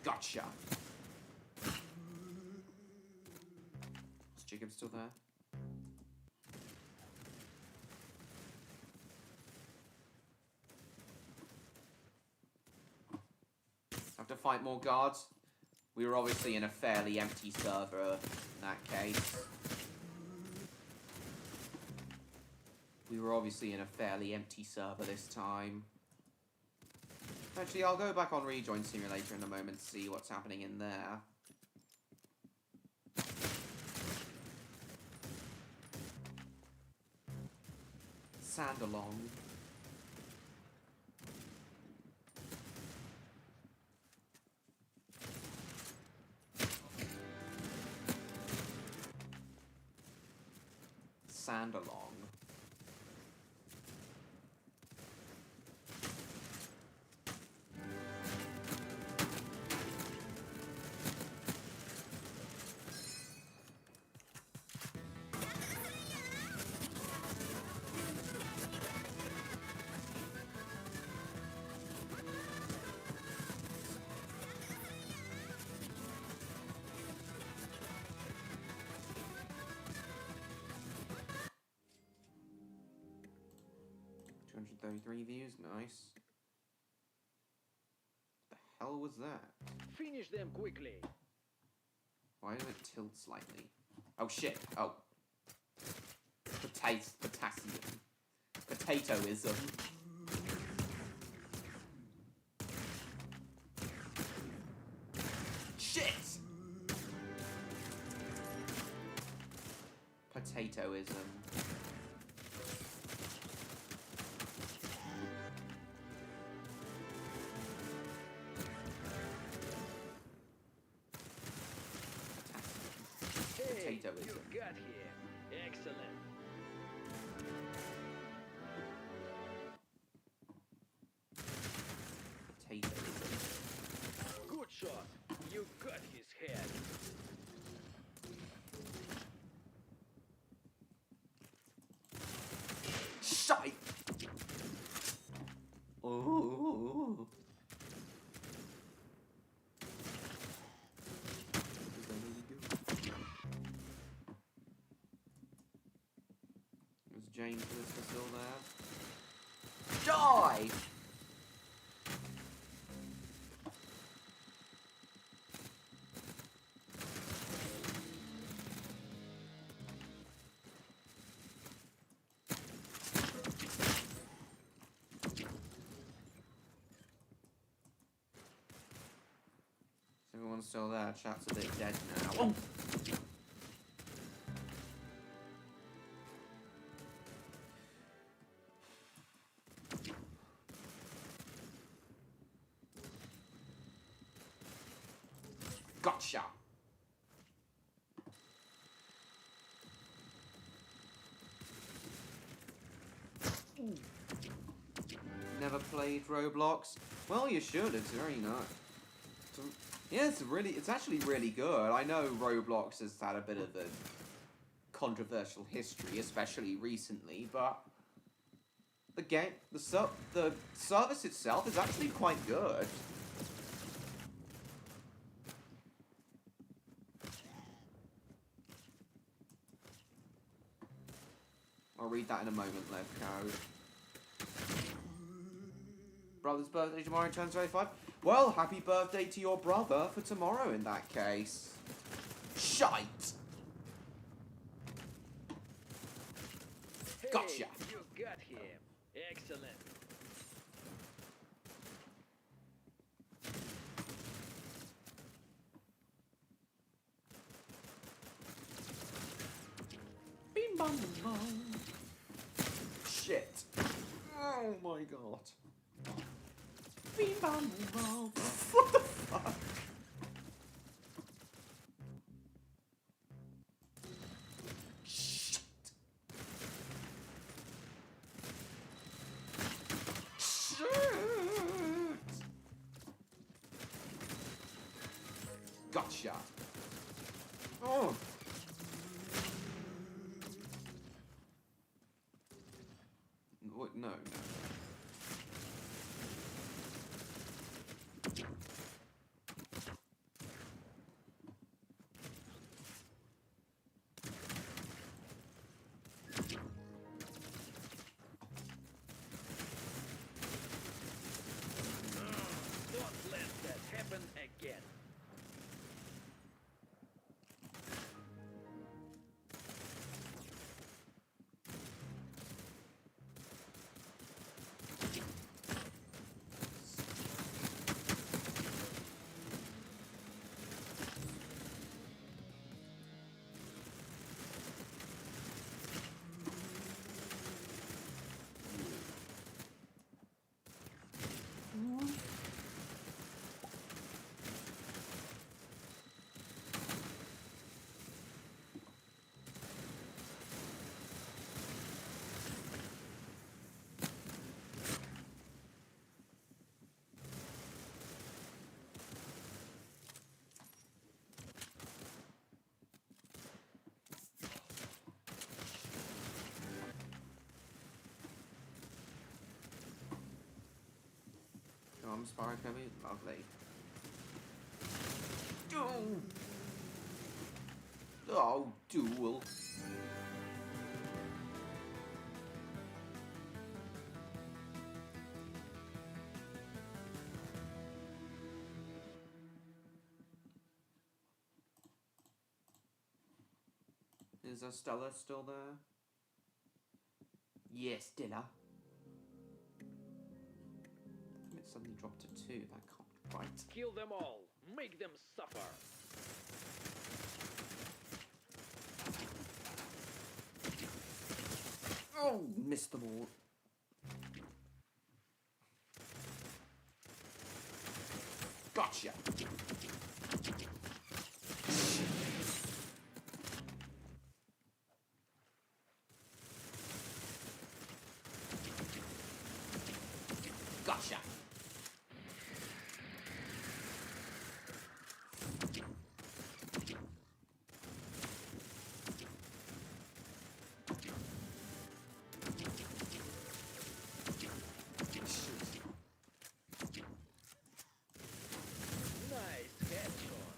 Gotcha. Is Jacob still there? Have to fight more guards. We were obviously in a fairly empty server in that case. We were obviously in a fairly empty server this time. Actually, I'll go back on Rejoin Simulator in a moment to see what's happening in there. Sandalong. Sandalong. $233 views, nice. What the hell was that? Finish them quickly. Why did it tilt slightly? Oh shit, oh. Potassium. Potatoism. Shit! Potatoism. Hey, Potatoism. you got here. Excellent. Potatoism. Good shot. You got his head. Shite! Oh. Is James Lister still there? Die! Everyone's still there. Chat's a bit dead now. Oh! Gotcha! Never played Roblox? Well, you should. It's very nice. Yeah, it's actually really good. I know Roblox has had a bit of a controversial history, especially recently, but the service itself is actually quite good. I'll read that in a moment, Lev Code. Brother's birthday tomorrow, turns 25. Well, happy birthday to your brother for tomorrow in that case. Shite! Gotcha! Hey, you got him. Excellent. Bing bong bing bong. Shit. Oh my god. Bing bong bing bong. What the fuck? Shit. Shit. Gotcha. Oh. What? No, no. Don't let that happen again. Come, Spyrovember, lovely. Oh, oh, duel. Is Stella still there? Yes, Stella. It suddenly dropped to 2. That can't be right. Kill them all. Make them suffer. Oh, missed them all. Gotcha. Gotcha. Nice headshot.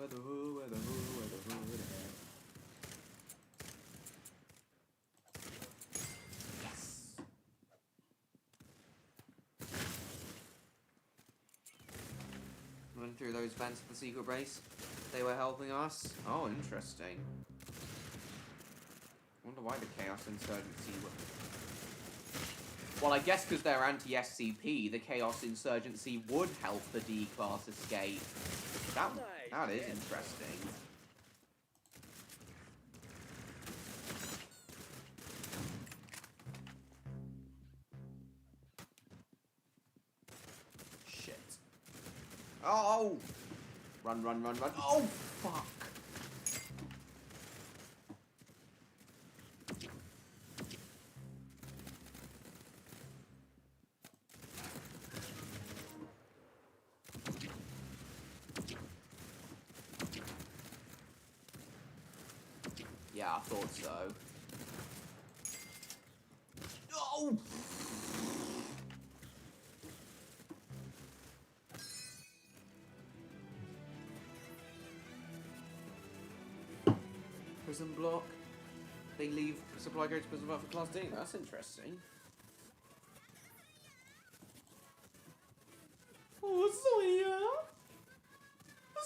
Where the hood, where the hood, where the hood at? Yes. Running through those vents of the secret base. They were helping us. Oh, interesting. I wonder why the Chaos Insurgency were... Well, I guess because they're anti-SCP, the Chaos Insurgency would help the D-Class escape. That is interesting. Shit. Oh! Run, run, run, run. Oh, fuck! Yeah, I thought so. Oh! Prison block. They leave supply crates prison block for Class D. That's interesting. Oh, Zoya!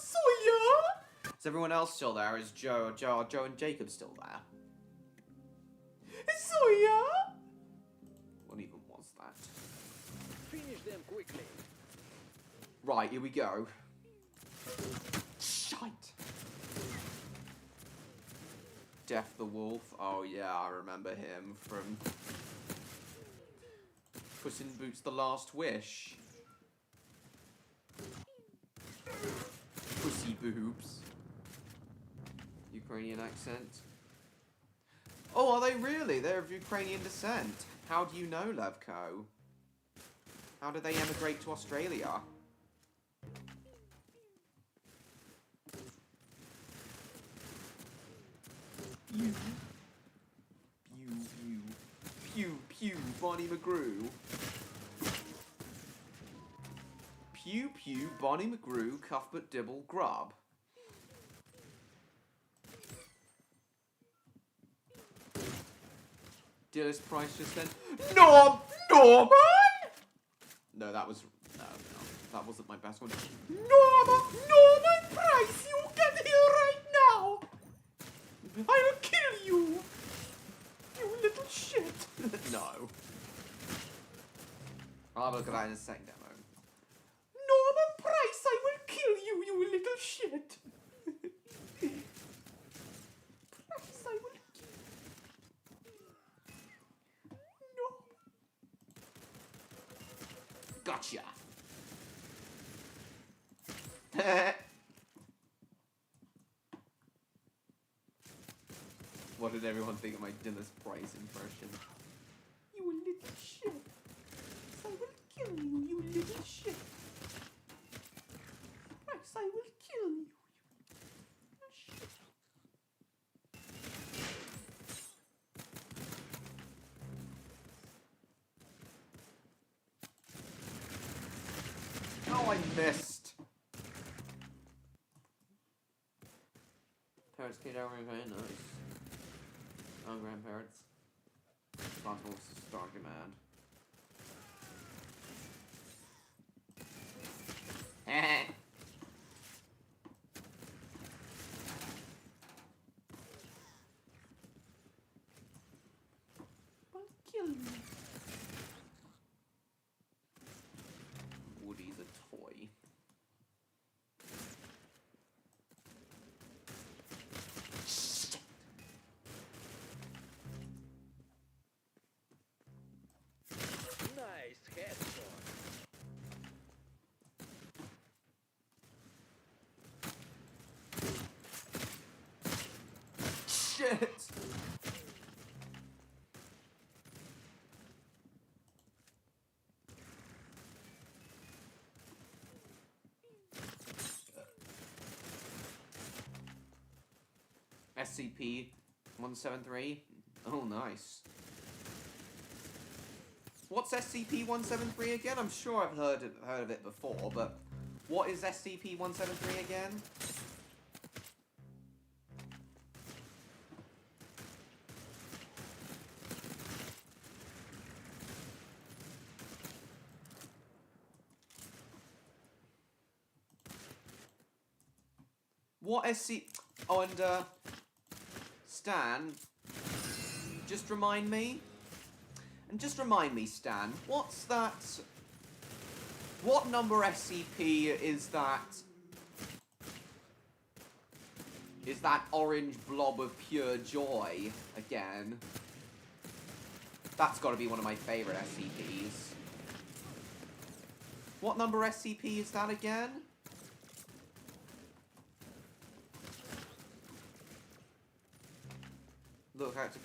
Zoya! Is everyone else still there? Is Joe and Jacob still there? Zoya! What even was that? Finish them quickly. Right, here we go. Shite! Death the Wolf. Oh yeah, I remember him from Puss in Boots: The Last Wish. Pussy boobs. Ukrainian accent. Oh, are they really? They're of Ukrainian descent. How do you know, Levko? How did they emigrate to Australia? Pew. Pew, pew. Pew, pew, Bonnie McGrew. Pew, pew, Bonnie McGrew, Cuthbert Dibble, Grub. Dillis Price just then. Norman! No, that was... No, that wasn't my best one. Norman Price, you get here right now! I'll kill you! You little shit! No. I'll have a look at that in a second demo. Norman Price, I will kill you, you little shit! Price, I will kill you. No. Gotcha! What did everyone think of my Dillis Price impression? You little shit! I will kill you, you little shit! Price, I will kill you, you little shit! Oh, I missed! Parents kid over very nice. Oh, grandparents. Responsible for strong command. I'll kill you. Woody's a toy. Nice headshot. Shit! SCP-173? Oh, nice. What's SCP-173 again? I'm sure I've heard of it before, but what is SCP-173 again? What SC... Oh, and, Stan, just remind me. And just remind me, Stan, what's that... What number SCP is that... Is that orange blob of pure joy again? That's got to be one of my favorite SCPs. What number SCP is that again? Look out to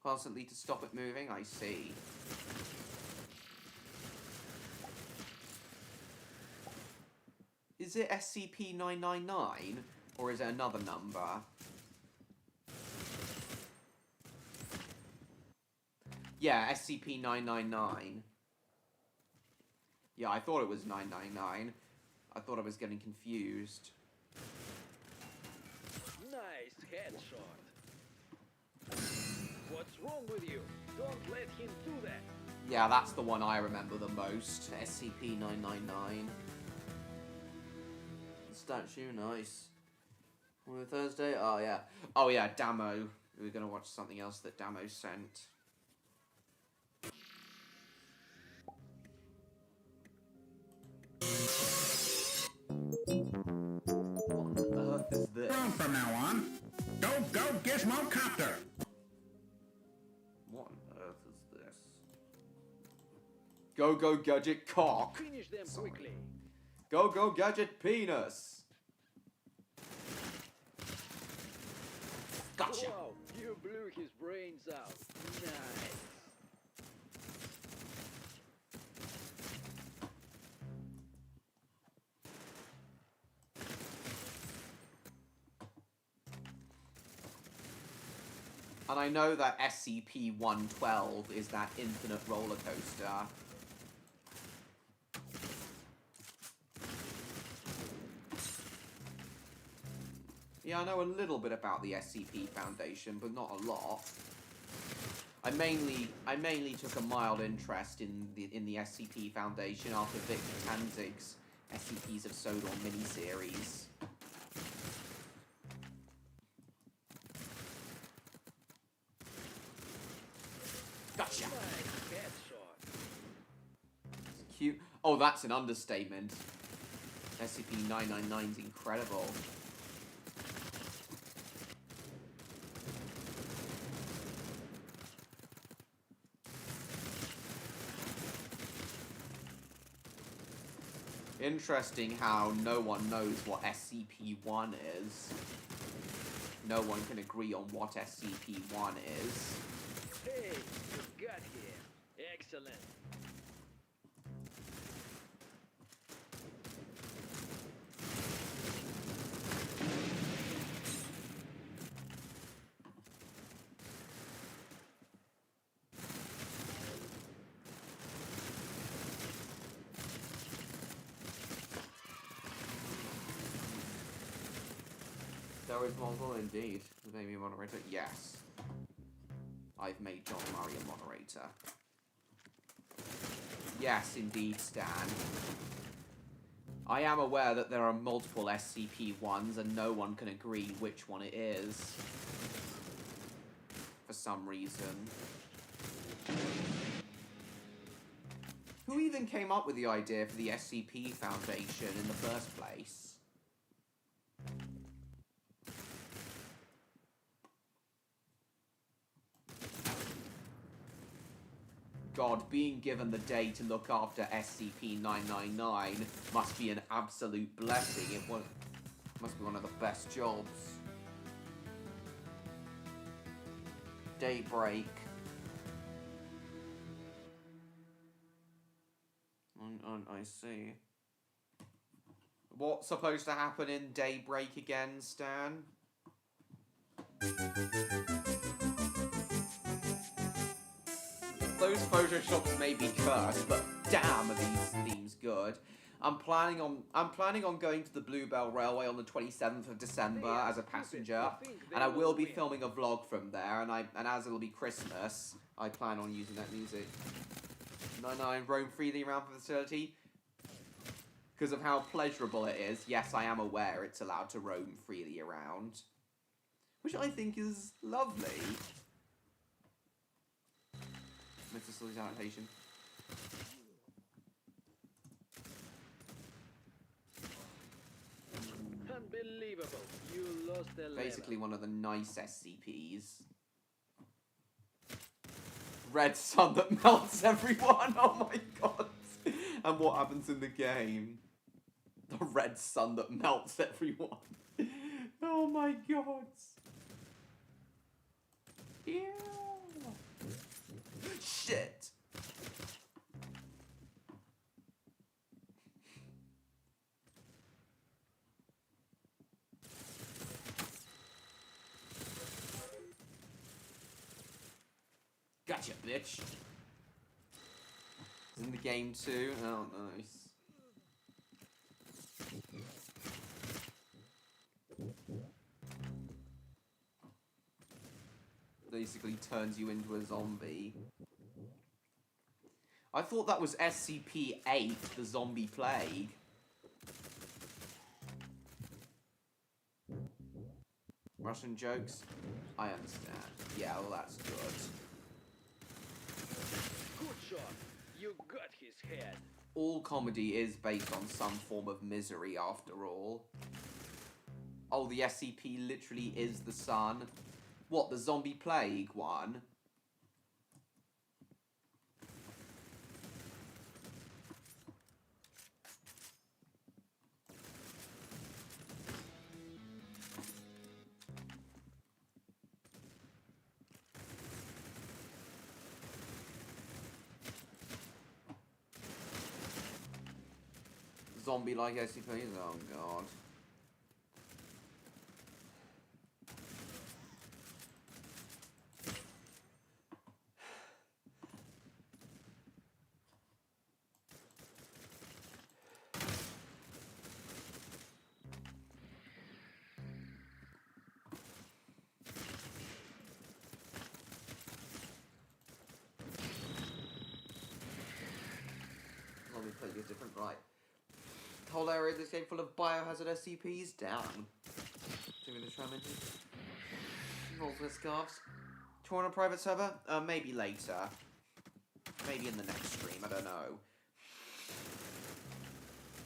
constantly to stop it moving. I see. Is it SCP-999 or is it another number? Yeah, SCP-999. Yeah, I thought it was 999. I thought I was getting confused. Nice headshot. What's wrong with you? Don't let him do that. Yeah, that's the one I remember the most. SCP-999. Statue, nice. On a Thursday? Oh, yeah. Oh, yeah, Damo. We're gonna watch something else that Damo sent. What on earth is this? From now on, go Gizmo Copter. What on earth is this? Go Gadget Cock. Finish them quickly. Go Gadget Penis. Gotcha. Wow, you blew his brains out. Nice. And I know that SCP-112 is that infinite roller coaster. Yeah, I know a little bit about the SCP Foundation, but not a lot. I mainly took a mild interest in the SCP Foundation after Victor Tanzig's SCPs of Sodor miniseries. Gotcha. It's cute. Oh, that's an understatement. SCP-999's incredible. Interesting how no one knows what SCP-1 is. No one can agree on what SCP-1 is. Hey, you got here. Excellent. There is Mongol indeed. Maybe a moderator? Yes. I've made John Murray a moderator. Yes, indeed, Stan. I am aware that there are multiple SCP-1s and no one can agree which one it is. For some reason. Who even came up with the idea for the SCP Foundation in the first place? God, being given the day to look after SCP-999 must be an absolute blessing. It must be one of the best jobs. Daybreak. I see. What's supposed to happen in Daybreak again, Stan? Those photoshops may be cursed, but damn are these themes good. I'm planning on going to the Bluebell Railway on the 27th of December as a passenger, and I will be filming a vlog from there, and as it'll be Christmas, I plan on using that music. 99 roam freely around the facility. Because of how pleasurable it is. Yes, I am aware it's allowed to roam freely around. Which I think is lovely. Mr. Sully's adaptation. Unbelievable. You lost the level. Basically one of the nice SCPs. Red sun that melts everyone. Oh my god. And what happens in the game? The red sun that melts everyone. Oh my god. Ew. Shit. Gotcha, bitch. It's in the game too. Oh, nice. Basically turns you into a zombie. I thought that was SCP-8, the zombie plague. Russian jokes? I understand. Yeah, well, that's good. Good shot. You got his head. All comedy is based on some form of misery, after all. Oh, the SCP literally is the sun. What, the zombie plague one? Zombie-like SCPs? Oh, God. Zombie plague is different, right? Whole area of this game full of biohazard SCPs? Down. Do we try mention? Rolls with scarves. Tour on a private server? Maybe later. Maybe in the next stream, I don't know.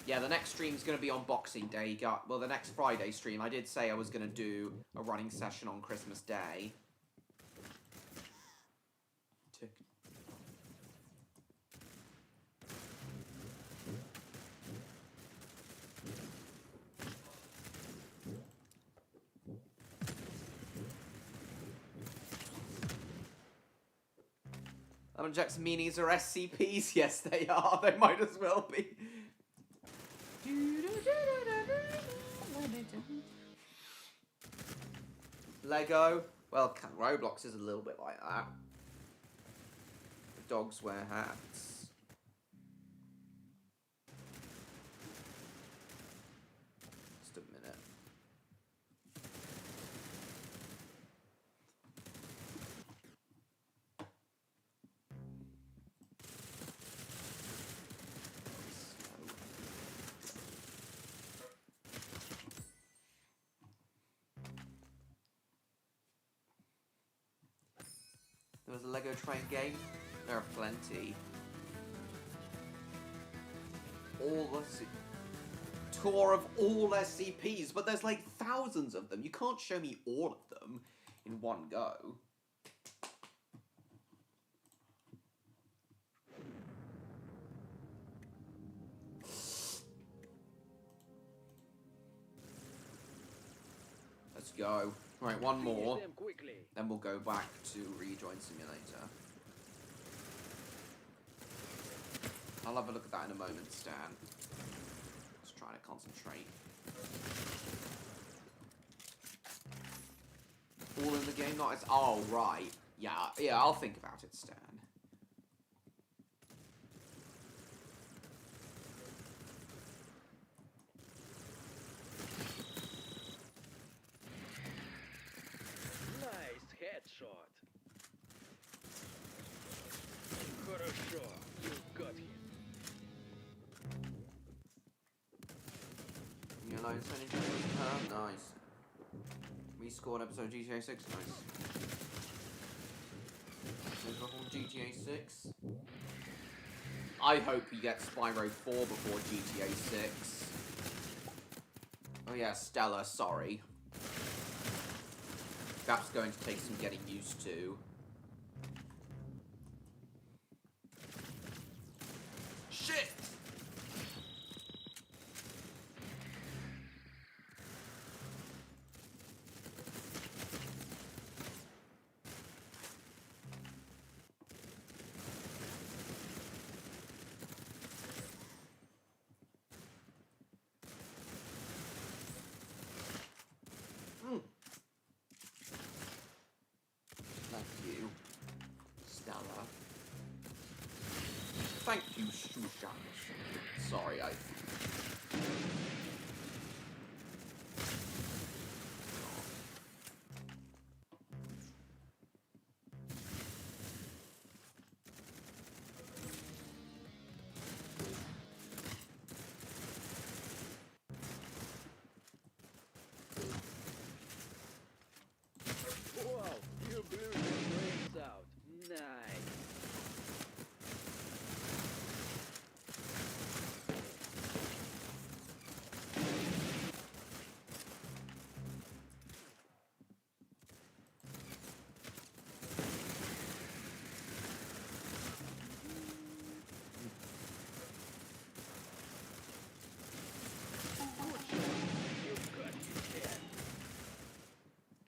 Yeah, the next stream's going to be on Boxing Day. Well, the next Friday stream. I did say I was going to do a running session on Christmas Day. Tick. Lemon Jack's meanies are SCPs? Yes, they are. They might as well be. Lego? Well, Roblox is a little bit like that. The dogs wear hats. Just a minute. There was a Lego train game. There are plenty. Tour of all SCPs, but there's like thousands of them. You can't show me all of them in one go. Let's go. Right, one more. Then we'll go back to Rejoin Simulator. I'll have a look at that in a moment, Stan. Just trying to concentrate. All in the game, not as... Oh, right. Yeah, I'll think about it, Stan. Headshot. Хорошо, you got him. guys. Nice. We scored episode GTA 6. Nice. GTA 6. I hope we get Spyro 4 before GTA 6. Oh yeah, Stella, sorry. That's going to take some getting used to. Shit! Thank you, Stella. Thank you, Shushan. Sorry, I... Whoa, you blew your brains out. Nice.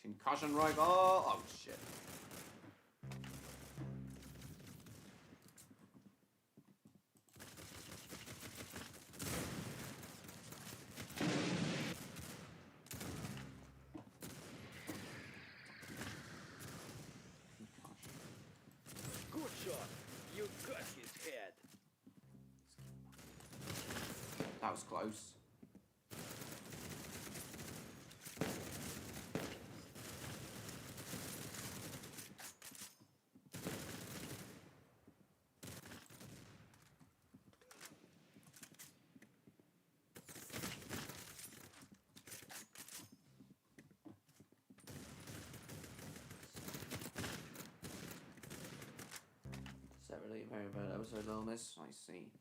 Concussion rifle! Oh, shit. Good shot. You got his head. That was close. Separately, very bad episode, illness. I see.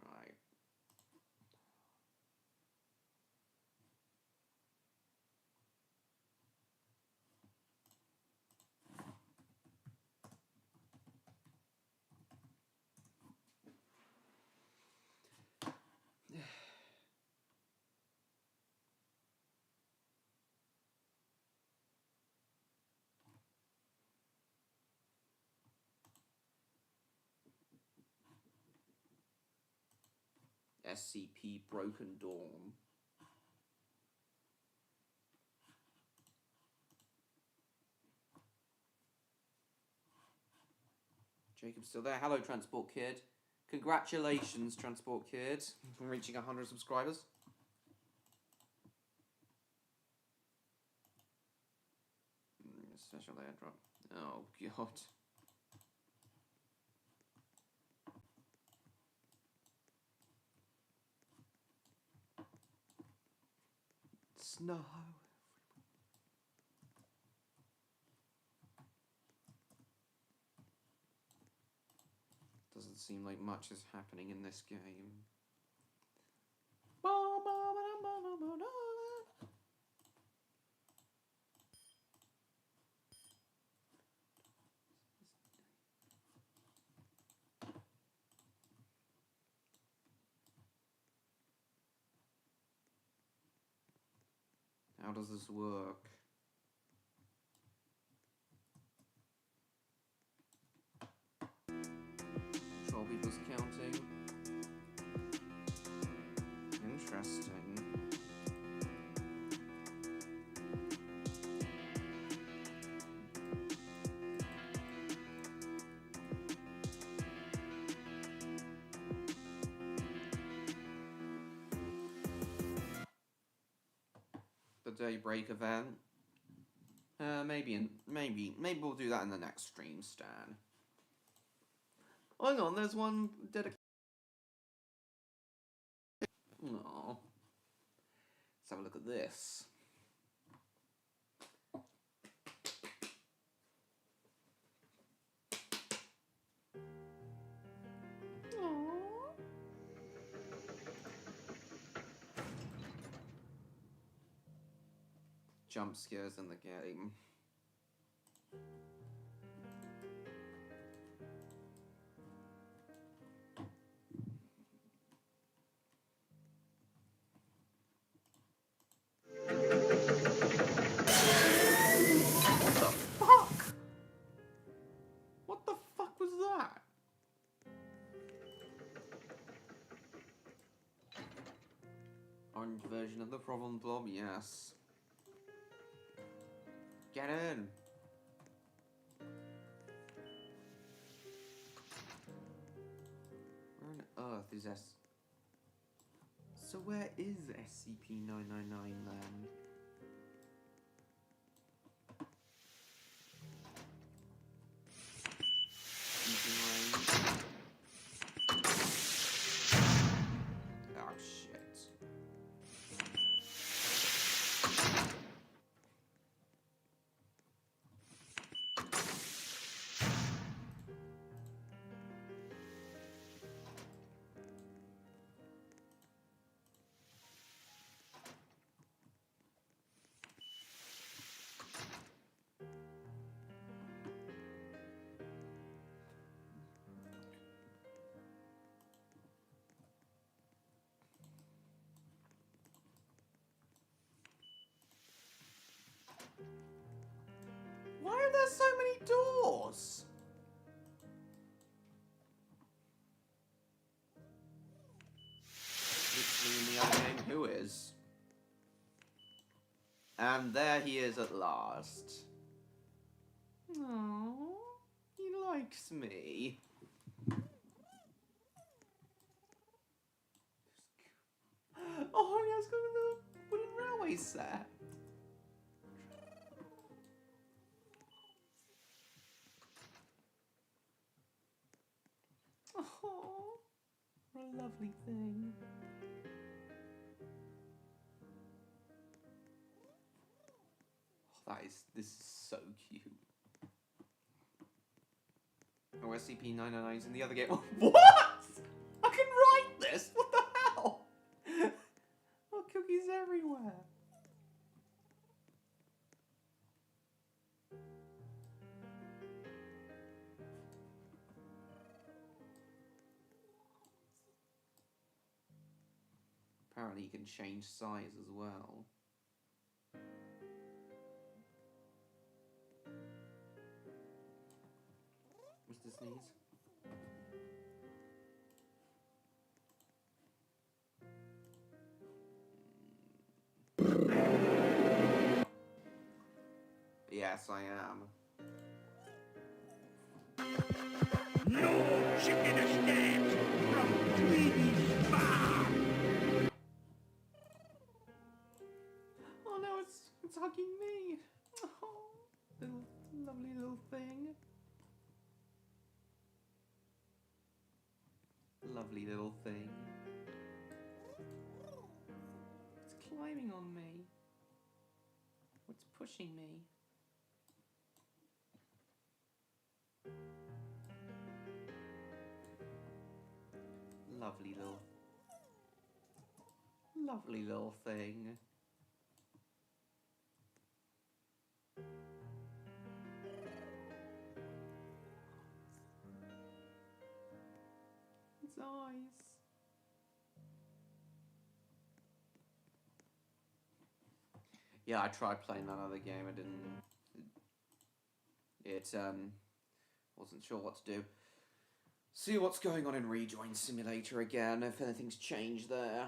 Right. SCP Broken Dawn. Jacob's still there. Hello, Transport Kid. Congratulations, Transport Kid, for reaching 100 subscribers. Special airdrop. Oh, God. Snow. Doesn't seem like much is happening in this game. How does this work? Control people's counting. Interesting. The Daybreak event. Maybe we'll do that in the next stream, Stan. Hang on, there's one dedicated. Aww. Let's have a look at this. Jump scares in the game. What the fuck was that? Orange version of the problem blob, yes. Get in! Where on earth is S? So where is SCP-999 then? Oh shit. Why are there so many doors? Literally in the other game, who is? And there he is at last. Aww, he likes me. Oh, yeah, it's got a little wooden railway set. Oh, what a lovely thing. Oh, this is so cute. Oh, SCP-999 is in the other game. What? I can write this? What the hell? Oh, cookies everywhere. Apparently you can change size as well. Mr. Sneeze? Yes, I am. No chicken escapes from Tweety's farm! Oh no, it's hugging me. Oh, lovely little thing. Lovely little thing. It's climbing on me. It's pushing me. Lovely little thing. Its eyes. Yeah, I tried playing that other game. I didn't. It wasn't sure what to do. See what's going on in Rejoin Simulator again. If anything's changed there.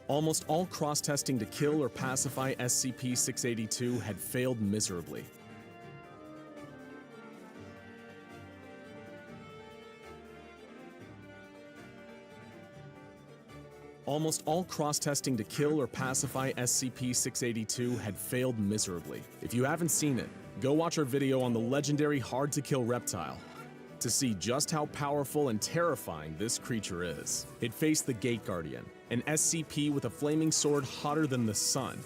Almost all cross-testing to kill or pacify SCP-682 had failed miserably. Almost all cross-testing to kill or pacify SCP-682 had failed miserably. If you haven't seen it, go watch our video on the legendary hard-to-kill reptile to see just how powerful and terrifying this creature is. It faced the Gate Guardian, an SCP with a flaming sword hotter than the sun,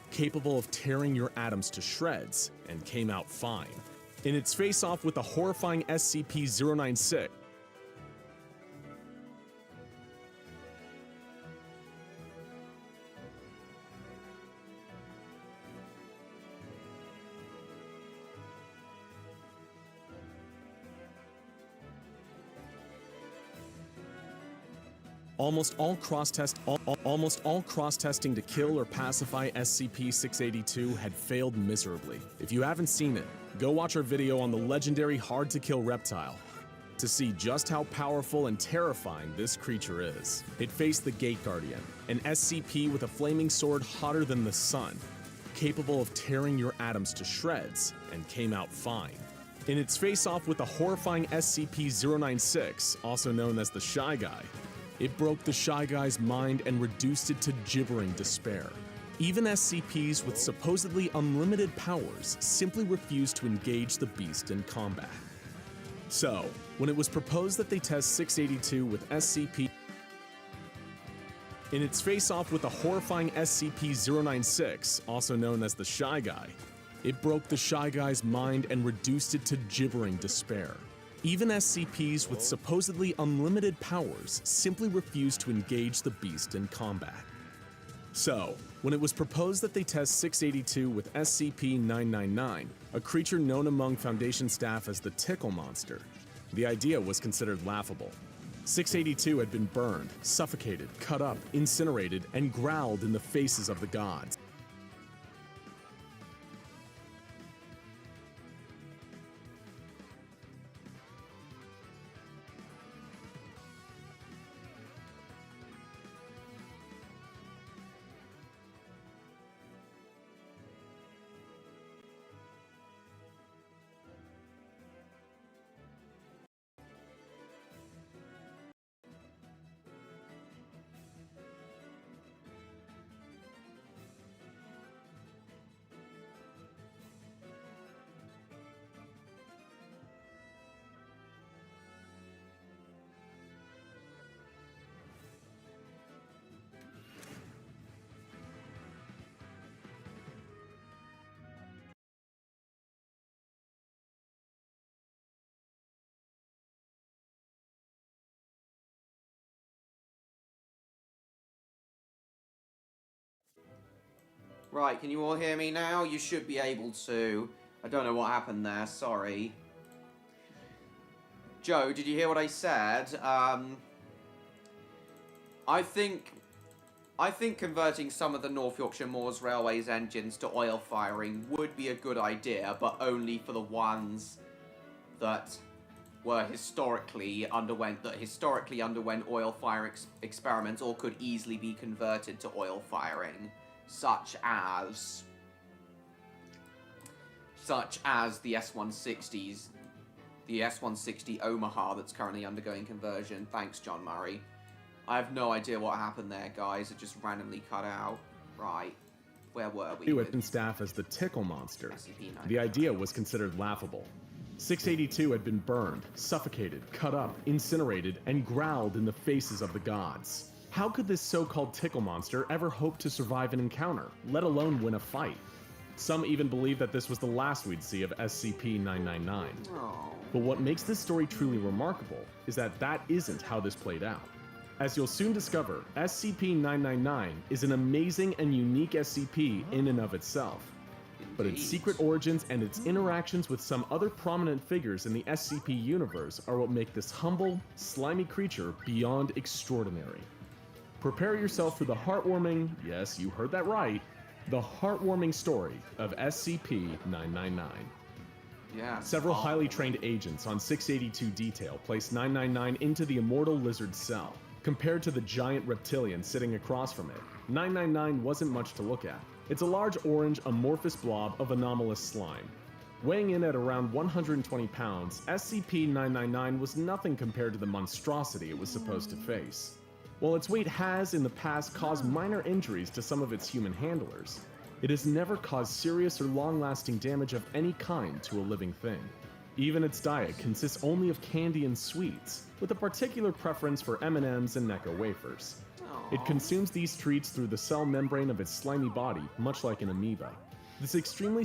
capable of tearing your atoms to shreds, and came out fine. In its face-off with the horrifying SCP-096, almost all cross-testing to kill or pacify SCP-682 had failed miserably. If you haven't seen it, go watch our video on the legendary hard-to-kill reptile to see just how powerful and terrifying this creature is. It faced the Gate Guardian, an SCP with a flaming sword hotter than the sun, capable of tearing your atoms to shreds, and came out fine. In its face-off with the horrifying SCP-096, also known as the Shy Guy, it broke the Shy Guy's mind and reduced it to gibbering despair. Even SCPs with supposedly unlimited powers simply refused to engage the beast in combat. So, when it was proposed that they test 682 with SCP in its face-off with the horrifying SCP-096, also known as the Shy Guy, it broke the Shy Guy's mind and reduced it to gibbering despair. Even SCPs with supposedly unlimited powers simply refused to engage the beast in combat. So, when it was proposed that they test 682 with SCP-999, a creature known among Foundation staff as the Tickle Monster, the idea was considered laughable. 682 had been burned, suffocated, cut up, incinerated, and growled in the faces of the gods. Right, can you all hear me now? You should be able to. I don't know what happened there, sorry. Joe, did you hear what I said? I think converting some of the North Yorkshire Moors Railway's engines to oil firing would be a good idea, but only for the ones that were historically underwent oil fire experiments or could easily be converted to oil firing. Such as the S-160s, the S-160 Omaha that's currently undergoing conversion. Thanks, John Murray. I have no idea what happened there, guys. It just randomly cut out. Right. Where were we? With staff as the Tickle Monster. The idea was considered laughable. 682 had been burned, suffocated, cut up, incinerated, and growled in the faces of the gods. How could this so-called Tickle Monster ever hope to survive an encounter, let alone win a fight? Some even believe that this was the last we'd see of SCP-999. But what makes this story truly remarkable is that that isn't how this played out. As you'll soon discover, SCP-999 is an amazing and unique SCP in and of itself. But its secret origins and its interactions with some other prominent figures in the SCP universe are what make this humble, slimy creature beyond extraordinary. Prepare yourself for the heartwarming, yes, you heard that right, the heartwarming story of SCP-999. Yeah. Several highly trained agents on 682 Detail placed 999 into the immortal lizard cell. Compared to the giant reptilian sitting across from it, 999 wasn't much to look at. It's a large orange amorphous blob of anomalous slime. Weighing in at around 120 pounds, SCP-999 was nothing compared to the monstrosity it was supposed to face. While its weight has in the past caused minor injuries to some of its human handlers, it has never caused serious or long-lasting damage of any kind to a living thing. Even its diet consists only of candy and sweets, with a particular preference for M&Ms and Necco wafers. It consumes these treats through the cell membrane of its slimy body, much like an amoeba. This extremely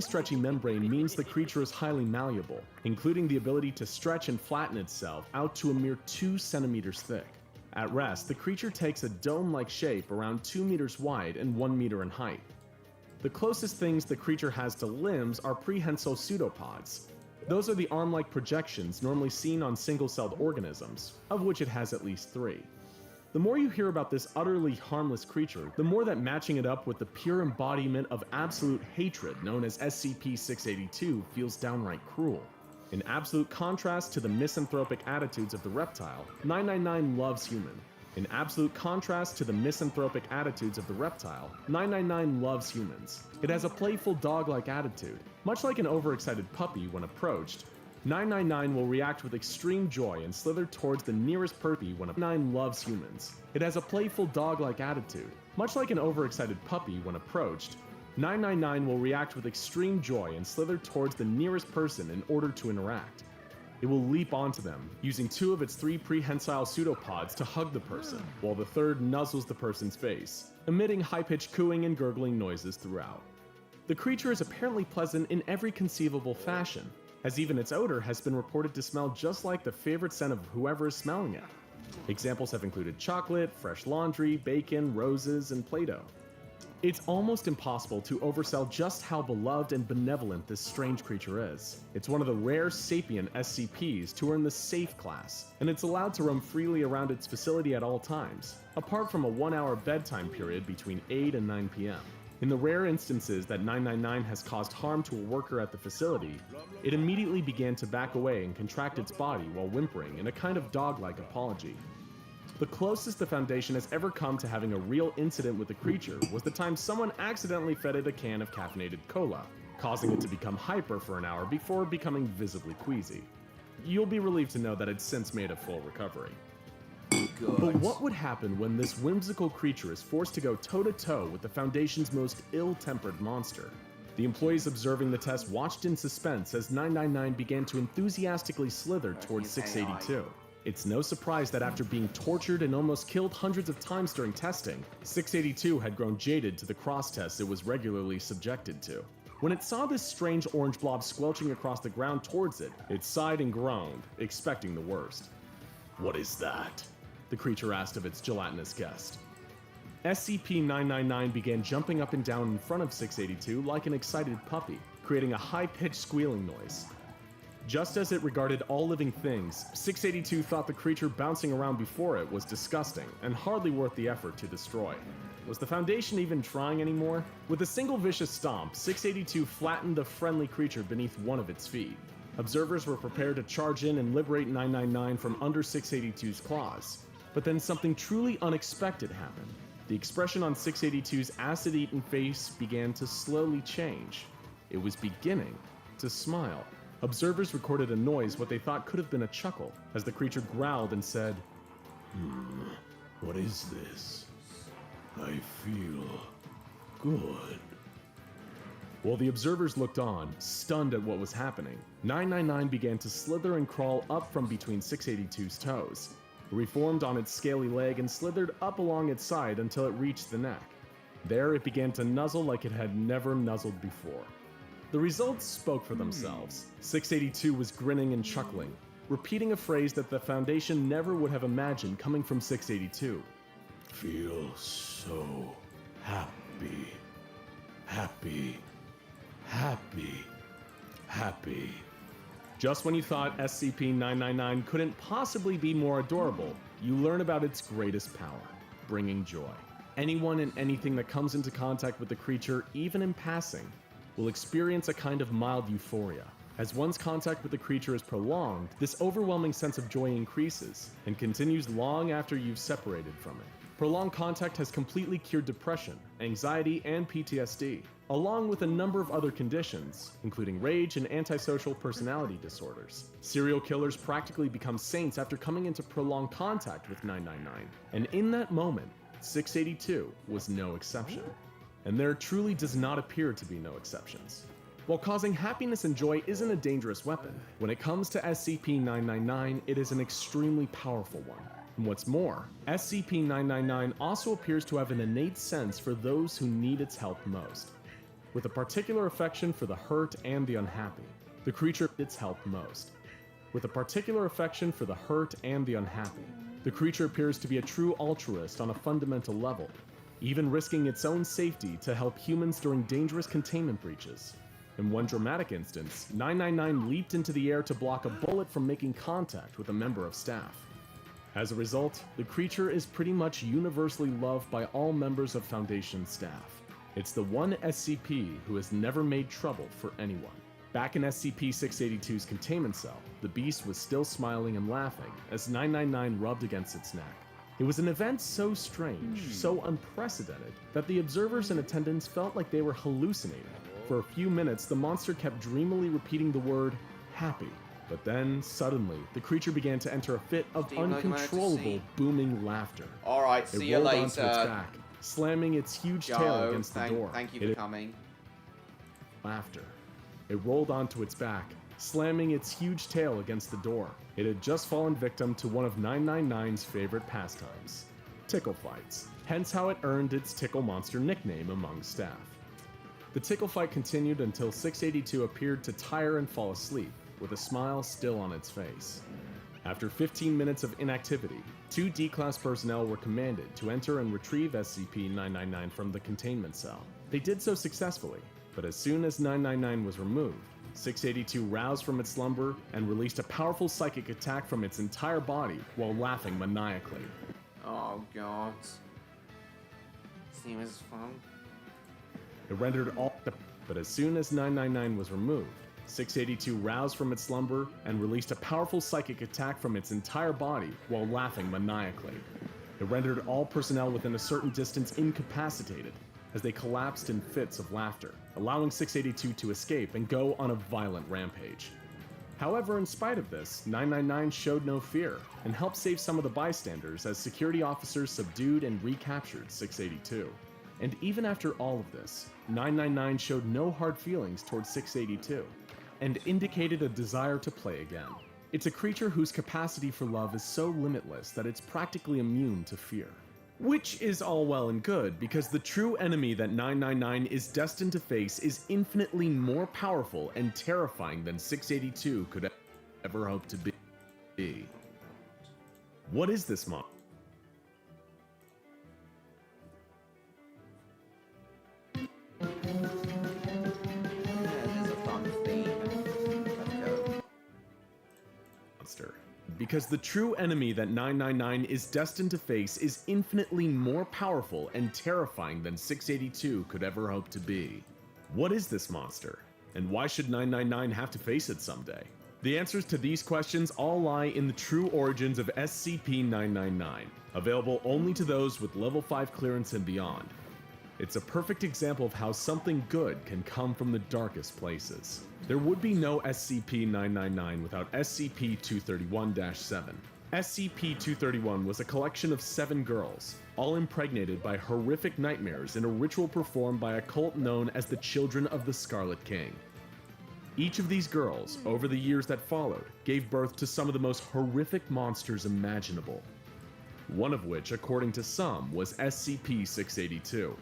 stretchy membrane means the creature is highly malleable, including the ability to stretch and flatten itself out to a mere 2 centimeters thick. At rest, the creature takes a dome-like shape around 2 meters wide and 1 meter in height. The closest things the creature has to limbs are prehensile pseudopods. Those are the arm-like projections normally seen on single-celled organisms, of which it has at least 3. The more you hear about this utterly harmless creature, the more that matching it up with the pure embodiment of absolute hatred known as SCP-682 feels downright cruel. In absolute contrast to the misanthropic attitudes of the reptile, 999 loves human. In absolute contrast to the misanthropic attitudes of the reptile, 999 loves humans. It has a playful dog-like attitude. Much like an overexcited puppy when approached, 999 will react with extreme joy and slither towards the nearest puppy when 999 loves humans. It has a playful dog-like attitude. Much like an overexcited puppy when approached, 999 will react with extreme joy and slither towards the nearest person in order to interact. It will leap onto them, using 2 of its 3 prehensile pseudopods to hug the person, while the third nuzzles the person's face, emitting high-pitched cooing and gurgling noises throughout. The creature is apparently pleasant in every conceivable fashion, as even its odor has been reported to smell just like the favorite scent of whoever is smelling it. Examples have included chocolate, fresh laundry, bacon, roses, and Play-Doh. It's almost impossible to oversell just how beloved and benevolent this strange creature is. It's one of the rare sapient SCPs to earn the Safe class, and it's allowed to roam freely around its facility at all times, apart from a 1-hour bedtime period between 8 and 9 p.m. In the rare instances that 999 has caused harm to a worker at the facility, it immediately began to back away and contract its body while whimpering in a kind of dog-like apology. The closest the Foundation has ever come to having a real incident with the creature was the time someone accidentally fed it a can of caffeinated cola, causing it to become hyper for an hour before becoming visibly queasy. You'll be relieved to know that it's since made a full recovery. Good. But what would happen when this whimsical creature is forced to go toe-to-toe with the Foundation's most ill-tempered monster? The employees observing the test watched in suspense as 999 began to enthusiastically slither towards 682. It's no surprise that after being tortured and almost killed hundreds of times during testing, 682 had grown jaded to the cross-tests it was regularly subjected to. When it saw this strange orange blob squelching across the ground towards it, it sighed and groaned, expecting the worst. "What is that?" the creature asked of its gelatinous guest. SCP-999 began jumping up and down in front of 682 like an excited puppy, creating a high-pitched squealing noise. Just as it regarded all living things, 682 thought the creature bouncing around before it was disgusting and hardly worth the effort to destroy. Was the Foundation even trying anymore? With a single vicious stomp, 682 flattened the friendly creature beneath one of its feet. Observers were prepared to charge in and liberate 999 from under 682's claws. But then something truly unexpected happened. The expression on 682's acid-eaten face began to slowly change. It was beginning to smile. Observers recorded a noise what they thought could have been a chuckle, as the creature growled and said, What is this? I feel good. While the observers looked on, stunned at what was happening, 999 began to slither and crawl up from between 682's toes. It reformed on its scaly leg and slithered up along its side until it reached the neck. There it began to nuzzle like it had never nuzzled before. The results spoke for themselves. 682 was grinning and chuckling, repeating a phrase that the Foundation never would have imagined coming from 682. Feel so happy. Happy. Happy. Happy. Just when you thought SCP-999 couldn't possibly be more adorable, you learn about its greatest power, bringing joy. Anyone and anything that comes into contact with the creature, even in passing, will experience a kind of mild euphoria. As one's contact with the creature is prolonged, this overwhelming sense of joy increases and continues long after you've separated from it. Prolonged contact has completely cured depression, anxiety, and PTSD, along with a number of other conditions, including rage and antisocial personality disorders. Serial killers practically become saints after coming into prolonged contact with 999, and in that moment, 682 was no exception. And there truly does not appear to be no exceptions. While causing happiness and joy isn't a dangerous weapon, when it comes to SCP-999, it is an extremely powerful one. And what's more, SCP-999 also appears to have an innate sense for those who need its help most. With a particular affection for the hurt and the unhappy, the creature needs its help most. With a particular affection for the hurt and the unhappy, the creature appears to be a true altruist on a fundamental level, even risking its own safety to help humans during dangerous containment breaches. In one dramatic instance, 999 leaped into the air to block a bullet from making contact with a member of staff. As a result, the creature is pretty much universally loved by all members of Foundation staff. It's the one SCP who has never made trouble for anyone. Back in SCP-682's containment cell, the beast was still smiling and laughing as 999 rubbed against its neck. It was an event so strange, so unprecedented, that the observers and attendants felt like they were hallucinating. For a few minutes, the monster kept dreamily repeating the word, happy. But then, suddenly, the creature began to enter a fit of uncontrollable, booming laughter. Alright, see you rolled later. onto its back, slamming its huge tail against the door. Thank you for coming. Laughter. It rolled onto its back, slamming its huge tail against the door. It had just fallen victim to one of 999's favorite pastimes, tickle fights, hence how it earned its Tickle Monster nickname among staff. The tickle fight continued until 682 appeared to tire and fall asleep, with a smile still on its face. After 15 minutes of inactivity, 2 D-Class personnel were commanded to enter and retrieve SCP-999 from the containment cell. They did so successfully, but as soon as 999 was removed, 682 roused from its slumber and released a powerful psychic attack from its entire body while laughing maniacally. Oh god. Seems fun. It rendered all... But as soon as 999 was removed, 682 roused from its slumber and released a powerful psychic attack from its entire body while laughing maniacally. It rendered all personnel within a certain distance incapacitated as they collapsed in fits of laughter, allowing 682 to escape and go on a violent rampage. However, in spite of this, 999 showed no fear and helped save some of the bystanders as security officers subdued and recaptured 682. And even after all of this, 999 showed no hard feelings towards 682 and indicated a desire to play again. It's a creature whose capacity for love is so limitless that it's practically immune to fear. Which is all well and good, because the true enemy that 999 is destined to face is infinitely more powerful and terrifying than 682 could ever hope to be. What is this monster? Because the true enemy that 999 is destined to face is infinitely more powerful and terrifying than 682 could ever hope to be. What is this monster? And why should 999 have to face it someday? The answers to these questions all lie in the true origins of SCP-999, available only to those with level 5 clearance and beyond. It's a perfect example of how something good can come from the darkest places. There would be no SCP-999 without SCP-231-7. SCP-231 was a collection of 7 girls, all impregnated by horrific nightmares in a ritual performed by a cult known as the Children of the Scarlet King. Each of these girls, over the years that followed, gave birth to some of the most horrific monsters imaginable. One of which, according to some, was SCP-682.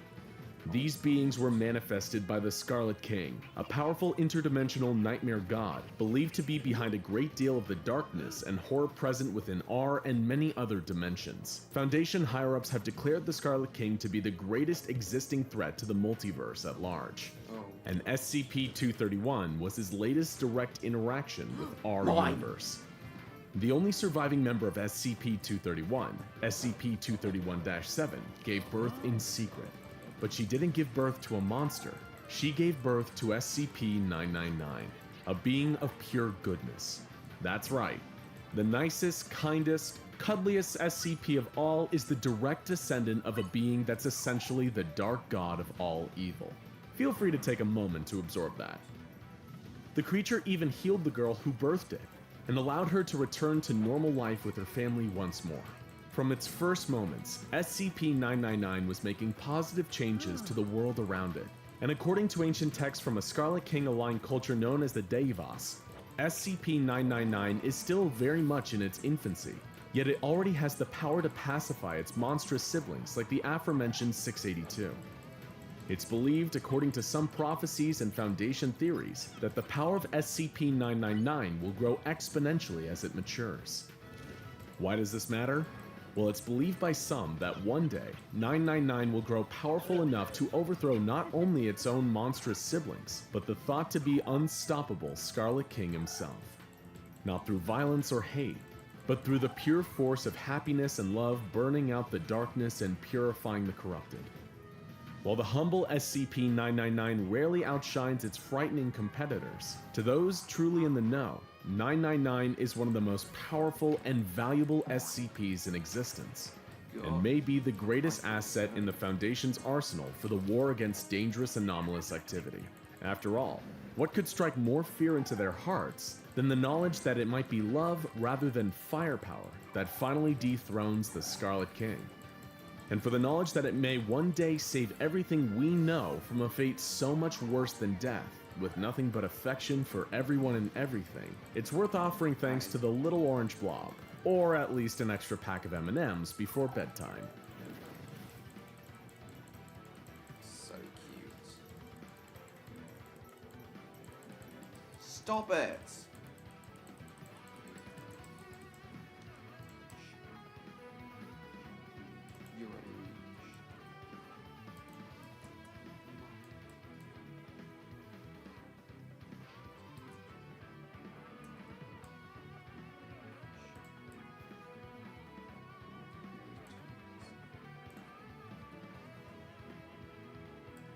These beings were manifested by the Scarlet King, a powerful interdimensional nightmare god believed to be behind a great deal of the darkness and horror present within our and many other dimensions. Foundation higher-ups have declared the Scarlet King to be the greatest existing threat to the multiverse at large. And SCP-231 was his latest direct interaction with our universe. The only surviving member of SCP-231, SCP-231-7, gave birth in secret. But she didn't give birth to a monster. She gave birth to SCP-999. a being of pure goodness. That's right. The nicest, kindest, cuddliest SCP of all is the direct descendant of a being that's essentially the dark god of all evil. Feel free to take a moment to absorb that. The creature even healed the girl who birthed it, and allowed her to return to normal life with her family once more. From its first moments, SCP-999 was making positive changes to the world around it, and according to ancient texts from a Scarlet King-aligned culture known as the Deivas, SCP-999 is still very much in its infancy, yet it already has the power to pacify its monstrous siblings like the aforementioned 682. It's believed, according to some prophecies and Foundation theories, that the power of SCP-999 will grow exponentially as it matures. Why does this matter? Well, it's believed by some that one day, 999 will grow powerful enough to overthrow not only its own monstrous siblings, but the thought to be unstoppable Scarlet King himself. Not through violence or hate, but through the pure force of happiness and love burning out the darkness and purifying the corrupted. While the humble SCP-999 rarely outshines its frightening competitors, to those truly in the know, 999 is one of the most powerful and valuable SCPs in existence, and may be the greatest asset in the Foundation's arsenal for the war against dangerous anomalous activity. After all, what could strike more fear into their hearts than the knowledge that it might be love rather than firepower that finally dethrones the Scarlet King? And for the knowledge that it may one day save everything we know from a fate so much worse than death, with nothing but affection for everyone and everything, it's worth offering thanks to the little orange blob, or at least an extra pack of M&Ms before bedtime. So cute. Stop it! You're a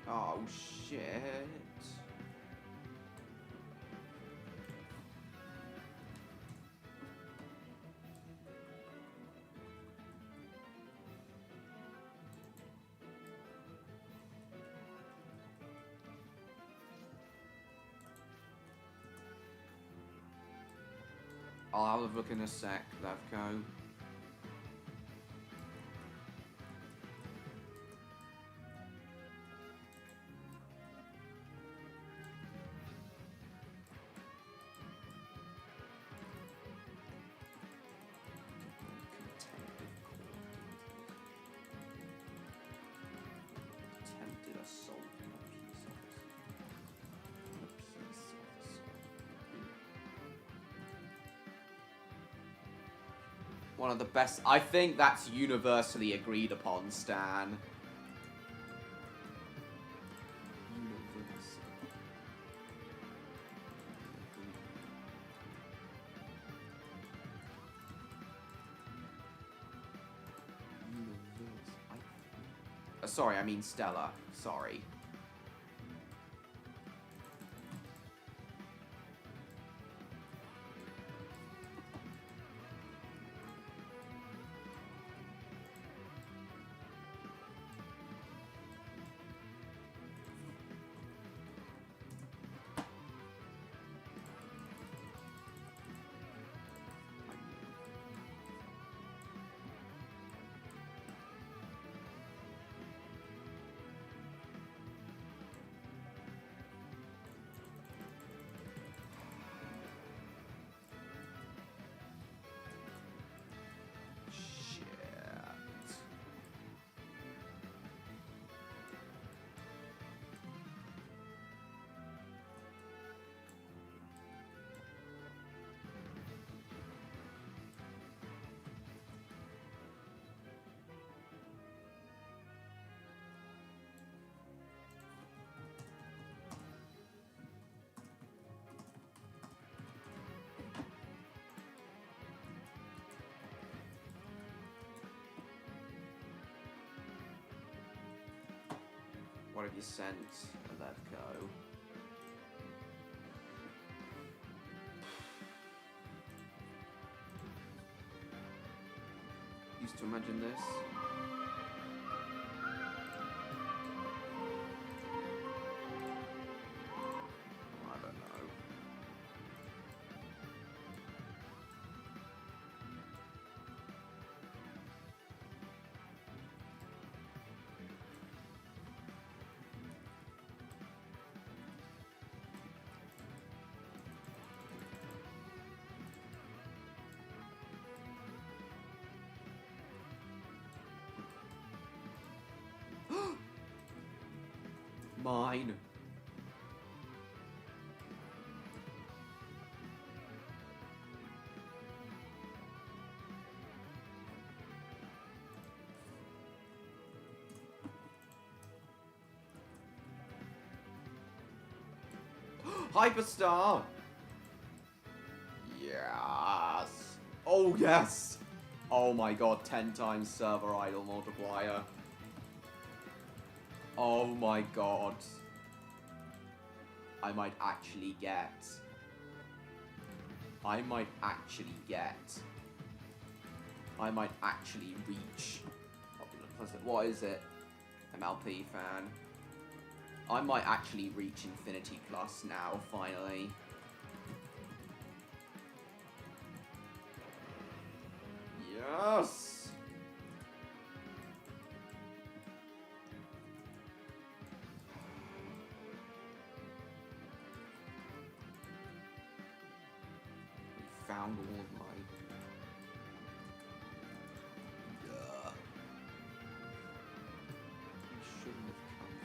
Oh shit. I'll have a look in a sec, Levco. Attempted assault on a peace officer. One of the best. I think that's universally agreed upon, Stan. Sorry, I mean Stella. Sorry. What have you sent, Levco? used to imagine this. I don't know. Mine. Hyperstar! Yes! Oh, yes! Oh my god, 10 times server idle multiplier. Oh my god. I might actually get. I might actually reach. What is it? MLP fan. I might actually reach Infinity Plus now, finally. Yes! Found all of my... Shouldn't have come from...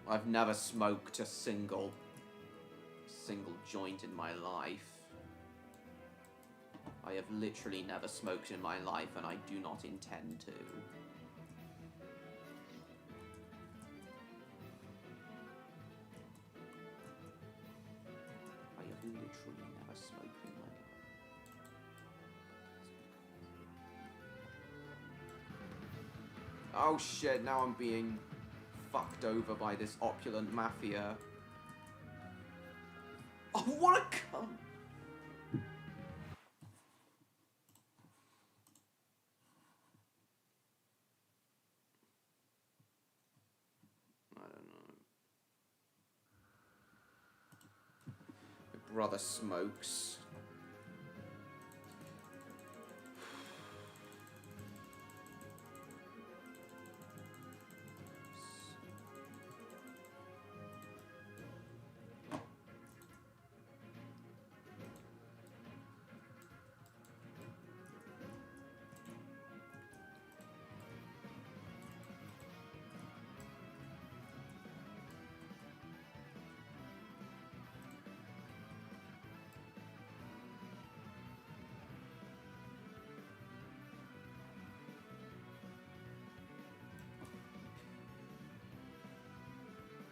I've never smoked a single joint in my life. I have literally never smoked in my life, and I do not intend to. I have literally never smoked in my life. Oh shit, now I'm being fucked over by this opulent mafia. Oh, what a cunt! I don't know. My brother smokes.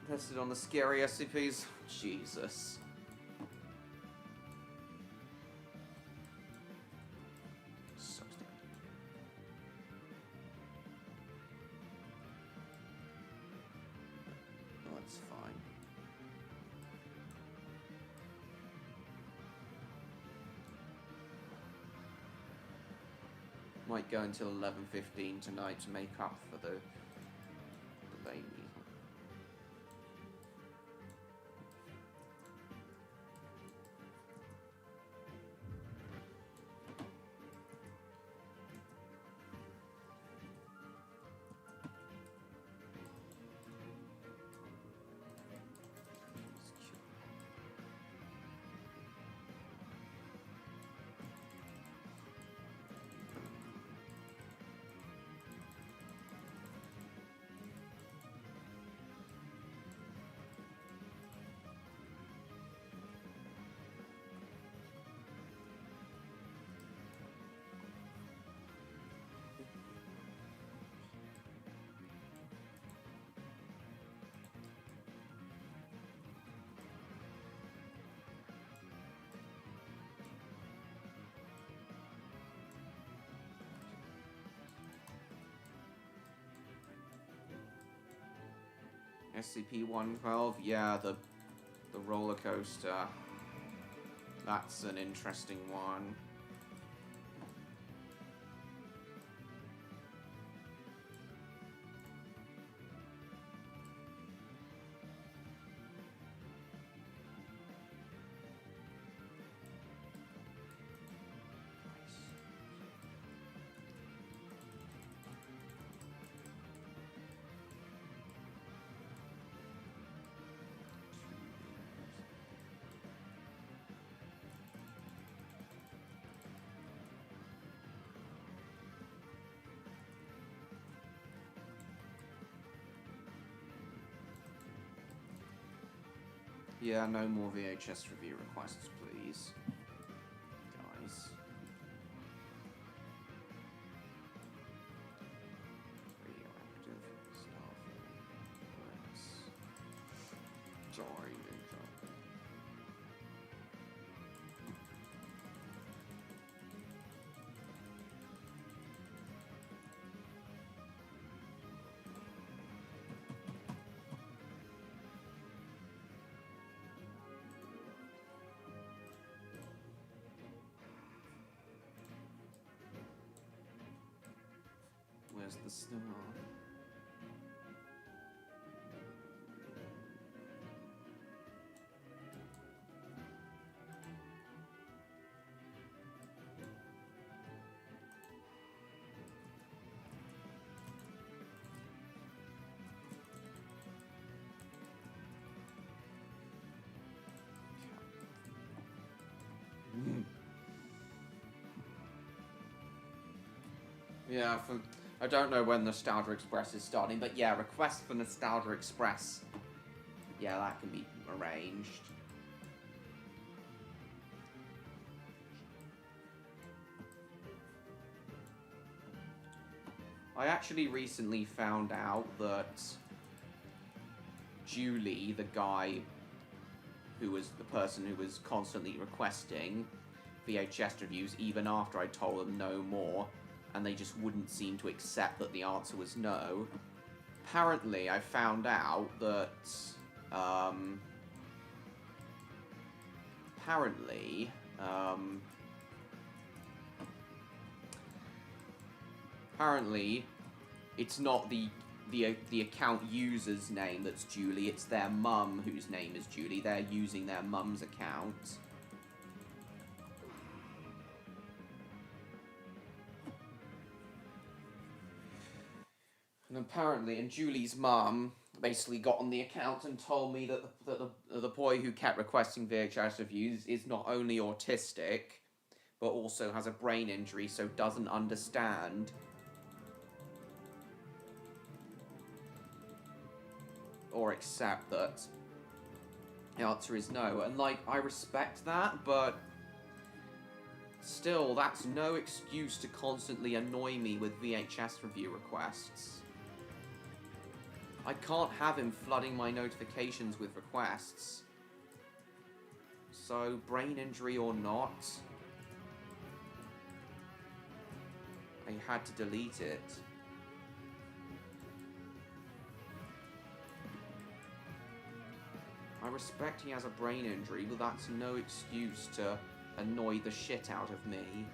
Tested on the scary SCPs. Jesus. So stupid. Oh, that's fine. Might go until 11:15 tonight to make up for the baby. SCP-112, yeah, the roller coaster. That's an interesting one. Yeah, no more VHS review requests, please. Guys. Radioactive stuff. Sorry, where's the star? Yeah, I don't know when Nostalgia Express is starting, but yeah, request for Nostalgia Express. Yeah, that can be arranged. I actually recently found out that Julie, the guy who was the person who was constantly requesting VHS reviews, even after I told them no more, and they just wouldn't seem to accept that the answer was no. Apparently, I found out that, apparently, it's not the account user's name that's Julie, it's their mum whose name is Julie. They're using their mum's account. And apparently, Julie's mum basically got on the account and told me that the boy who kept requesting VHS reviews is not only autistic, but also has a brain injury, so doesn't understand or accept that the answer is no. And, like, I respect that, but still, that's no excuse to constantly annoy me with VHS review requests. I can't have him flooding my notifications with requests. So, brain injury or not, I had to delete it. I respect he has a brain injury, but that's no excuse to annoy the shit out of me.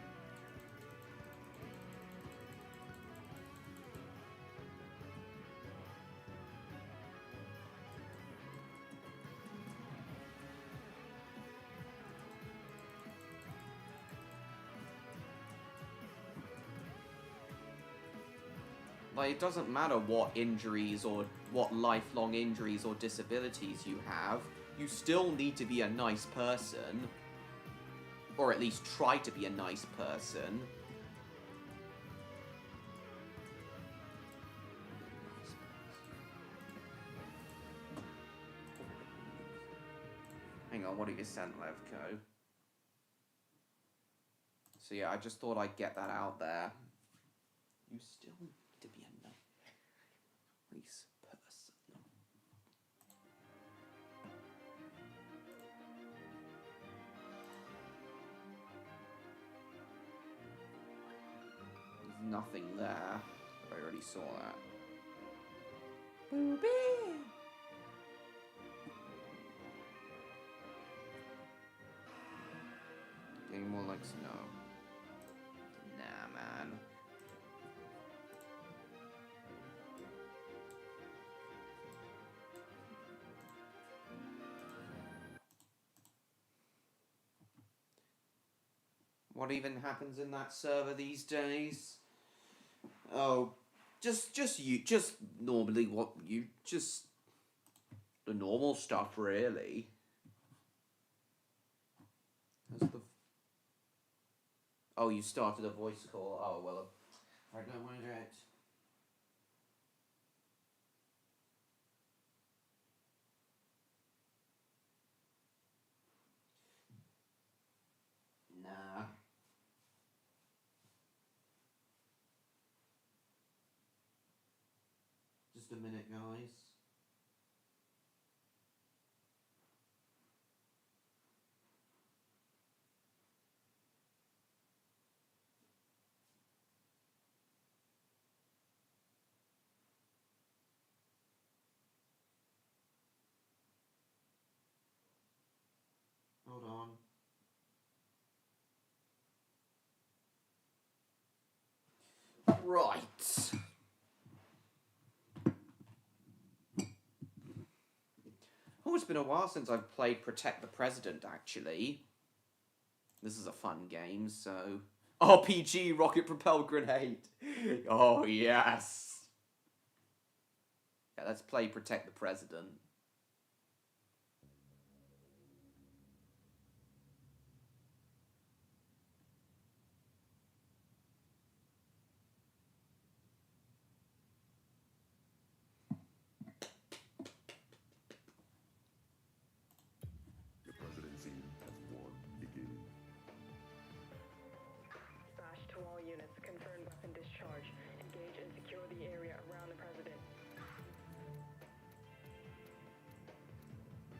Like, it doesn't matter what injuries or what lifelong injuries or disabilities you have, you still need to be a nice person. Or at least try to be a nice person. Hang on, what have you sent, Levco? So yeah, I just thought I'd get that out there. You still need to be a nice person. There's nothing there. I already saw that. Booby! Alex? No. Nah, man. What even happens in that server these days? Oh, just normally just the normal stuff, really. Oh, you started a voice call. Oh, well, I don't want to do it. Nah. Just a minute, guys. Hold on. Right. Oh, it's been a while since I've played Protect the President, actually. This is a fun game, so... RPG rocket propelled grenade. Oh, yes. Yeah, let's play Protect the President. The presidency has won the game. Dispatch to all units. Confirm weapon discharge. Engage and secure the area around the president.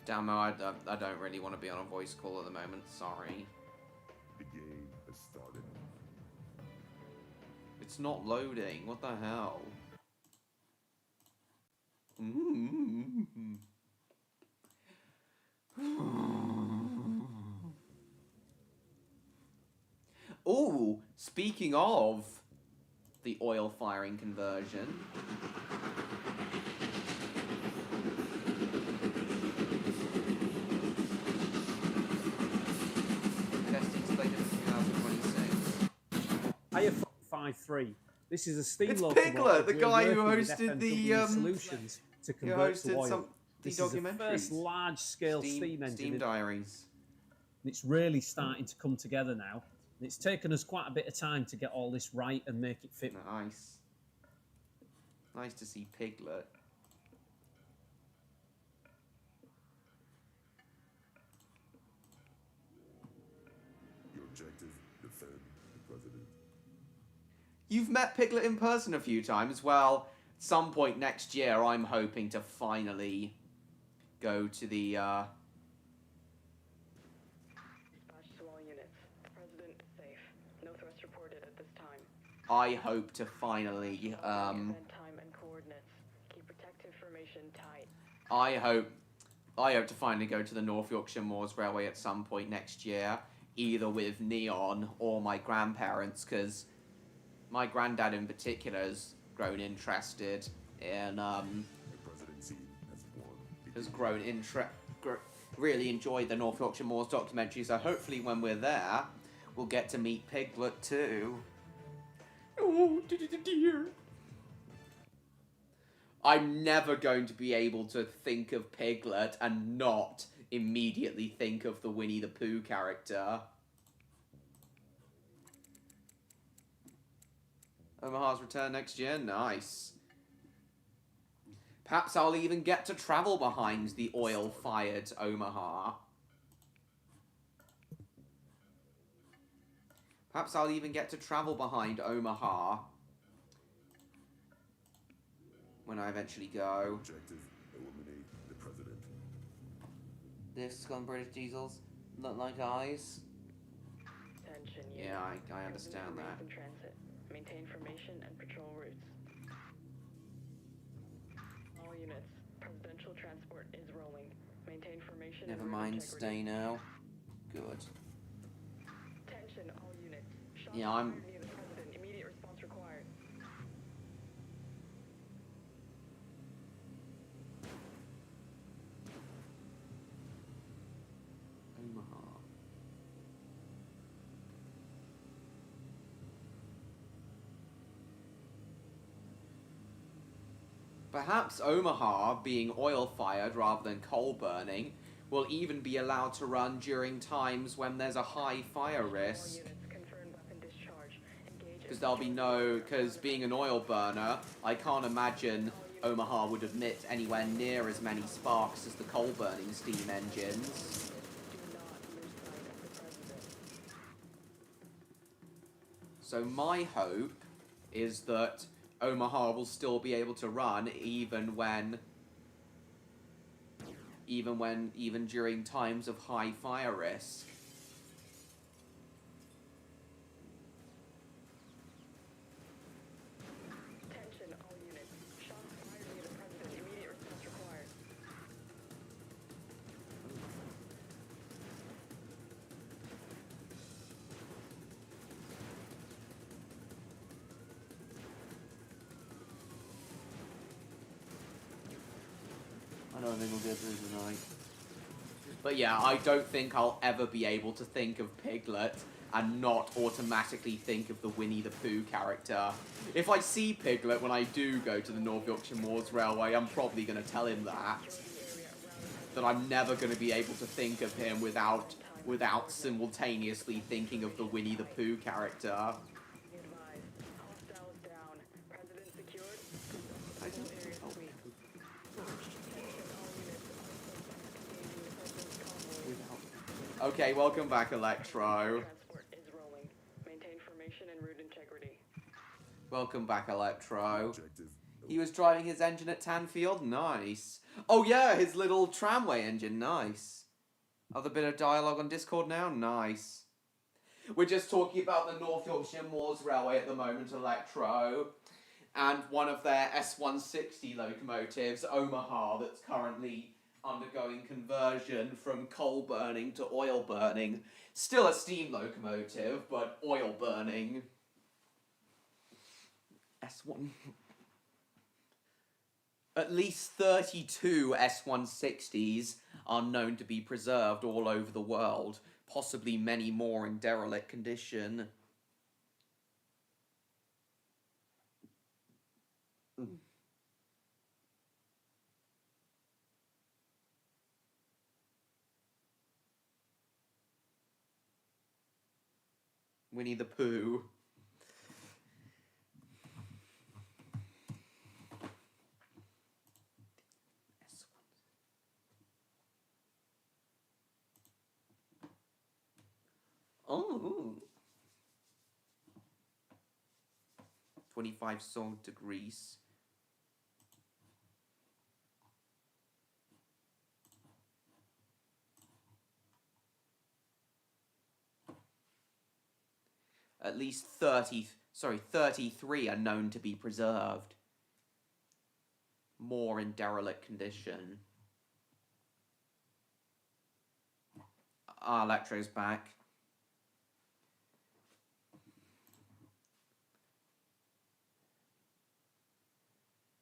Damn, I don't really want to be on a voice call at the moment. Sorry. The game has started. It's not loading. What the hell? Oh, speaking of the oil firing conversion. Testing slated for 2026. Hiya 53. This is a Steam It's locomotive. Piglet, the We're guy who working with hosted FMW the solutions to who convert hosted to oil. some the This is the documentaries. first large-scale steam engine. Steam Diaries. It's really starting to come together now. And it's taken us quite a bit of time to get all this right and make it fit. Nice. Nice to see Piglet. Your objective, defend the president. You've met Piglet in person a few times. Well, at some point next year, I'm hoping to finally go to the, Dispatch to all units. The president is safe. No threats reported at this time. I hope to finally, Event time and coordinates. Keep protective information tight. I hope to finally go to the North Yorkshire Moors Railway at some point next year, either with Neon or my grandparents, because my granddad in particular has grown interested in, The presidency has won. has grown really enjoyed the North Yorkshire Moors documentary, so hopefully when we're there, we'll get to meet Piglet too. Oh, dear. I'm never going to be able to think of Piglet and not immediately think of the Winnie the Pooh character. Omaha's return next year? Nice. Perhaps I'll even get to travel behind the oil-fired Omaha. Perhaps I'll even get to travel behind Omaha when I eventually go. Objective, eliminate the president. This gun British diesels look like eyes. Attention Yeah, I understand that. In transit. Maintain formation and patrol routes. All units. Presidential transport is rolling. Maintain formation. Never and route mind, integrity. stay now. Good. Attention Attention, all units. Shots Yeah, I'm... fired near the president. Immediate response required. Omaha. Perhaps Omaha, being oil-fired rather than coal-burning, will even be allowed to run during times when there's a high fire risk. Because there'll be no... Because being an oil burner, I can't imagine Omaha would emit anywhere near as many sparks as the coal-burning steam engines. So my hope is that Omaha will still be able to run even during times of high fire risk. Attention, all units. Shots fired near the president. Immediate response required. I don't think we'll get through tonight. But yeah, I don't think I'll ever be able to think of Piglet and not automatically think of the Winnie the Pooh character. If I see Piglet when I do go to the North Yorkshire Moors Railway, I'm probably going to tell him that I'm never going to be able to think of him without simultaneously thinking of the Winnie the Pooh character. Hostiles down. President secured. Okay, welcome back, Electro. Transport is rolling. Maintain formation and route integrity. Welcome back, Electro. He was driving his engine at Tanfield? Nice. Oh yeah, his little tramway engine, nice. Other bit of dialogue on Discord now? Nice. We're just talking about the North Yorkshire Moors Railway at the moment, Electro. And one of their S160 locomotives, Omaha, that's currently undergoing conversion from coal burning to oil burning. Still a steam locomotive, but oil burning. S1... At least 32 S160s are known to be preserved all over the world, possibly many more in derelict condition. Winnie the Pooh. Oh. 25 song degrees. At least 33 are known to be preserved. More in derelict condition. Ah, Electro's back.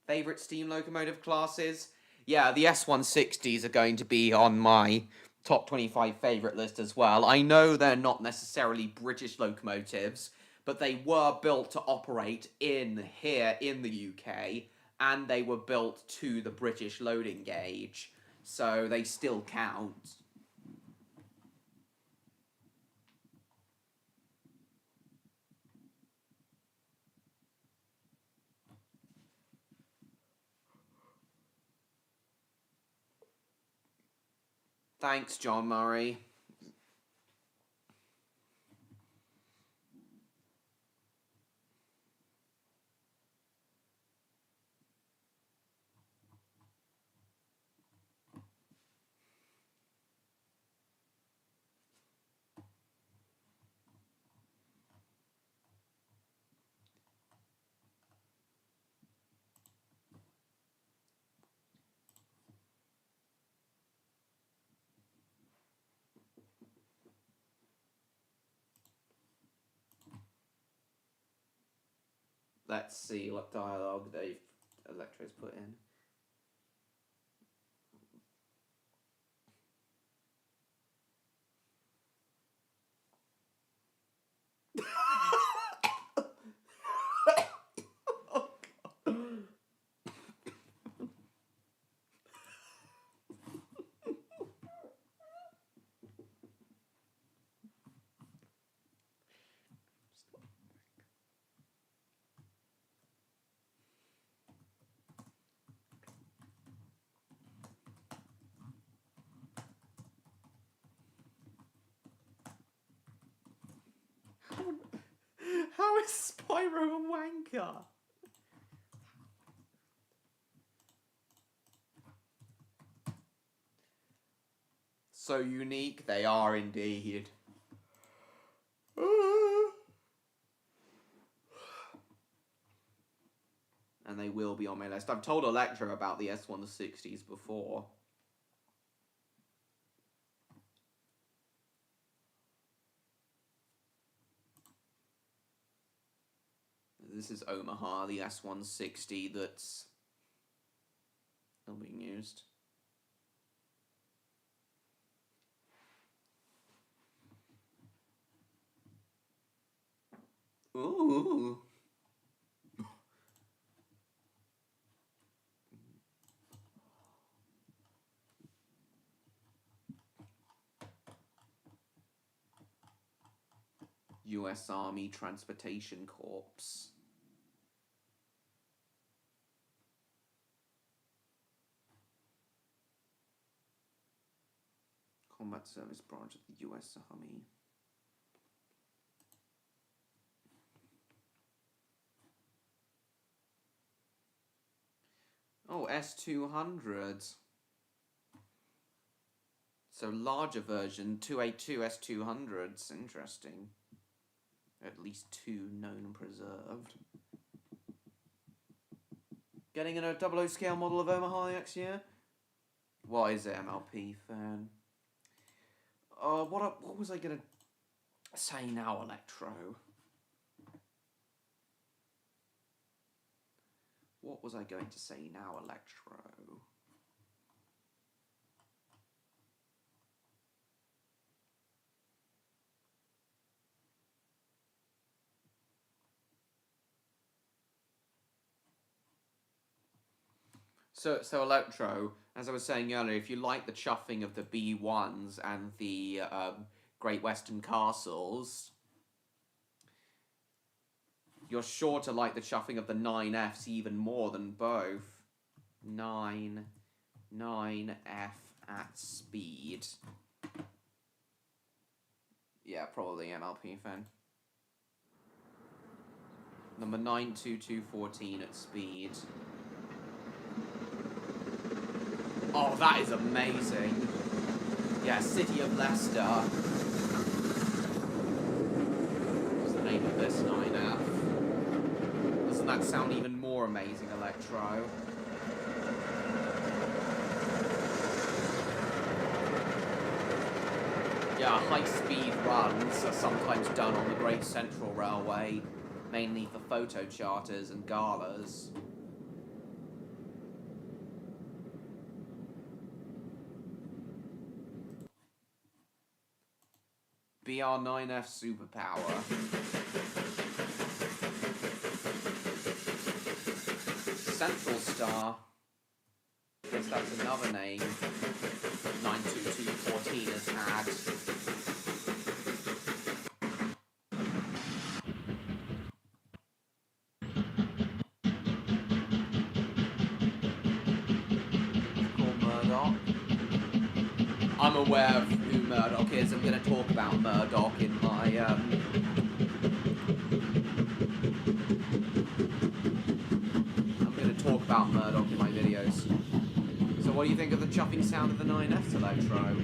Favorite steam locomotive classes? Yeah, the S160s are going to be on my top 25 favorite list as well. I know they're not necessarily British locomotives, but they were built to operate here in the UK, and they were built to the British loading gauge, so they still count. Thanks, John Murray. Let's see what dialogue Electro's put in. How is Spyro a wanker? So unique, they are indeed. And they will be on my list. I've told Electra about the S160s before. This is Omaha, the S160 that's still being used. Ooh. U.S. Army Transportation Corps. Combat Service Branch of the U.S. Army. Oh, S200. So larger version, 282 S200s. Interesting. At least 2 known and preserved. Getting in a 00 scale model of Omaha next year? What is it, MLP fan? What was I gonna say now, Electro? What was I going to say now, Electro? So Electro, as I was saying earlier, if you like the chuffing of the B1s and the Great Western Castles, you're sure to like the chuffing of the 9Fs even more than both. 9F at speed. Yeah, probably MLP fan. Number 92214 at speed. Oh, that is amazing. Yeah, City of Leicester. What's the name of this 9F? Doesn't that sound even more amazing, Electro? Yeah, high-speed runs are sometimes done on the Great Central Railway, mainly for photo charters and galas. BR9F Superpower. Central Star. Guess that's another name 92214 has had. Called Murdoch. I'm aware of who Murdoch is. I'm going to talk about Murdoch in my about Murdoch in my videos. So what do you think of the chopping sound of the 9F Electro?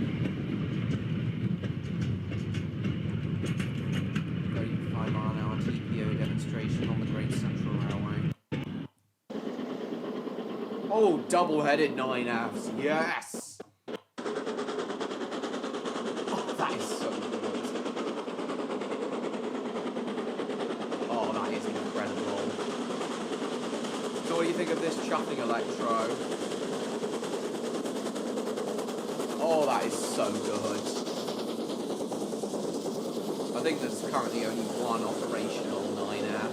35-mile-an-hour TPO demonstration on the Great Central Railway. Oh, double-headed 9Fs, yes! Oh, that is so good. Oh, that is incredible. What do you think of this chuffing electro? Oh, that is so good. I think there's currently only one operational 9F.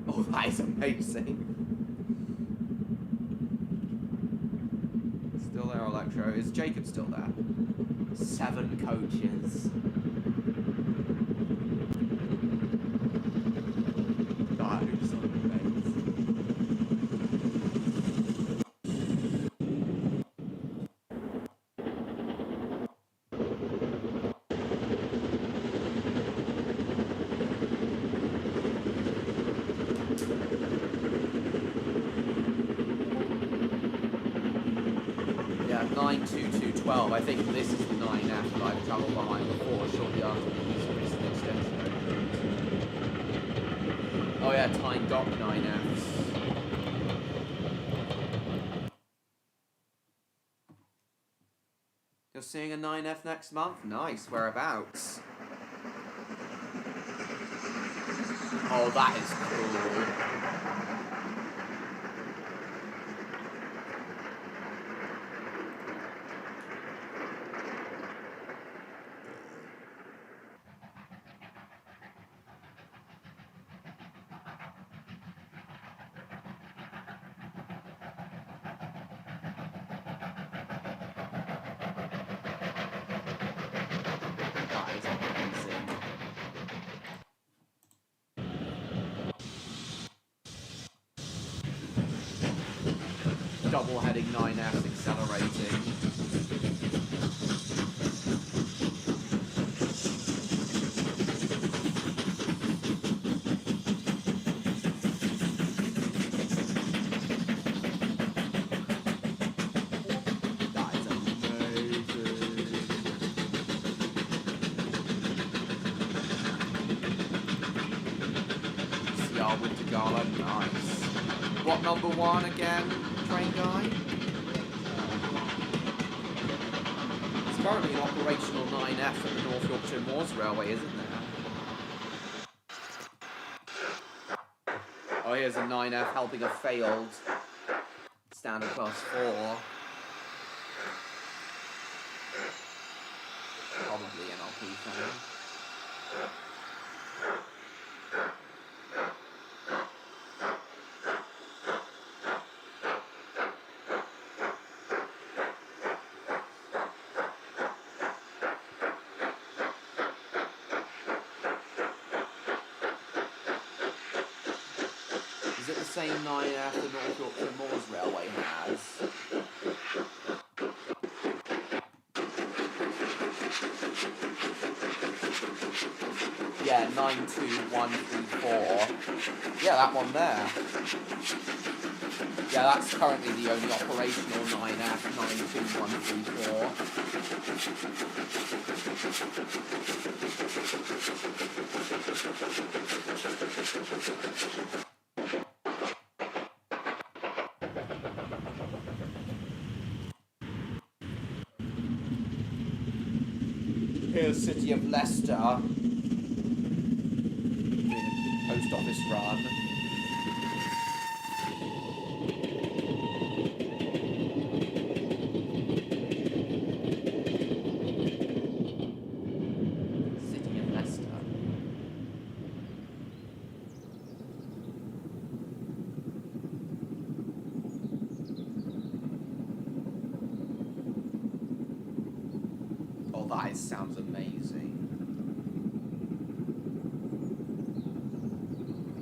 Oh, that is amazing. Still there, Electro. Is Jacob still there? 7 coaches. That is amazing. Yeah, 92212. I think this is the 9F that I've travelled behind before, shortly after the use of recent extension opened. Oh yeah, Time Dock 9Fs. You're seeing a 9F next month? Nice. Whereabouts? Oh, that is cool. That is amazing. Double heading 9Fs accelerating. That is amazing. CR Winter Gala, nice. What number 1 again, train guy? It's currently an operational 9F at the North Yorkshire Moors Railway, isn't there? Oh, here's a 9F helping a failed standard class 4. Probably NLP fan. Is it the same 9F the North Yorkshire Moors Railway has? Yeah, 92134. Yeah, that one there. Yeah, that's currently the only operational 9F, 92134. Here's City of Leicester. Post office run. City of Leicester. Oh, that sounds amazing.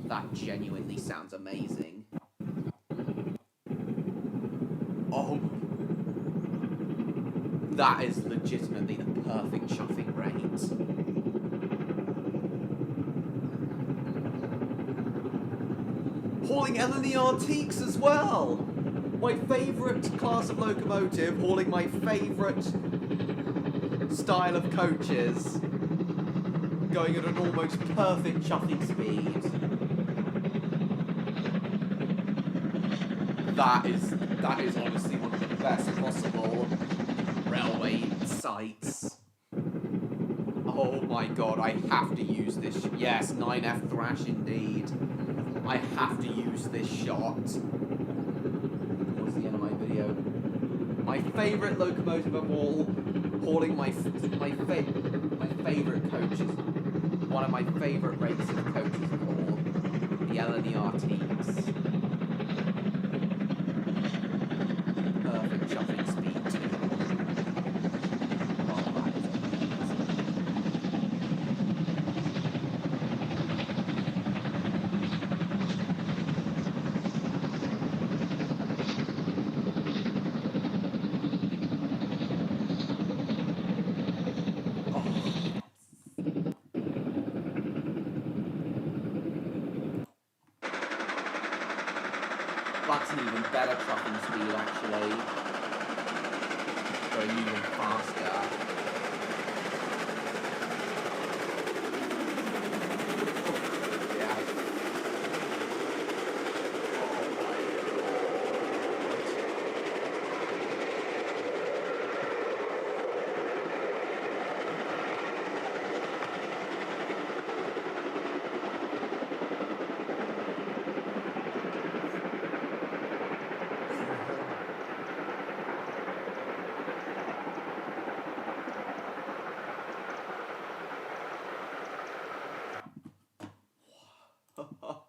That genuinely sounds amazing. Oh. That is legitimately the perfect chuffing rate. Hauling Eleni Artiques as well! My favourite class of locomotive, hauling my favourite style of coaches. Going at an almost perfect chuffing speed. That is honestly one of the best possible railway sights. Oh, Oh my god, I have to use this. Yes, 9F Thrash indeed. I have to use this shot. Towards the end of my video. My favourite locomotive of all, hauling my favourite coaches. One of my favourite races of coaches of all. The LNERTs. Perfect chuffing speed too. That's an even better trucking speed, actually. Going even faster. Yeah.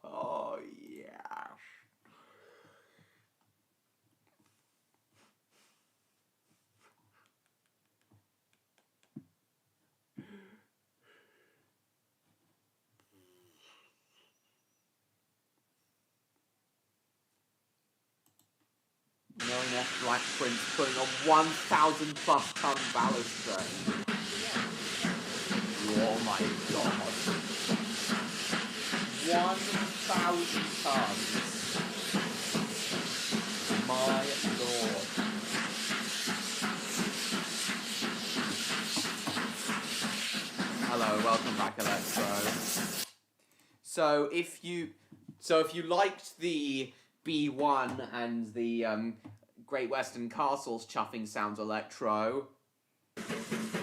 Oh, yeah. F Black Prince putting a 1,000 plus ton ballast train. Oh my god. 1,000 tons. My lord. Hello, welcome back, Electro. So if you liked the B1 and the Great Western Castles chuffing sounds, Electro, you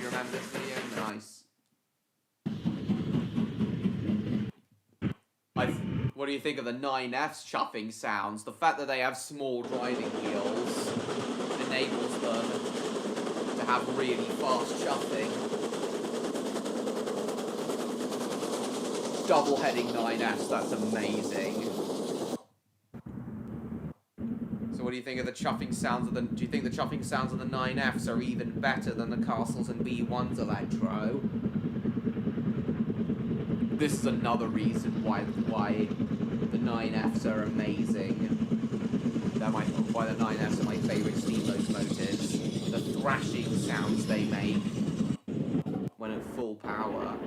remember this video? Nice. What do you think of the 9F's chuffing sounds? The fact that they have small driving wheels enables them to have really fast chuffing. Double heading 9Fs, that's amazing. So what do you think of the chuffing sounds of the... Do you think the chuffing sounds of the 9Fs are even better than the Castles and B1s, Electro? This is another reason why the 9Fs are amazing. Why the 9Fs are my favourite steam locomotives. The thrashing sounds they make when at full power.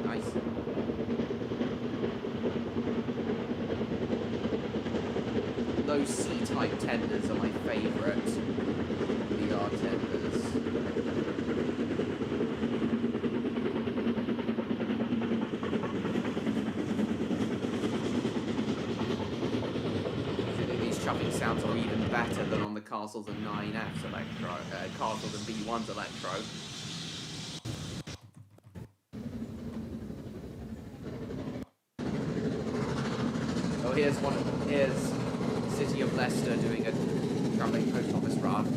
Nice. Those C-type tenders are my favourite VR tenders. These chuffing sounds are even better than on the Castles and 9Fs Electro, Castles and B1s Electro. Oh, here's City of Leicester doing a travelling post office run.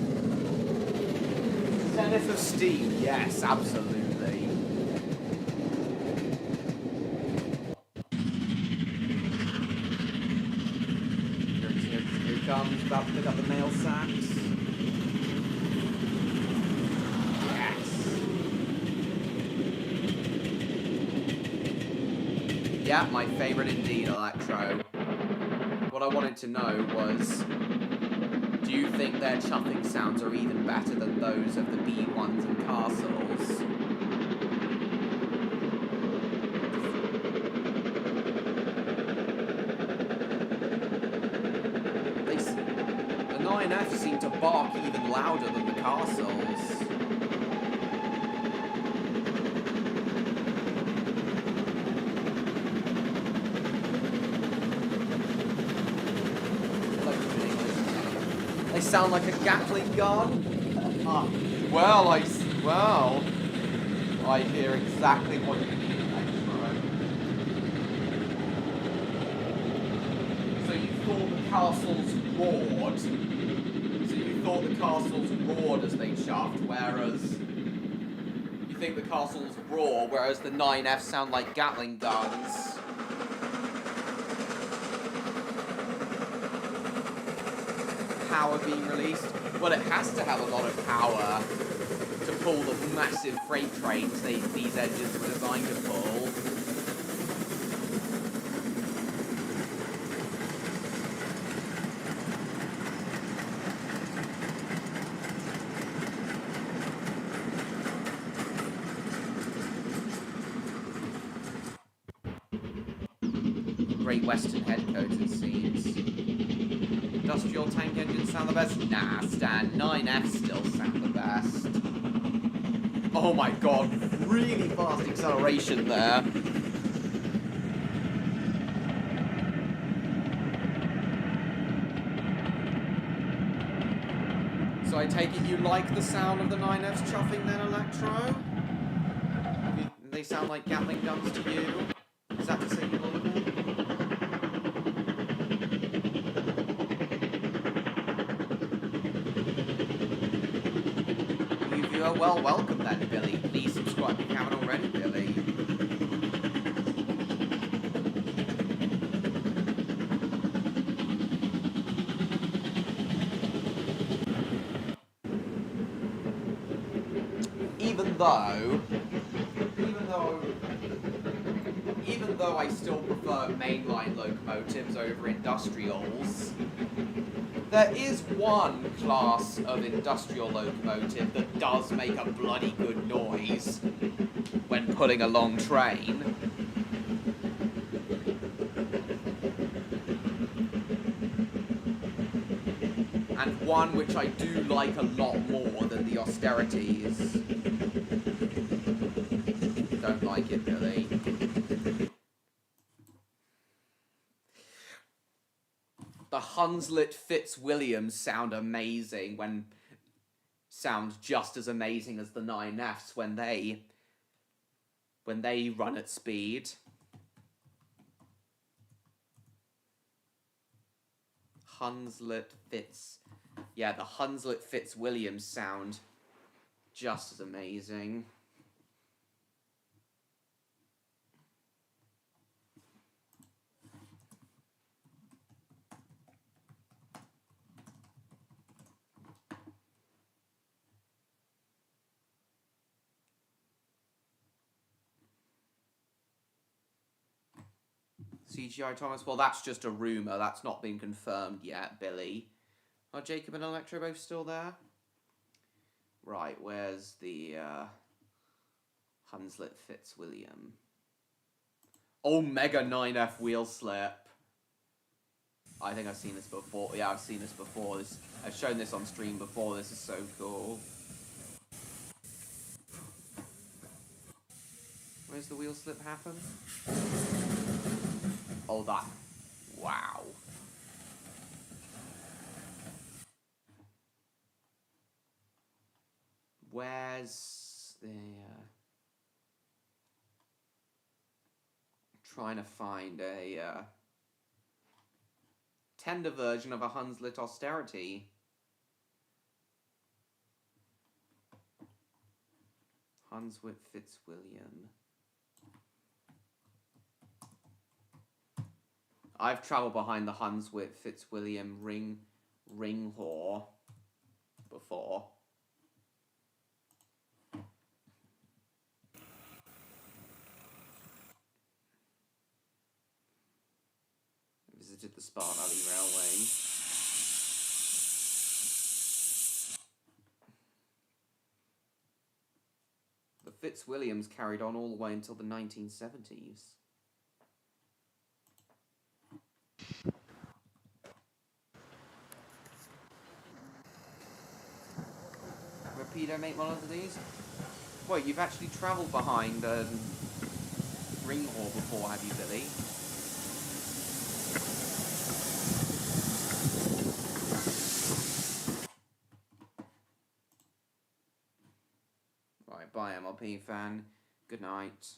Zenith of Steam, yes, absolutely. Here it comes, about to pick up the mail sacks. Yes. Yeah, my favourite indeed, Electro. What I wanted to know was, do you think their chuffing sounds are even better than those of the B1s and Castles? The 9Fs seem to bark even louder than the Castles. They sound like a Gatling gun. Well, I hear exactly what you mean, Electro. So you thought the castles roared. So you thought the castles roared as they shoved, whereas you think the castles roar, whereas the 9Fs sound like Gatling guns. Power being released? Well, it has to have a lot of power to pull the massive freight trains these engines were designed to pull. Great Western headquarters, it seems. Industrial tank engines sound the best? Nah, Stan. 9F still sound the best. Oh my god, really fast acceleration there. So I take it you like the sound of the 9Fs chuffing then, Electro? They sound like Gatling guns to you? Is that to say you love them? You are well welcome then, Billy. Please subscribe if you haven't already, Billy. Even though I still prefer mainline locomotives over industrials, there is one class of industrial locomotive that does make a bloody good noise when pulling a long train. And one which I do like a lot more than the austerities. Don't like it, really. The Hunslet Fitzwilliams sound amazing sound just as amazing as the 9Fs when they run at speed. Yeah, the Hunslet Fitzwilliams sound just as amazing. CGI Thomas? Well, that's just a rumour. That's not been confirmed yet, Billy. Are Jacob and Electro both still there? Right, where's the Hunslet Fitzwilliam? Oh, Mega 9F wheel slip. I think I've seen this before. Yeah, I've seen this before. I've shown this on stream before. This is so cool. Where's the wheel slip happen? Oh, that. Wow. Where's the... trying to find a tender version of a Hunslet austerity. Hunslet Fitzwilliam. I've travelled behind the Hunslet Fitzwilliam ring whore before. Visited the Spa Valley Railway. The Fitzwilliams carried on all the way until the 1970s. Rapido make one of these? Wait, you've actually travelled behind Ringhall before, have you, Billy? LP fan. Good night.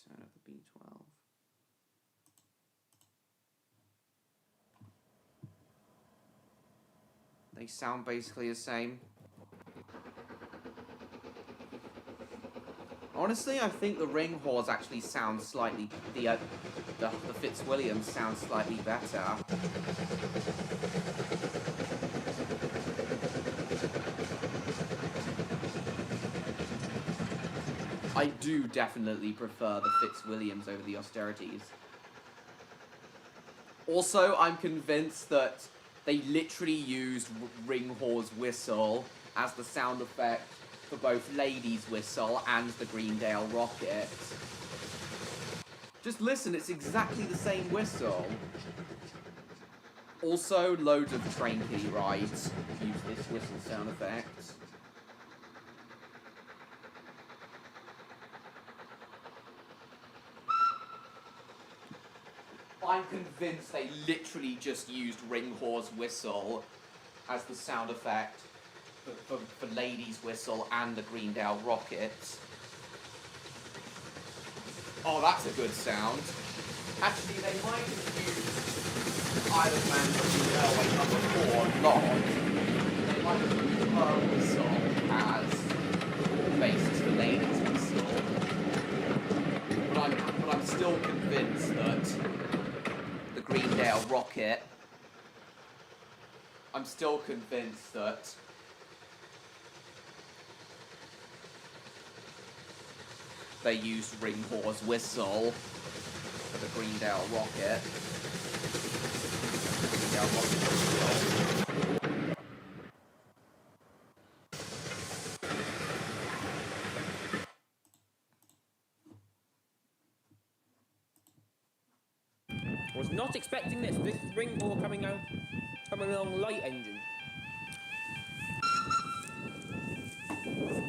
Turn of the B12. They sound basically the same. Honestly, I think the ring whores actually sound slightly... The Fitzwilliams sound slightly better. I do definitely prefer the Fitzwilliams over the Austerities. Also, I'm convinced that they literally used Ring Whore's whistle as the sound effect for both Lady's whistle and the Greendale rocket. Just listen, it's exactly the same whistle. Also, loads of train kiddie rides use this whistle sound effect. I'm convinced they literally just used Ring Whore's whistle as the sound effect for Lady's whistle and the Greendale rocket. Oh, that's a good sound. Actually, they might have used Isle of Man Railway number 4 Lodge. They might have used her whistle as the basis for Lady's whistle. But I'm still convinced that the Greendale rocket, I'm still convinced that they used Ring Whore's whistle for the Greendale rocket. Greendale rocket whistle. Was not expecting this. This is Ring Whore coming along light engine.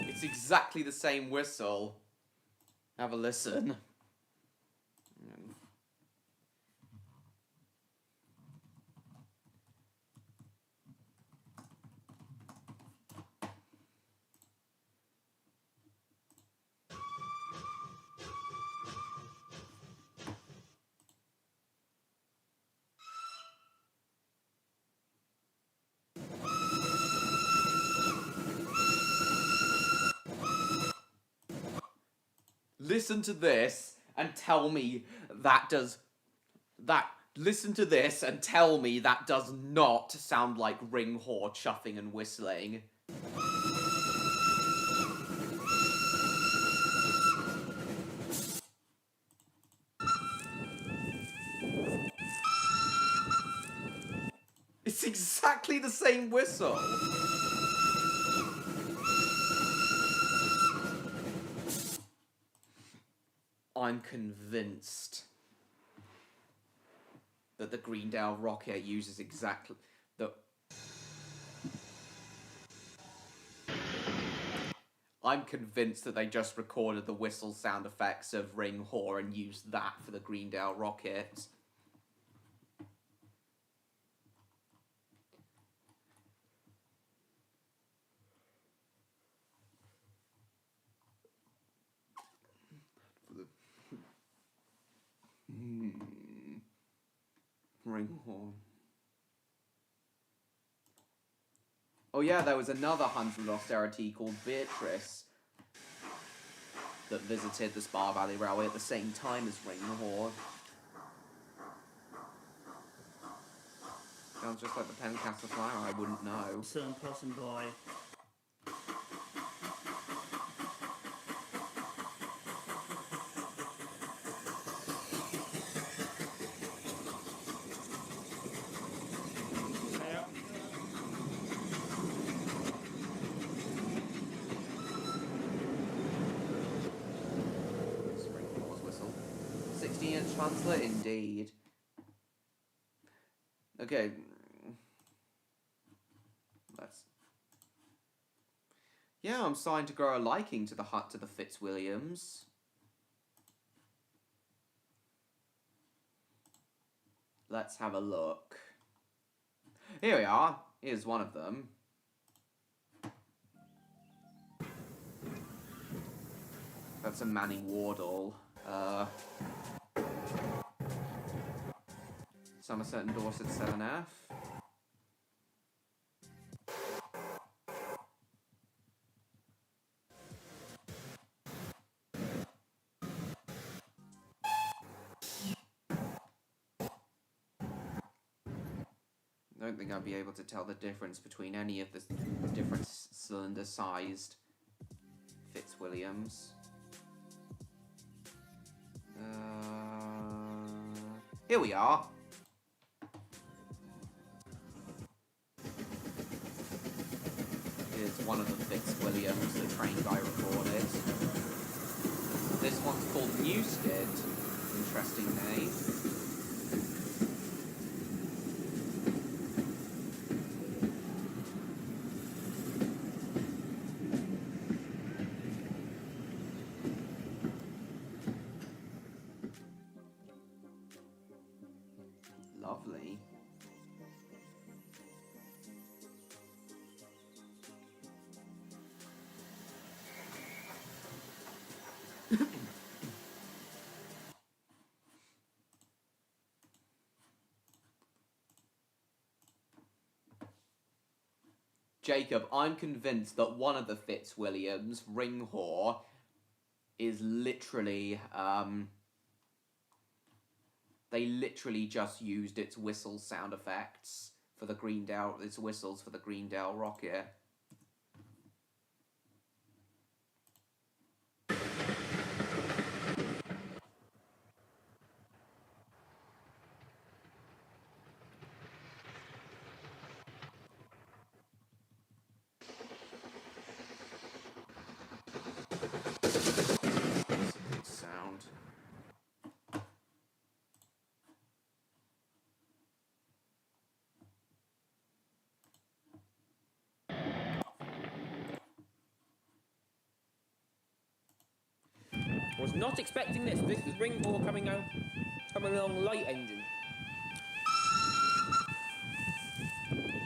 It's exactly the same whistle. Have a listen. Listen to this and tell me that does... Listen to this and tell me that does not sound like Ring Whore chuffing and whistling. It's exactly the same whistle. I'm convinced that the Greendale rocket uses exactly the... I'm convinced that they just recorded the whistle sound effects of Ring Whore and used that for the Greendale rocket. Ring Whore. Oh yeah, there was another 100 Austerity called Beatrice that visited the Spar Valley Railway at the same time as Ring Whore. Sounds just like the Pencastle Flower, I wouldn't know. So I'm passing by. Chancellor, indeed. Okay. Yeah, I'm starting to grow a liking to the Fitzwilliams. Let's have a look. Here we are. Here's one of them. That's a Manning Wardle. Somerset and Dorset 7F. I don't think I'll be able to tell the difference between any of the different cylinder-sized Fitzwilliams. Here we are. Here's one of the Fitzwilliams the train guy recorded. This one's called Newstead. Interesting name. Lovely. Jacob, I'm convinced that one of the Fitzwilliams, Ringhor, is literally, they literally just used its whistle sound effects for the Greendale, its whistles for the Greendale rocket. That's a good sound. Was not expecting this. This is Ringhor coming along light engine.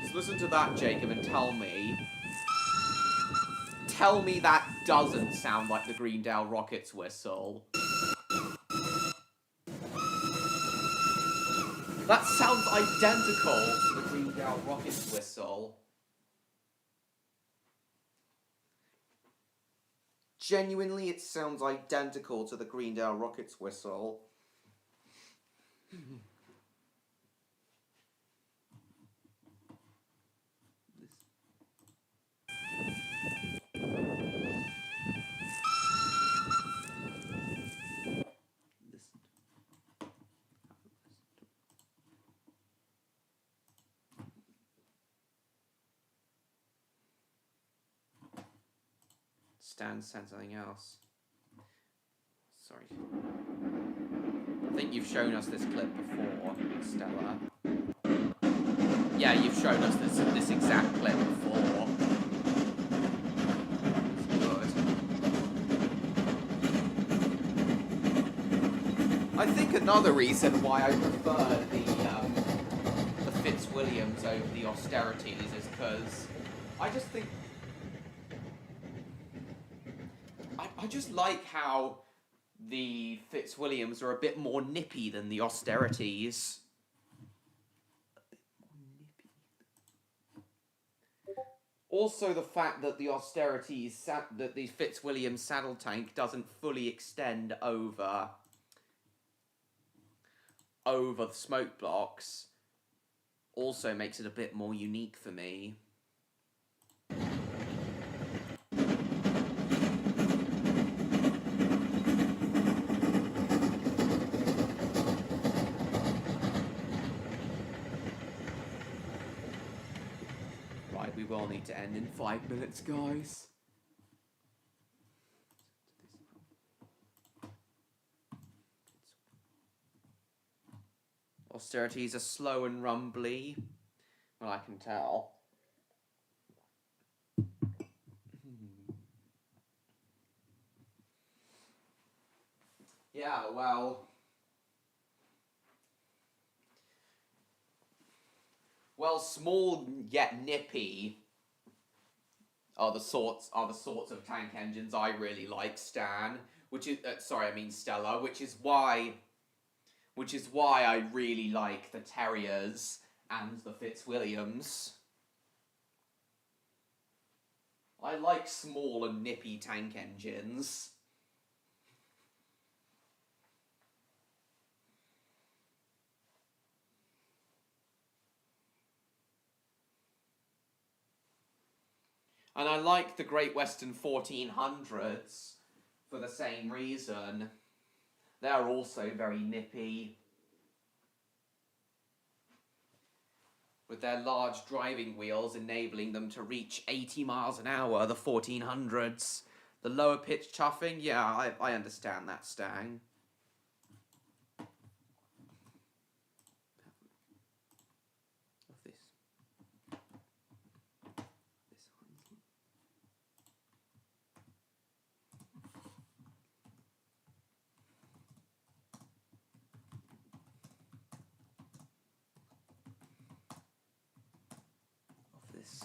Just listen to that, Jacob, and tell me that doesn't sound like the Greendale Rockets whistle. That sounds identical to the Greendale Rockets whistle. Genuinely, it sounds identical to the Greendale Rockets whistle. Stan said something else. Sorry. I think you've shown us this clip before, Stella. Yeah, you've shown us this exact clip before. It's good. I think another reason why I prefer the Fitzwilliams over the Austerities is because I just think I just like how the Fitzwilliams are a bit more nippy than the Austerities. Also, the fact that the Austerities, that the Fitzwilliam saddle tank doesn't fully extend over the smoke blocks also makes it a bit more unique for me. Right, we will need to end in 5 minutes, guys. Austerities are slow and rumbly. Well, I can tell. Yeah, well, Well, small yet nippy are the sorts of tank engines I really like, Stan. Which is Stella. Which is why I really like the Terriers and the Fitzwilliams. I like small and nippy tank engines. And I like the Great Western 1400s for the same reason. They're also very nippy. With their large driving wheels enabling them to reach 80 miles an hour, the 1400s. The lower pitch chuffing, yeah, I understand that, Stang. What's this? This.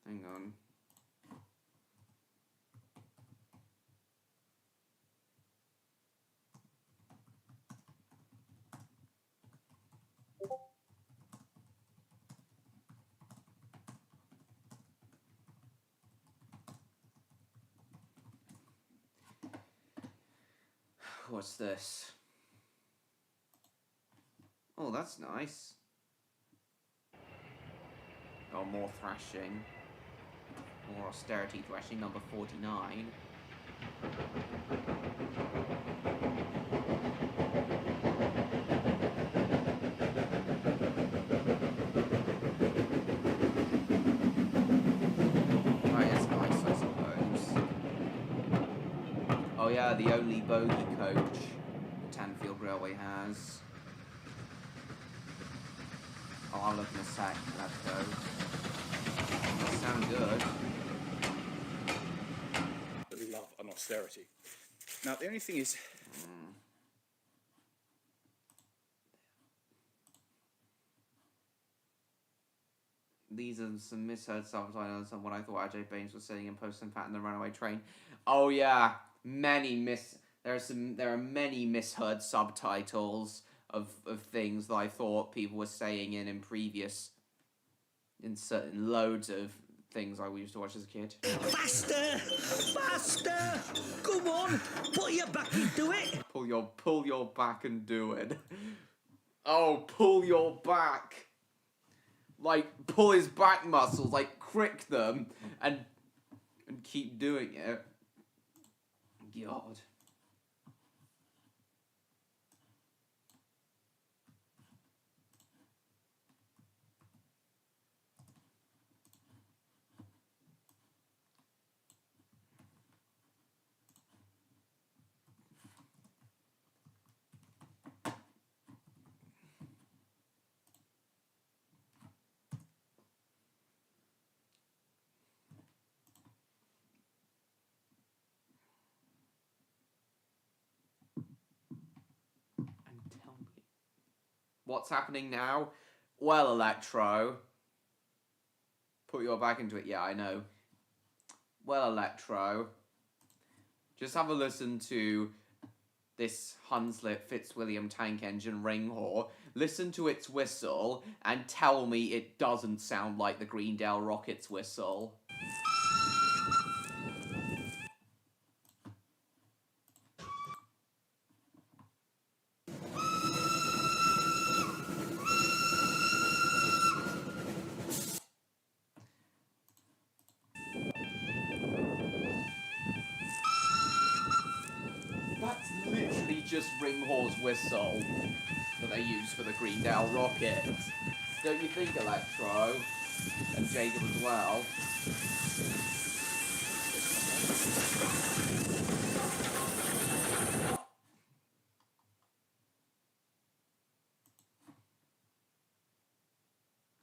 Hang on. What's this? Oh, that's nice. Oh, more thrashing. More austerity thrashing, number 49. Right, it's nice, I suppose. Oh yeah, the only bogey coach the Tanfield Railway has. Oh, I'll look in a sec. Let's go. That sounds good. Love and austerity. Now, the only thing is... These are some misheard subtitles on what I thought AJ Baines was saying in Post and Pat in the Runaway Train. Oh yeah, there are many misheard subtitles of things that I thought people were saying in previous, in certain loads of things I used to watch as a kid. Faster! Faster! Come on! Put your back into it! Pull your back and do it. Oh, pull your back! Like, pull his back muscles, like, crick them, and keep doing it. God. What's happening now? Well, Electro. Put your back into it. Yeah, I know. Well, Electro. Just have a listen to this Hunslet Fitzwilliam tank engine ringhorn. Listen to its whistle and tell me it doesn't sound like the Greendale Rockets whistle. That's literally just Ringhorn's whistle that they use for the Greendale Rockets. Don't you think, Electro? And Jacob as well.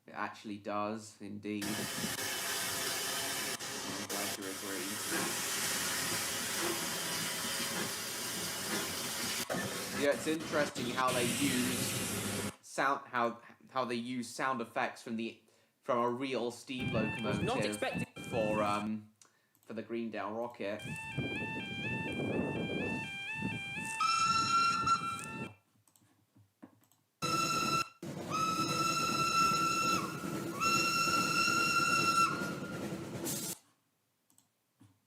It actually does, indeed. I'm glad you agree. Yeah, it's interesting how they use how they use sound effects from a real steam locomotive for the Greendale Rocket.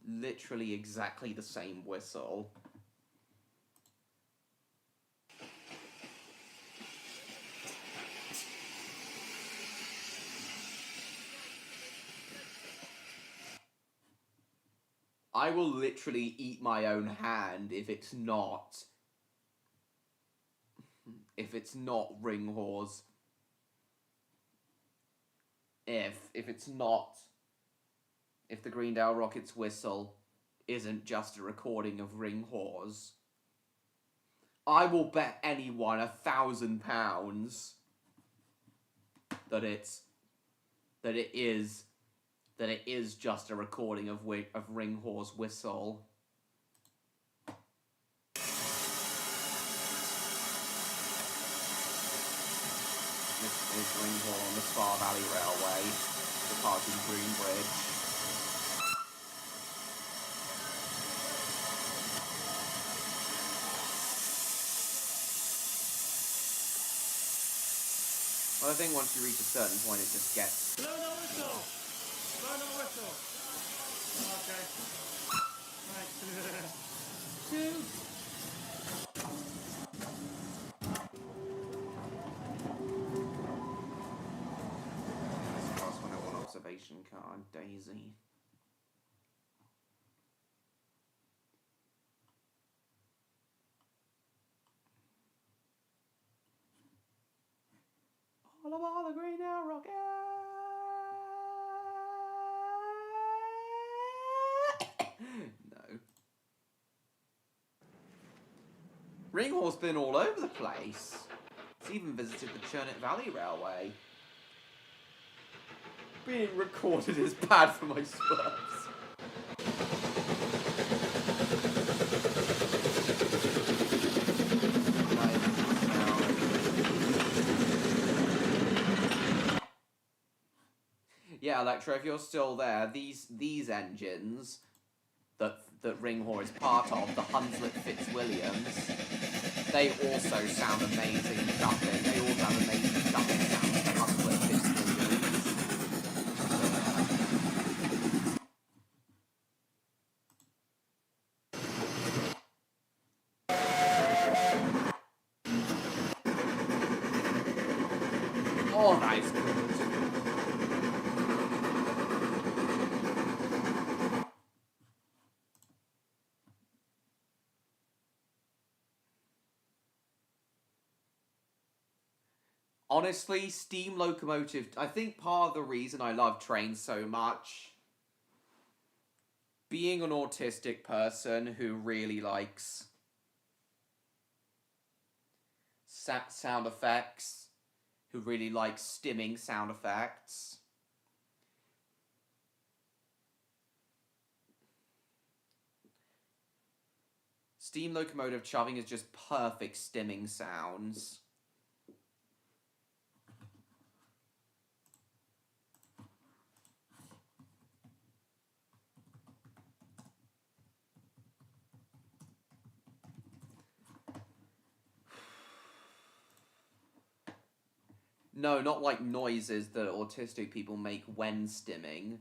Literally exactly the same whistle. I will literally eat my own hand if it's not Ringhorse. If the Greendale Rockets whistle isn't just a recording of Ringhorse. I will bet anyone £1,000 that it is just a recording of Ringhorse whistle. This is Ringhorse on the Spar Valley Railway, departing Greenbridge. Well, I think once you reach a certain point, it just gets... Blow the whistle! Blow the whistle! Okay. Right. Two. That's when I want observation card, Daisy. All about the Greendale Rocket! No. Ringhorse's been all over the place. It's even visited the Churnet Valley Railway. Being recorded is bad for my Spurs. Yeah, Electro, if you're still there, these engines that Ringhorse is part of, the Hunslet Fitzwilliams, they also sound amazing ducking. They all have amazing ducking sounds, the Hunslet Fitzwilliams. Oh, that is good. Honestly, steam locomotive, I think part of the reason I love trains so much, being an autistic person who really likes sound effects, who really likes stimming sound effects, steam locomotive chugging is just perfect stimming sounds. No, not like noises that autistic people make when stimming.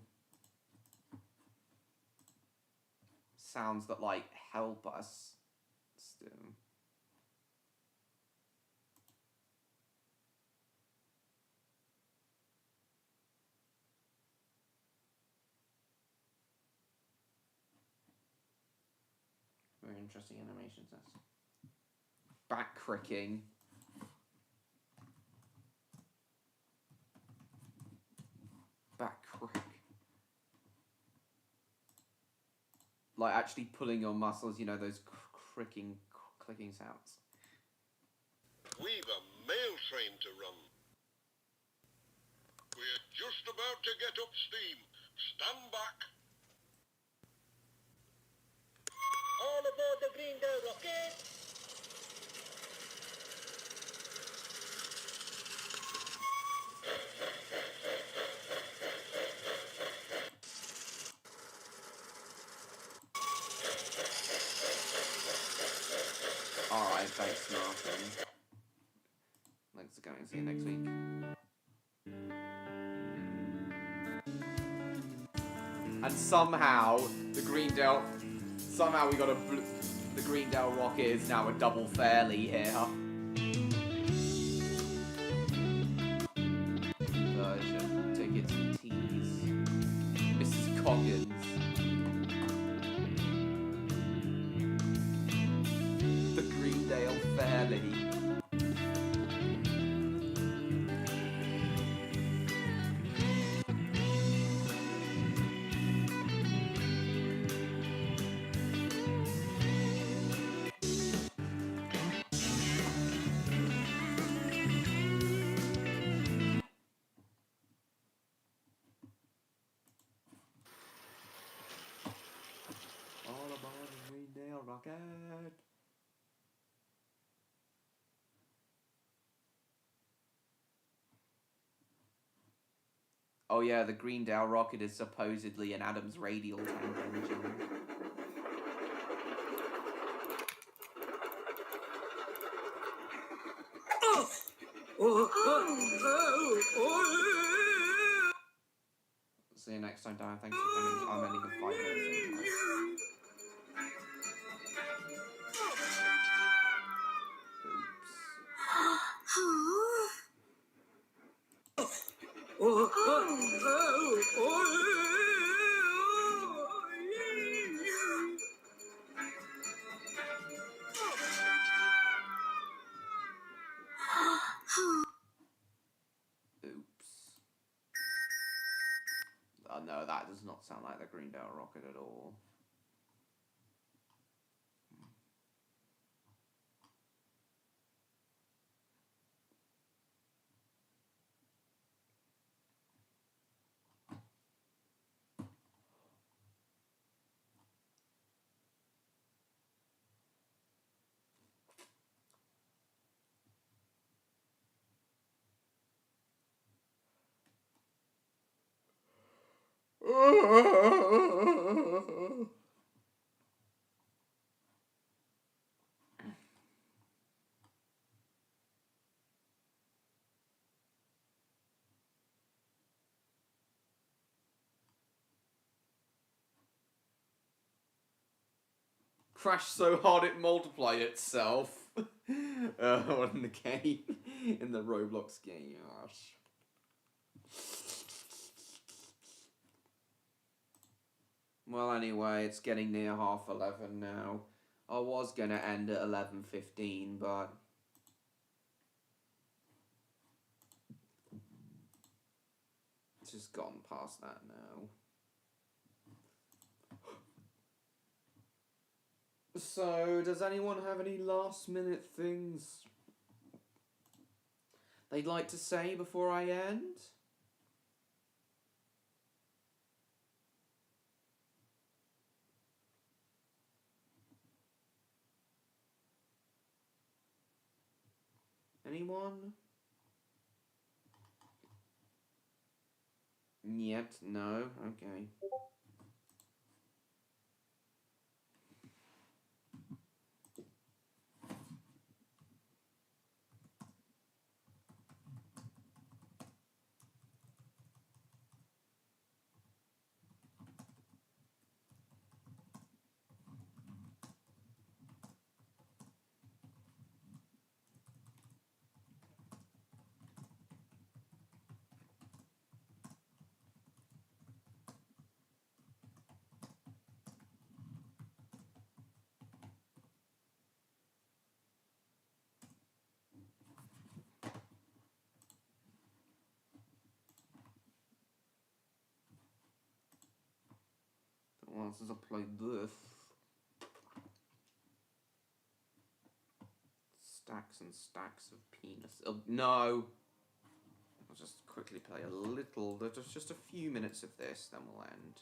Sounds that, like, help us stim. Very interesting animations. Back cricking. Back crick. Like actually pulling your muscles, you know, those clicking sounds. We've a mail train to run. We're just about to get up steam. Stand back. All aboard the Green Day rocket. Alright, thanks, Martin. Thanks for coming. See you next week. And somehow, the Greendale... Somehow we got the Greendale rocket is now a double fairly here. Version. Tickets and teas. Mrs. Coggins. The Greendale Fairly. All aboard the Greendale rocket. Oh yeah, the Greendale rocket is supposedly an Adams radial tank engine. See you next time, Dan. Thanks for coming. I'm ending in 5 minutes. Oh no, that does not sound like the Greendale rocket at all. Crashed so hard it multiplied itself. In the game, in the Roblox game. Gosh. Well, anyway, it's getting near 11:30 now. I was gonna end at 11:15, but it's just gone past that now. So, does anyone have any last minute things they'd like to say before I end? Anyone? Yet? No? Okay. since I played this. Stacks and stacks of penis. Oh, no! I'll just quickly play a little, just a few minutes of this, then we'll end.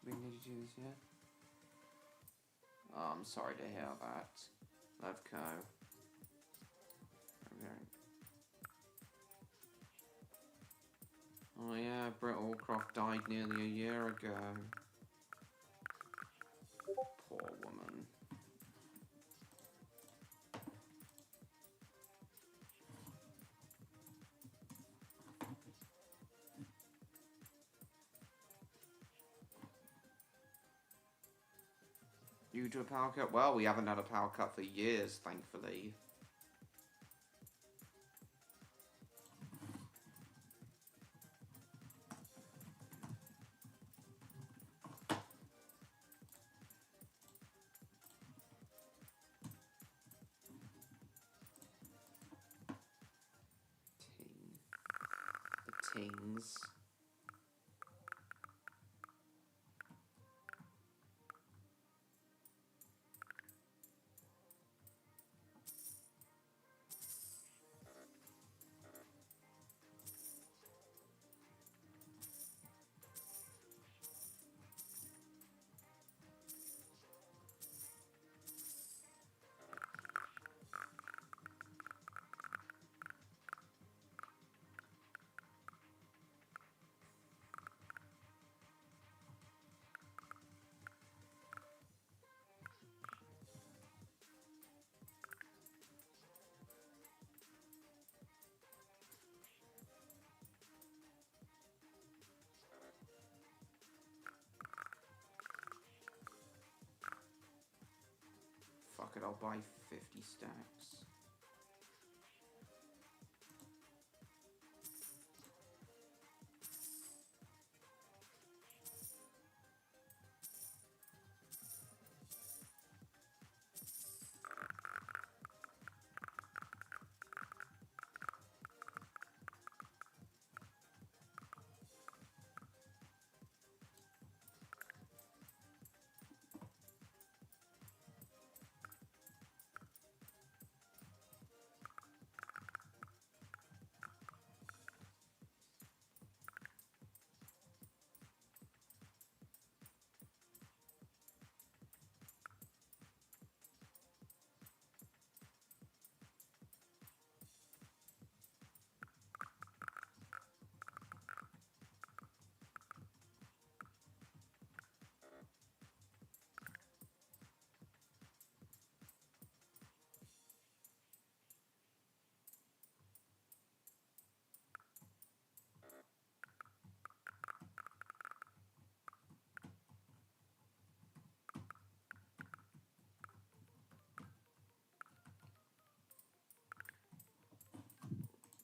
We need to do this yet? Oh, I'm sorry to hear that. Let's go. Okay. Oh yeah, Britt Allcroft died nearly a year ago. Poor woman. You do a power cut? Well, we haven't had a power cut for years, thankfully. The tings. Fuck it, I'll buy 50 stacks.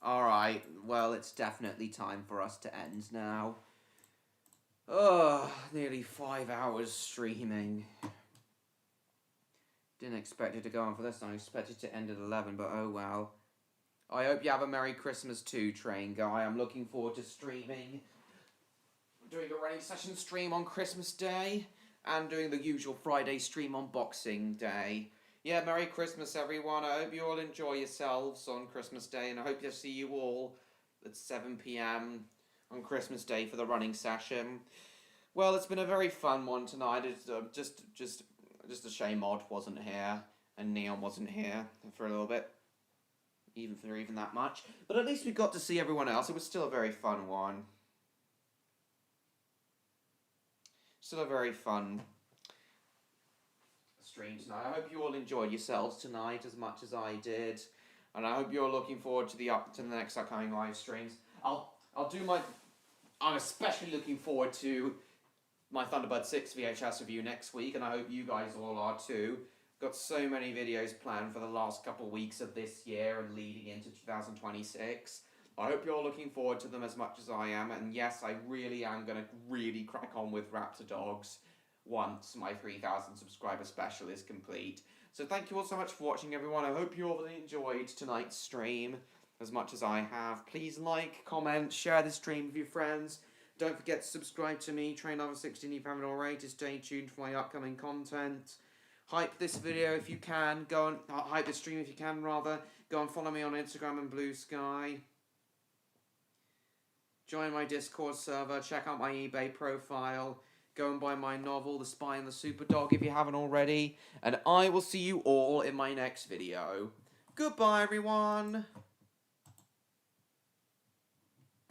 Alright, well, it's definitely time for us to end now. Oh, nearly 5 hours streaming. Didn't expect it to go on for this long. I expected it to end at 11, but oh well. I hope you have a Merry Christmas too, Train Guy. I'm looking forward to streaming. Doing a running session stream on Christmas Day. And doing the usual Friday stream on Boxing Day. Yeah, Merry Christmas, everyone. I hope you all enjoy yourselves on Christmas Day. And I hope to see you all at 7 PM on Christmas Day for the running session. Well, it's been a very fun one tonight. It's just a shame Odd wasn't here and Neon wasn't here for a little bit, even that much. But at least we got to see everyone else. It was still a very fun one. Still a very fun stream tonight. I hope you all enjoyed yourselves tonight as much as I did, and I hope you're looking forward to the next upcoming live streams. I'm especially looking forward to my Thunderbird 6 VHS review next week, and I hope you guys all are too. Got so many videos planned for the last couple of weeks of this year and leading into 2026. I hope you're all looking forward to them as much as I am, and yes, I really am going to crack on with Raptordogs once my 3,000 subscriber special is complete. So thank you all so much for watching, everyone. I hope you all really enjoyed tonight's stream as much as I have. Please like, comment, share the stream with your friends. Don't forget to subscribe to me, TrainLover16, if you haven't already, to stay tuned for my upcoming content. Hype this video if you can. Go on, hype the stream if you can, rather. Go and follow me on Instagram and Blue Sky. Join my Discord server. Check out my eBay profile. Go and buy my novel, The Spy and the Superdog, if you haven't already. And I will see you all in my next video. Goodbye, everyone.